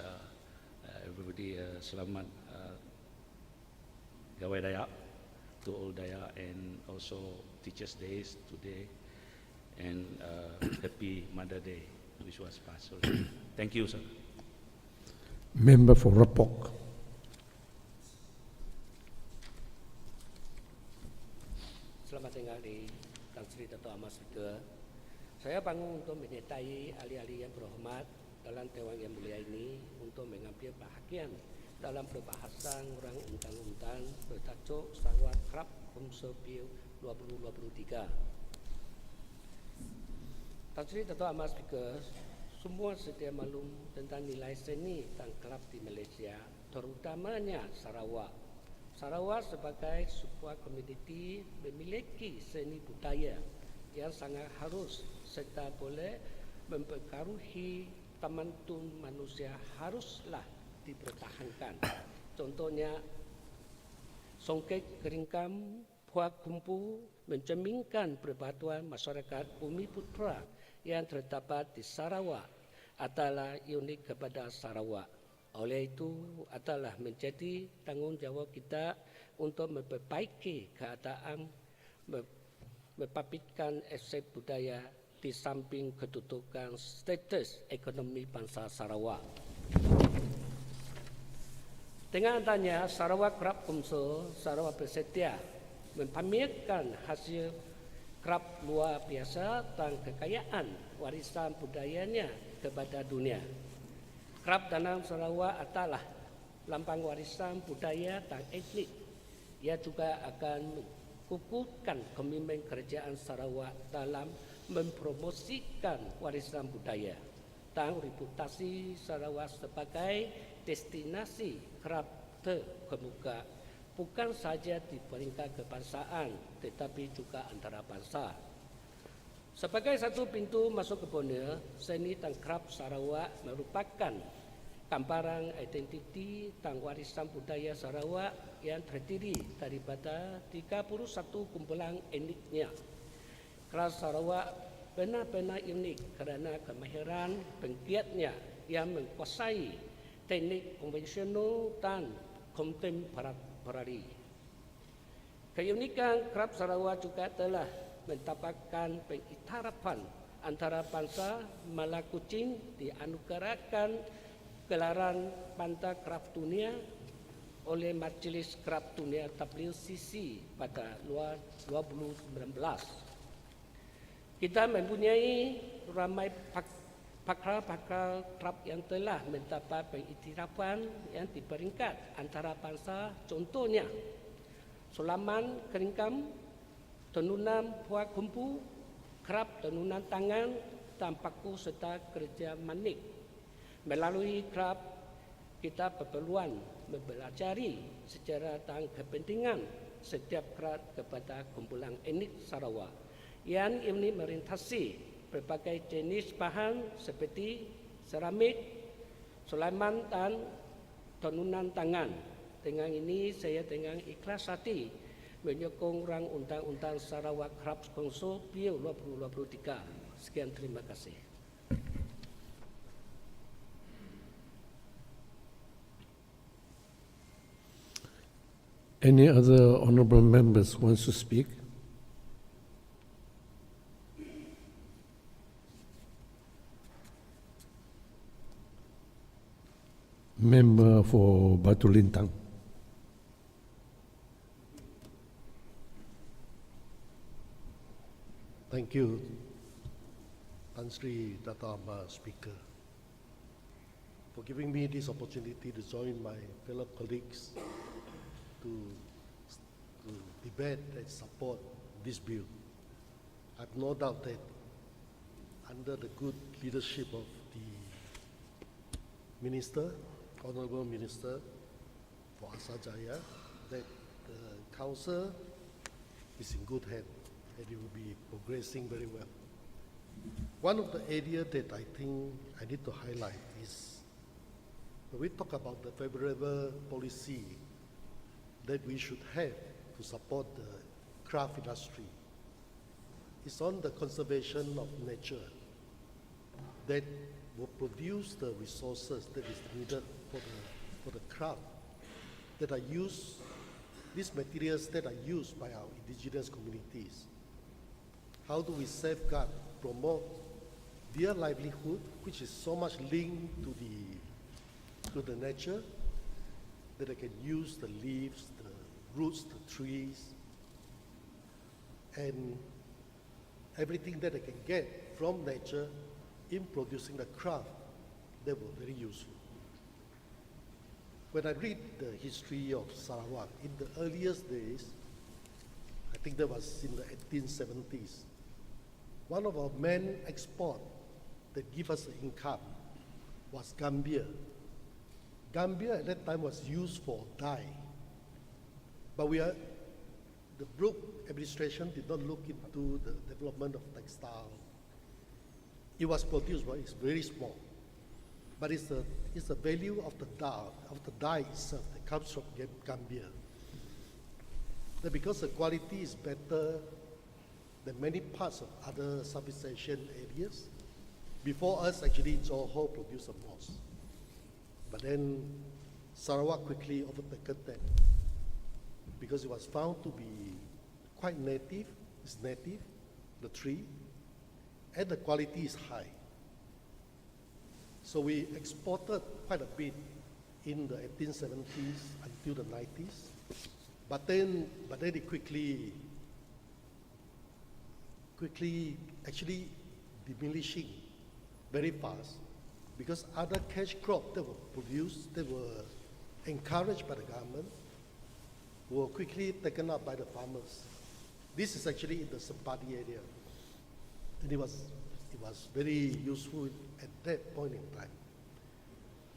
everybody selamat Gawai Dayak to all Dayak, and also Teachers' Days today, and Happy Mother Day, which was passed already. Thank you, sir. Member for Rapok. Selamat tinggal di Tan Sri Dato' Ahmad Speaker. Saya bangun untuk menyertai ahli-ahli yang berhormat dalam Dewan yang mulia ini untuk mengambil bahagian dalam perbahasan rang undang-undang bertajuk Sarawak Craft Council Bill 2023. Tan Sri Dato' Ahmad Speaker, semua sedia maklum tentang nilai seni dan kraf di Malaysia, terutamanya Sarawak. Sarawak sebagai sebuah komuniti memiliki seni budaya yang sangat harus serta boleh mempengaruhi tamadun manusia haruslah dipertahankan. Contohnya, songket keringkam, puak kumpu mencerminkan perbatuan masyarakat Bumi Putra yang terdapat di Sarawak adalah unik kepada Sarawak. Oleh itu adalah menjadi tanggungjawab kita untuk memperbaiki keadaan, membangkitkan aset budaya di samping kedudukan status ekonomi bangsa Sarawak. Dengan adanya Sarawak Craft Council, Sarawak bersedia mempamerkan hasil craft luar biasa dan kekayaan warisan budayanya kepada dunia. Kerap Tanam Sarawak adalah lambang warisan budaya dan etnik. Ia juga akan mengukuhkan komitmen kerajaan Sarawak dalam mempromosikan warisan budaya dan reputasi Sarawak sebagai destinasi kerap terkemuka bukan sahaja di peringkat kebangsaan tetapi juga antara bangsa. Sebagai satu pintu masuk ke Borneo, seni dan kraf Sarawak merupakan gambaran identiti dan warisan budaya Sarawak yang terdiri daripada 31 kumpulan etniknya. Kraf Sarawak benar-benar unik kerana kemahiran penggiatnya yang menguasai teknik konvensional dan kontemporari. Keunikan kraf Sarawak juga telah mendapatkan pengiktirafan antara bangsa. Malah Kuching dianugerahkan gelaran Pantai Kraf Dunia oleh Majlis Kraf Dunia WCC pada 2019. Kita mempunyai ramai pakar-pakar kraf yang telah mendapat pengiktirafan yang di peringkat antara bangsa. Contohnya Sulaman Keringkam, tenunan puak kumpu, kraf tenunan tangan dan paku serta kerja manik. Melalui kraf kita berpeluang mempelajari sejarah dan kepentingan setiap kraf kepada kumpulan etnik Sarawak yang ini merintasi berbagai jenis bahan seperti seramik, Sulaiman dan tenunan tangan. Dengan ini saya dengan ikhlas hati menyokong rang Undang-Undang Sarawak Crafts Council Bill 2023. Sekian, terima kasih. Any other honourable members wants to speak? Member for Batu Lintang. Thank you, Tan Sri Datama Speaker, for giving me this opportunity to join my fellow colleagues to debate and support this bill. I have no doubt that under the good leadership of the Minister, Honourable Minister for Asajaya, that the Council is in good hands and it will be progressing very well. One of the areas that I think I need to highlight is when we talk about the favorable policy that we should have to support the craft industry, it's on the conservation of nature that will produce the resources that is needed for the craft that are used, these materials that are used by our indigenous communities. How do we safeguard, promote their livelihood, which is so much linked to the nature, that they can use the leaves, the roots, the trees, and everything that they can get from nature in producing the craft that were very useful. When I read the history of Sarawak, in the earliest days, I think that was in the 1870s, one of our main export that give us income was gambia. Gambia at that time was used for dye. But the Brooke administration did not look into the development of textile. It was produced, but it's very small. But it's the value of the dye itself that comes from Gambia. That because the quality is better than many parts of other Southeast Asian areas. Before us, actually, Johor produced the most. But then Sarawak quickly overtaken that because it was found to be quite native, it's native, the tree, and the quality is high. So we exported quite a bit in the 1870s until the 90s, but then it quickly actually diminishing very fast because other cash crops that were produced, that were encouraged by the government, were quickly taken up by the farmers. This is actually in the Sampadi area. And it was very useful at that point in time.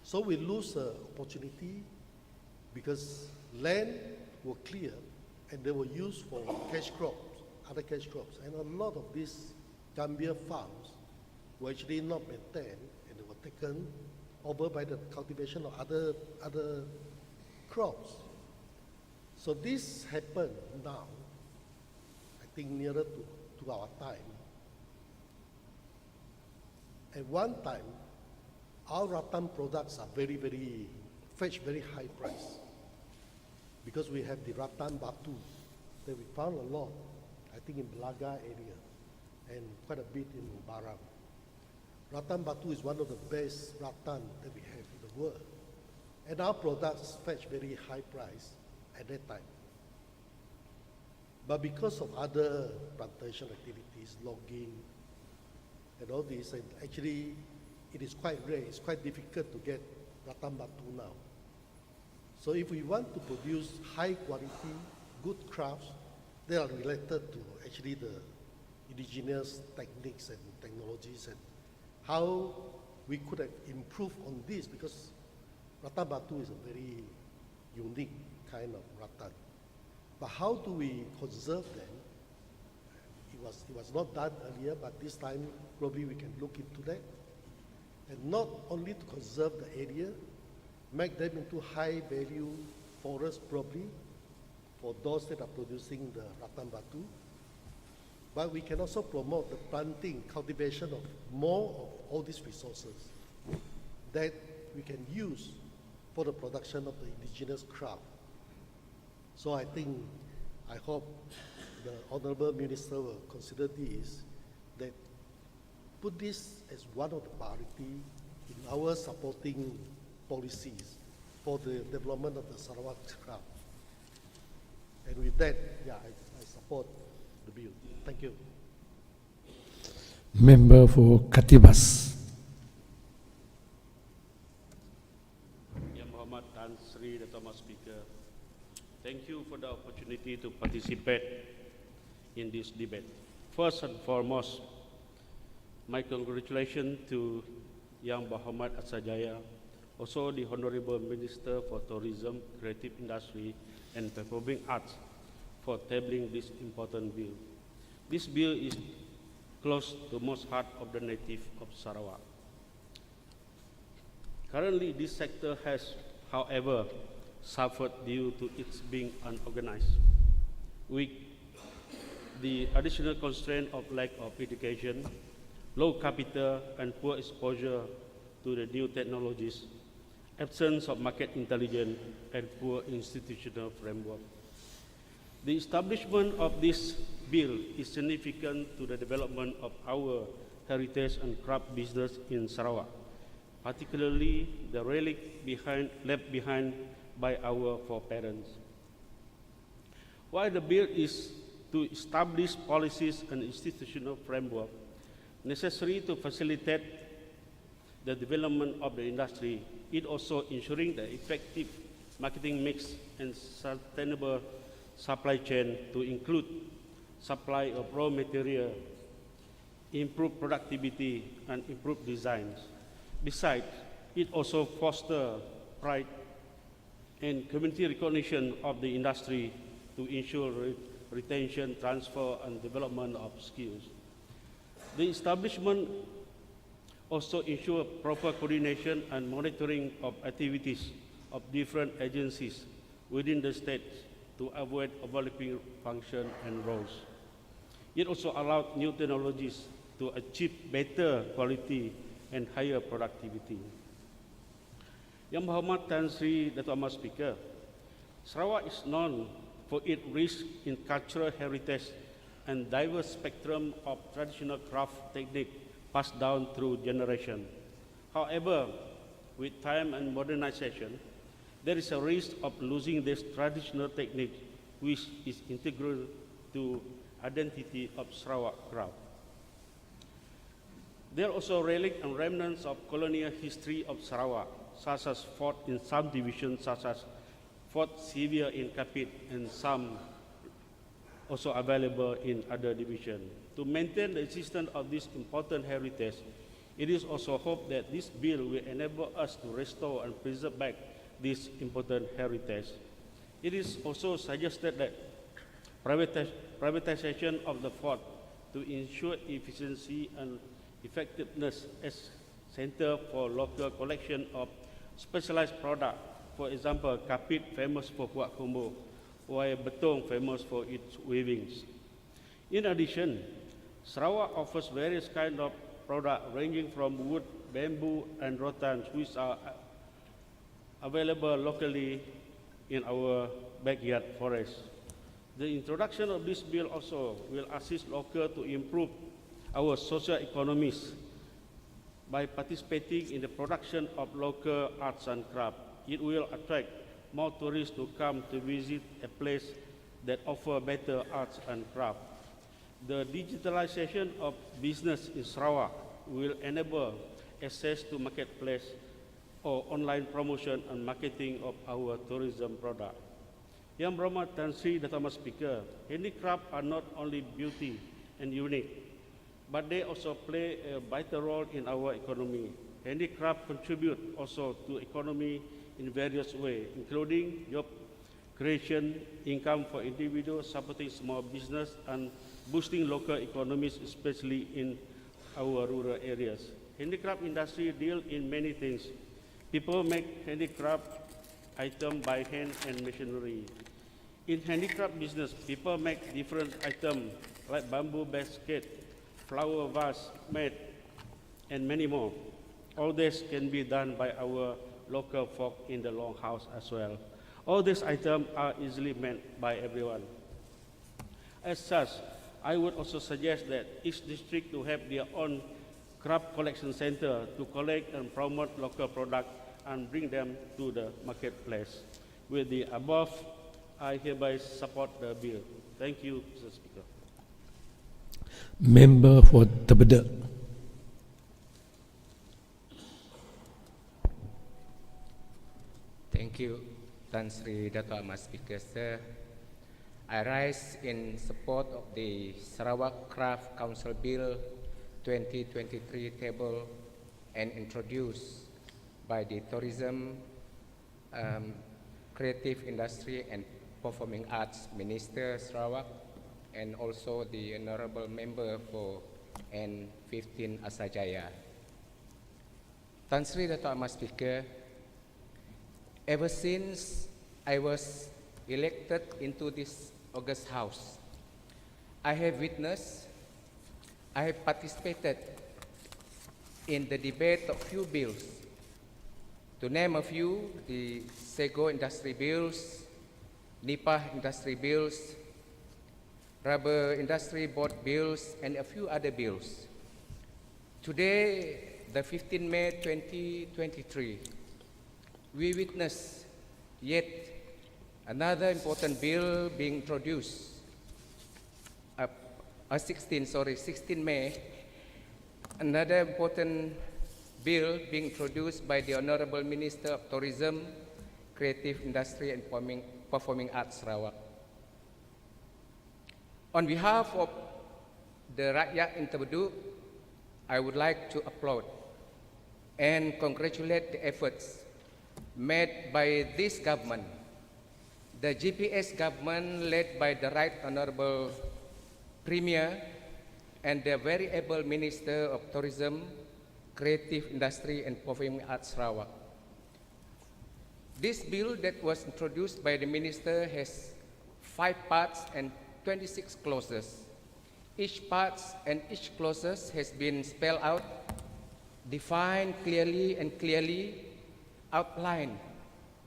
So we lose the opportunity because land were clear and they were used for cash crops, other cash crops. And a lot of these Gambia farms were actually not maintained and they were taken over by the cultivation of other crops. So this happened now, I think nearer to our time. At one time, our rattan products are fetch very high price because we have the rattan batu that we found a lot, I think in Belaga area and quite a bit in Barang. Rattan batu is one of the best rattan that we have in the world. And our products fetch very high price at that time. But because of other plantation activities, logging, and all this, and actually it is quite rare, it's quite difficult to get rattan batu now. So if we want to produce high quality, good crafts, they are related to actually the indigenous techniques and technologies and how we could have improved on this, because rattan batu is a very unique kind of rattan. But how do we conserve them? It was not done earlier, but this time probably we can look into that. And not only to conserve the area, make them into high value forests probably for those that are producing the rattan batu, but we can also promote the planting, cultivation of more of all these resources that we can use for the production of the indigenous craft. So I hope the Honorable Minister will consider this, that put this as one of the priority in our supporting policies for the development of the Sarawak craft. And with that, yeah, I support the bill. Thank you. Member for Katibas. Yang Berhormat Tan Sri Pertama Speaker, thank you for the opportunity to participate in this debate. First and foremost, my congratulations to Yang Berhormat Asajaya, also the Honorable Minister for Tourism, Creative Industry and Performing Arts for tabling this important bill. This bill is close to most heart of the native of Sarawak. Currently, this sector has, however, suffered due to its being unorganized, with the additional constraint of lack of education, low capital and poor exposure to the new technologies, absence of market intelligence and poor institutional framework. The establishment of this bill is significant to the development of our heritage and craft business in Sarawak, particularly the relic left behind by our foreparents. While the bill is to establish policies and institutional framework necessary to facilitate the development of the industry, it also ensuring the effective marketing mix and sustainable supply chain to include supply of raw material, improve productivity and improve designs. Besides, it also fosters pride and community recognition of the industry to ensure retention, transfer and development of skills. The establishment also ensure proper coordination and monitoring of activities of different agencies within the state to avoid overlapping function and roles. It also allowed new technologies to achieve better quality and higher productivity. Yang Berhormat Tan Sri Dato' Amar Speaker, Sarawak is known for its rich in cultural heritage and diverse spectrum of traditional craft technique passed down through generation. However, with time and modernization, there is a risk of losing this traditional technique, which is integral to identity of Sarawak craft. There are also relics and remnants of colonial history of Sarawak, such as fort in some divisions, such as Fort Xavier in Kapit, and some also available in other divisions. To maintain the existence of this important heritage, it is also hoped that this bill will enable us to restore and preserve back this important heritage. It is also suggested that privatization of the fort to ensure efficiency and effectiveness as center for local collection of specialized products. For example, Kapit famous for kuak kumbu, while Betong famous for its weavings. In addition, Sarawak offers various kinds of products ranging from wood, bamboo, and rottans, which are available locally in our backyard forest. The introduction of this bill also will assist locals to improve our social economies by participating in the production of local arts and crafts. It will attract more tourists to come to visit a place that offers better arts and crafts. The digitalization of business in Sarawak will enable access to marketplace or online promotion and marketing of our tourism product. Yang Berhormat Tan Sri Dato' Mas Speaker, handicraft are not only beauty and unique, but they also play a vital role in our economy. Handicraft contribute also to economy in various ways, including job creation, income for individuals, supporting small business, and boosting local economies, especially in our rural areas. Handicraft industry deal in many things. People make handicraft items by hand and machinery. In handicraft business, people make different items like bamboo basket, flower vase, mat, and many more. All this can be done by our local folk in the longhouse as well. All these items are easily made by everyone. As such, I would also suggest that each district to have their own craft collection center to collect and promote local products and bring them to the marketplace. With the above, I hereby support the bill. Thank you, Mr. Speaker. Member for Tabeda. Thank you, Tan Sri Dato' Mas Speaker, sir. I rise in support of the Sarawak Craft Council Bill 2023 table and introduced by the Tourism, Creative Industry and Performing Arts Minister Sarawak, and also the Honorable Member for N15 Asajaya. Tan Sri Dato' Mas Speaker, ever since I was elected into this August House, I have witnessed, I have participated in the debate of few bills. To name a few, the Sego Industry Bills, Nipah Industry Bills, Rubber Industry Board Bills, and a few other bills. Today, the 15 May 2023, we witness yet another important bill being introduced. 16 May, another important bill being introduced by the Honorable Minister of Tourism, Creative Industry and Performing Arts Sarawak. On behalf of the Rakyat in Tebedu, I would like to applaud and congratulate the efforts made by this government, the GPS government led by the Right Honorable Premier and the very able Minister of Tourism, Creative Industry and Performing Arts Sarawak. This bill that was introduced by the Minister has 5 parts and 26 clauses. Each part and each clauses has been spelled out, defined clearly and clearly outlined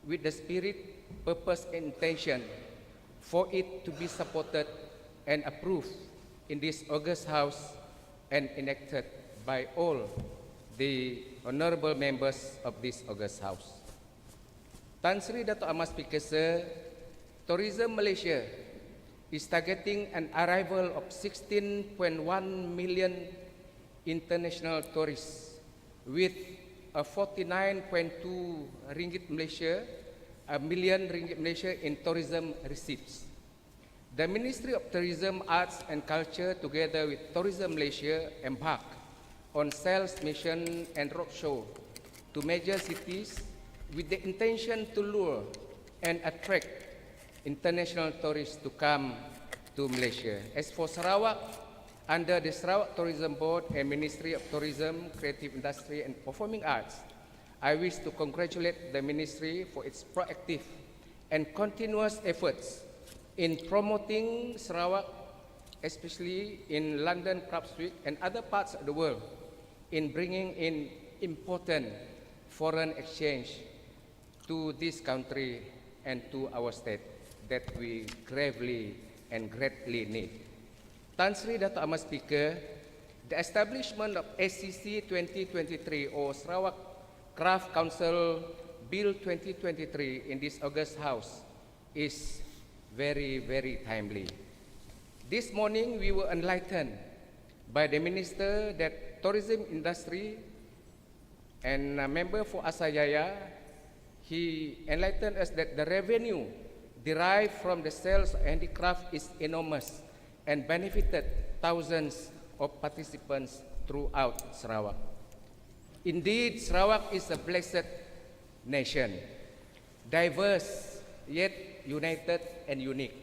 with the spirit, purpose and intention for it to be supported and approved in this August House and enacted by all the honorable members of this August House. Tan Sri Dato' Mas Speaker, sir, Tourism Malaysia is targeting an arrival of 16.1 million international tourists with a 49.2 ringgit Malaysia, a million ringgit Malaysia in tourism receipts. The Ministry of Tourism, Arts and Culture together with Tourism Malaysia embarked on sales mission and roadshow to major cities with the intention to lure and attract international tourists to come to Malaysia. As for Sarawak, under the Sarawak Tourism Board and Ministry of Tourism, Creative Industry and Performing Arts, I wish to congratulate the Ministry for its proactive and continuous efforts in promoting Sarawak, especially in London Crafts Week and other parts of the world, in bringing in important foreign exchange to this country and to our state that we gravely and greatly need. Tan Sri Dato' Ahmad Speaker, the establishment of SCC 2023 or Sarawak Craft Council Bill 2023 in this August House is very, very timely. This morning we were enlightened by the Minister that tourism industry and a member for Asayaya, he enlightened us that the revenue derived from the sales of handicraft is enormous and benefited thousands of participants throughout Sarawak. Indeed, Sarawak is a blessed nation, diverse yet united and unique.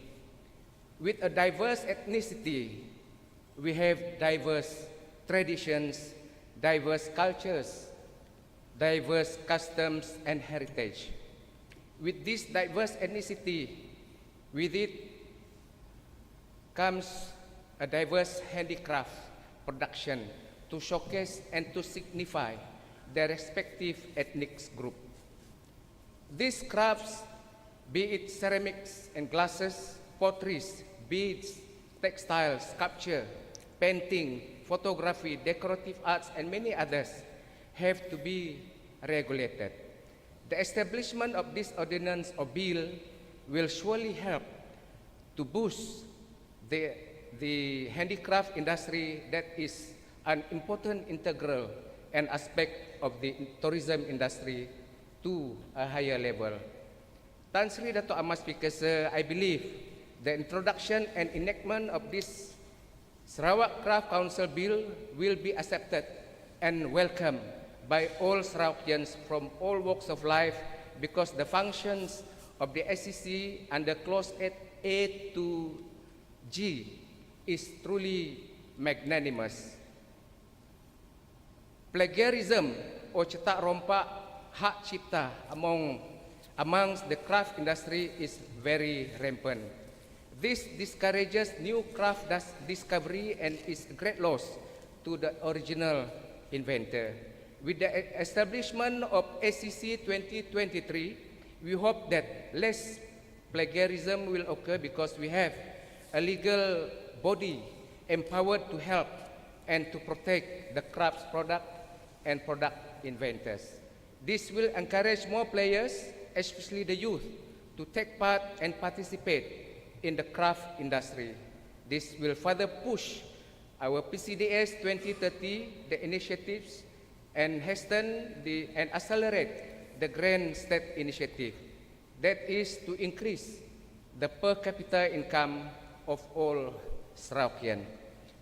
With a diverse ethnicity, we have diverse traditions, diverse cultures, diverse customs and heritage. With this diverse ethnicity, with it comes a diverse handicraft production to showcase and to signify their respective ethnic group. These crafts, be it ceramics and glasses, potteries, beads, textiles, sculpture, painting, photography, decorative arts, and many others, have to be regulated. The establishment of this ordinance or bill will surely help to boost the handicraft industry that is an important integral and aspect of the tourism industry to a higher level. Tan Sri Dato' Ahmad Speaker, sir, I believe the introduction and enactment of this Sarawak Craft Council Bill will be accepted and welcomed by all Sarawakians from all walks of life, because the functions of the SCC under Clause 8A to G is truly magnanimous. Plagiarism or cetak rompak hak cipta amongst the craft industry is very rampant. This discourages new craft discovery and is a great loss to the original inventor. With the establishment of SCC 2023, we hope that less plagiarism will occur because we have a legal body empowered to help and to protect the craft's product and product inventors. This will encourage more players, especially the youth, to take part and participate in the craft industry. This will further push our PCDS 2030, the initiatives, and hasten and accelerate the grand state initiative, that is to increase the per capita income of all Sarawakian.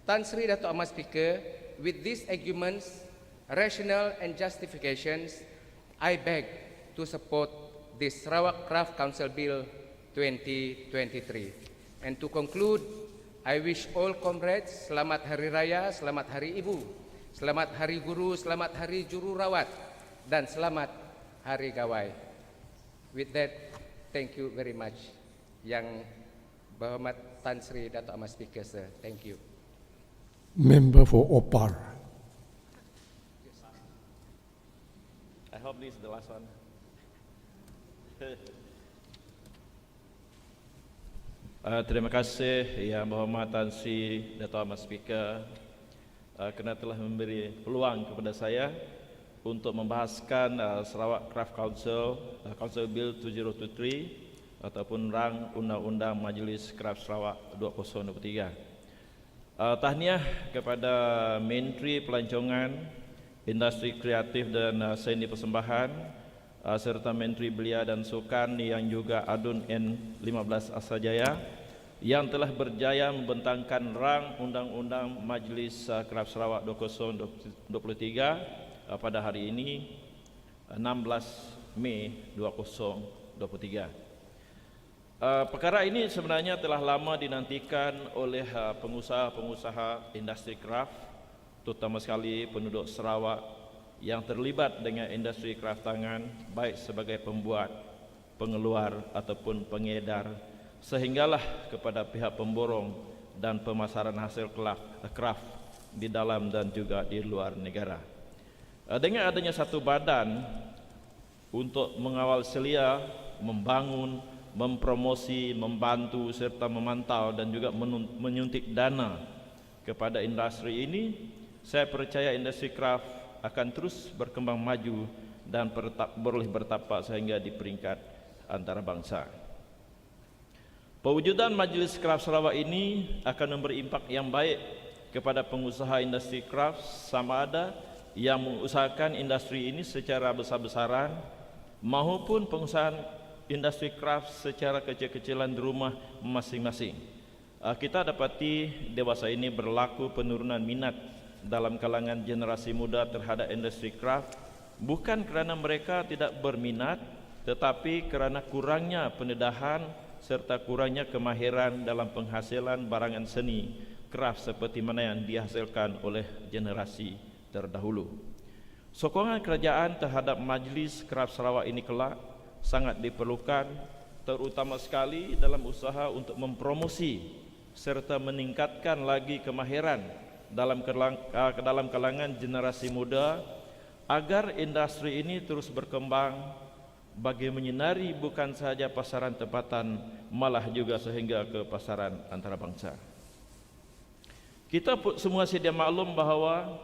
Tan Sri Dato' Ahmad Speaker, with these arguments, rationale and justifications, I beg to support this Sarawak Craft Council Bill 2023. And to conclude, I wish all comrades selamat Hari Raya, selamat Hari Ibu, selamat Hari Guru, selamat Hari Jururawat, dan selamat Hari Gawai. With that, thank you very much. Yang Berhormat Tan Sri Dato' Ahmad Speaker, sir. Thank you. Member for Opar. I hope this is the last one. Terima kasih Yang Berhormat Tan Sri Dato' Ahmad Speaker kerana telah memberi peluang kepada saya untuk membahaskan Sarawak Craft Council Bill 2023 ataupun rang Undang-Undang Majlis Kraf Sarawak 2023. Tahniah kepada Menteri Pelancongan, Industri Kreatif dan Seni Persembahan serta Menteri Belia dan Sukan yang juga Adun N15 Asajaya yang telah berjaya membentangkan rang Undang-Undang Majlis Kraf Sarawak 2023 pada hari ini 16 Mei 2023. Perkara ini sebenarnya telah lama dinantikan oleh pengusaha-pengusaha industri kraft, terutama sekali penduduk Sarawak yang terlibat dengan industri kraft tangan, baik sebagai pembuat, pengeluar ataupun pengedar, sehinggalah kepada pihak pemborong dan pemasaran hasil kraft di dalam dan juga di luar negara. Dengan adanya satu badan untuk mengawal selia, membangun, mempromosi, membantu serta memantau dan juga menyuntik dana kepada industri ini, saya percaya industri kraft akan terus berkembang maju dan boleh bertapak sehingga di peringkat antarabangsa. Pewujudan Majlis Kraft Sarawak ini akan memberi impak yang baik kepada pengusaha industri kraft, sama ada yang mengusahakan industri ini secara besar-besaran maupun pengusaha industri kraft secara kecil-kecilan di rumah masing-masing. Kita dapati dewasa ini berlaku penurunan minat dalam kalangan generasi muda terhadap industri kraft, bukan kerana mereka tidak berminat, tetapi kerana kurangnya pendedahan serta kurangnya kemahiran dalam penghasilan barangan seni kraft seperti mana yang dihasilkan oleh generasi terdahulu. Sokongan kerajaan terhadap Majlis Kraft Sarawak ini kelak sangat diperlukan, terutama sekali dalam usaha untuk mempromosi serta meningkatkan lagi kemahiran dalam kalangan generasi muda agar industri ini terus berkembang bagi menyinari bukan sahaja pasaran tempatan, malah juga sehingga ke pasaran antarabangsa. Kita semua sedia maklum bahawa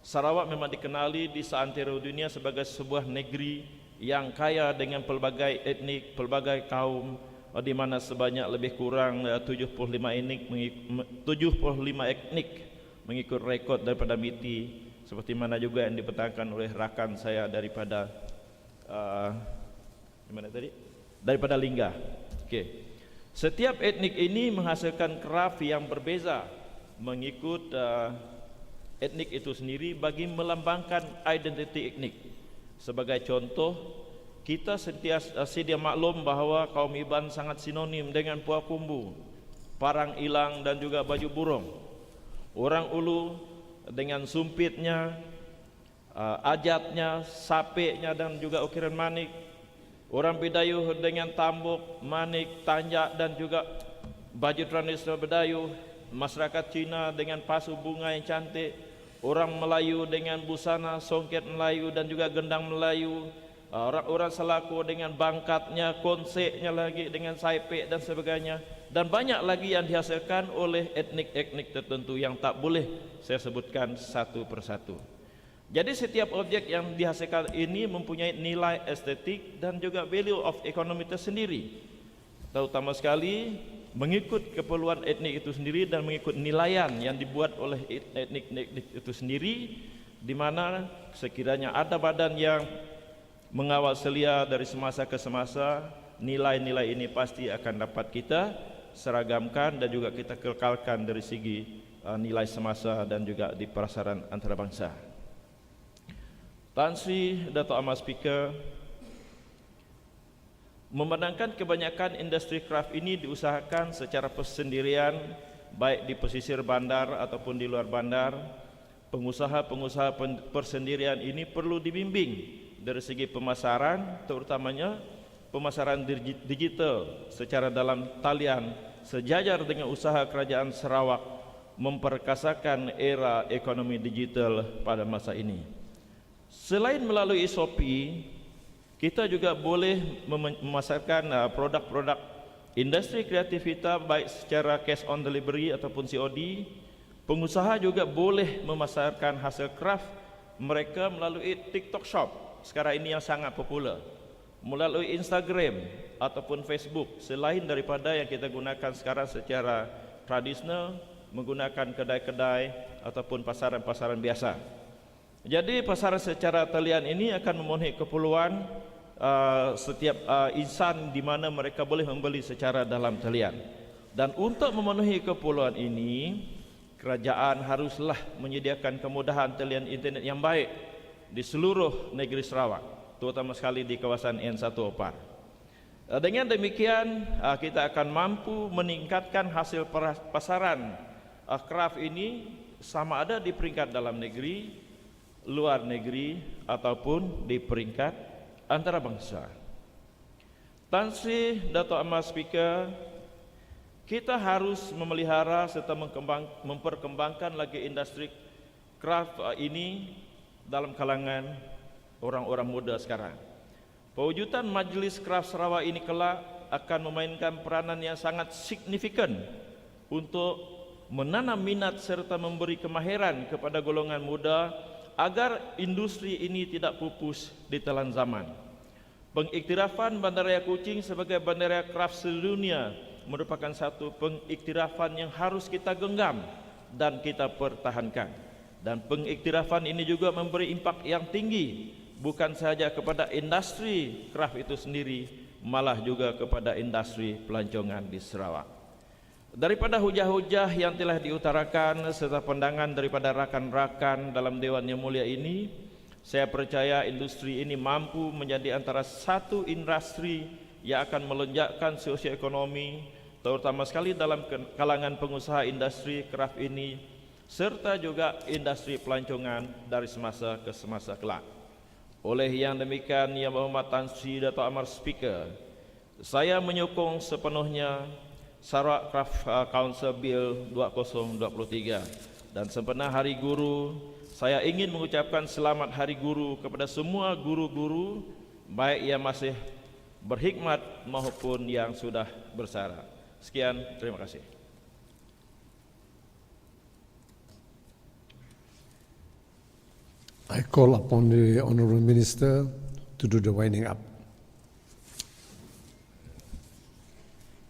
Sarawak memang dikenali di seantero dunia sebagai sebuah negeri yang kaya dengan pelbagai etnik, pelbagai kaum, di mana sebanyak lebih kurang 75 etnik mengikut rekod daripada MITI, seperti mana juga yang dipetangkan oleh rakan saya daripada daripada Lingga. Okey. Setiap etnik ini menghasilkan kraft yang berbeza mengikut etnik itu sendiri bagi melambangkan identiti etnik. Sebagai contoh, kita sentiasa sedia maklum bahawa kaum Iban sangat sinonim dengan puak kumbu, parang ilang dan juga baju burung. Orang Ulu dengan sumpitnya, ajatnya, sapeknya dan juga ukiran manik. Orang Bidayuh dengan tambuk, manik, tanjak dan juga baju tradisional Bidayuh. Masyarakat Cina dengan pasu bunga yang cantik. Orang Melayu dengan busana, songket Melayu dan juga gendang Melayu. Orang Selako dengan bangkatnya, konseknya lagi dengan saipek dan sebagainya. Dan banyak lagi yang dihasilkan oleh etnik-etnik tertentu yang tak boleh saya sebutkan satu persatu. Jadi setiap objek yang dihasilkan ini mempunyai nilai estetik dan juga value of economy tersendiri. Terutama sekali mengikut keperluan etnik itu sendiri dan mengikut nilaian yang dibuat oleh etnik-etnik itu sendiri, di mana sekiranya ada badan yang mengawal selia dari semasa ke semasa, nilai-nilai ini pasti akan dapat kita seragamkan dan juga kita kekalkan dari segi nilai semasa dan juga di pasaran antarabangsa. Tan Sri Dato' Amar Speaker, memandangkan kebanyakan industri kraft ini diusahakan secara persendirian, baik di pesisir bandar ataupun di luar bandar, pengusaha-pengusaha persendirian ini perlu dibimbing dari segi pemasaran, terutamanya pemasaran digital secara dalam talian sejajar dengan usaha kerajaan Sarawak memperkasakan era ekonomi digital pada masa ini. Selain melalui SOP, kita juga boleh memasarkan produk-produk industri kreatif kita baik secara cash on delivery ataupun COD. Pengusaha juga boleh memasarkan hasil kraft mereka melalui TikTok Shop sekarang ini yang sangat popular, melalui Instagram ataupun Facebook, selain daripada yang kita gunakan sekarang secara tradisional menggunakan kedai-kedai ataupun pasaran-pasaran biasa. Jadi pasaran secara talian ini akan memenuhi keperluan setiap insan di mana mereka boleh membeli secara dalam talian. Dan untuk memenuhi keperluan ini, kerajaan haruslah menyediakan kemudahan talian internet yang baik di seluruh negeri Sarawak, terutama sekali di kawasan N1 Opar. Dengan demikian, kita akan mampu meningkatkan hasil pasaran kraft ini sama ada di peringkat dalam negeri, luar negeri, ataupun di peringkat antarabangsa. Tan Sri Dato' Amar Speaker, kita harus memelihara serta memperkembangkan lagi industri kraft ini dalam kalangan orang-orang muda sekarang. Pewujudan Majlis Kraft Sarawak ini kelak akan memainkan peranan yang sangat signifikan untuk menanam minat serta memberi kemahiran kepada golongan muda agar industri ini tidak pupus di telan zaman. Pengiktirafan Bandaraya Kuching sebagai bandaraya kraft sedunia merupakan satu pengiktirafan yang harus kita genggam dan kita pertahankan. Dan pengiktirafan ini juga memberi impak yang tinggi bukan sahaja kepada industri kraft itu sendiri, malah juga kepada industri pelancongan di Sarawak. Daripada hujah-hujah yang telah diutarakan serta pandangan daripada rakan-rakan dalam Dewan yang mulia ini, saya percaya industri ini mampu menjadi antara satu industri yang akan melonjakkan sosioekonomi, terutama sekali dalam kalangan pengusaha industri kraft ini, serta juga industri pelancongan dari semasa ke semasa kelak. Oleh yang demikian, Yang Berhormat Tan Sri Dato' Amar Speaker, saya menyokong sepenuhnya Sarawak Craft Council Bill 2023 dan sempena Hari Guru, saya ingin mengucapkan selamat Hari Guru kepada semua guru-guru, baik yang masih berhikmat maupun yang sudah bersara. Sekian, terima kasih. I call upon the Honourable Minister to do the winding up.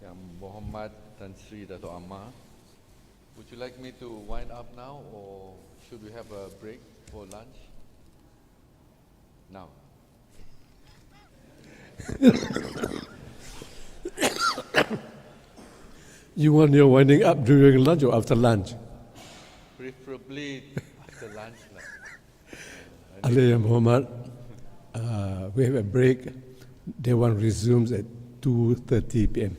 Yang Berhormat Tan Sri Dato' Amar, would you like me to wind up now or should we have a break for lunch? Now. You want your winding up during lunch or after lunch? Preferably after lunch. Ali Yang Berhormat, we have a break. Dewan resumes at 2:30 p.m.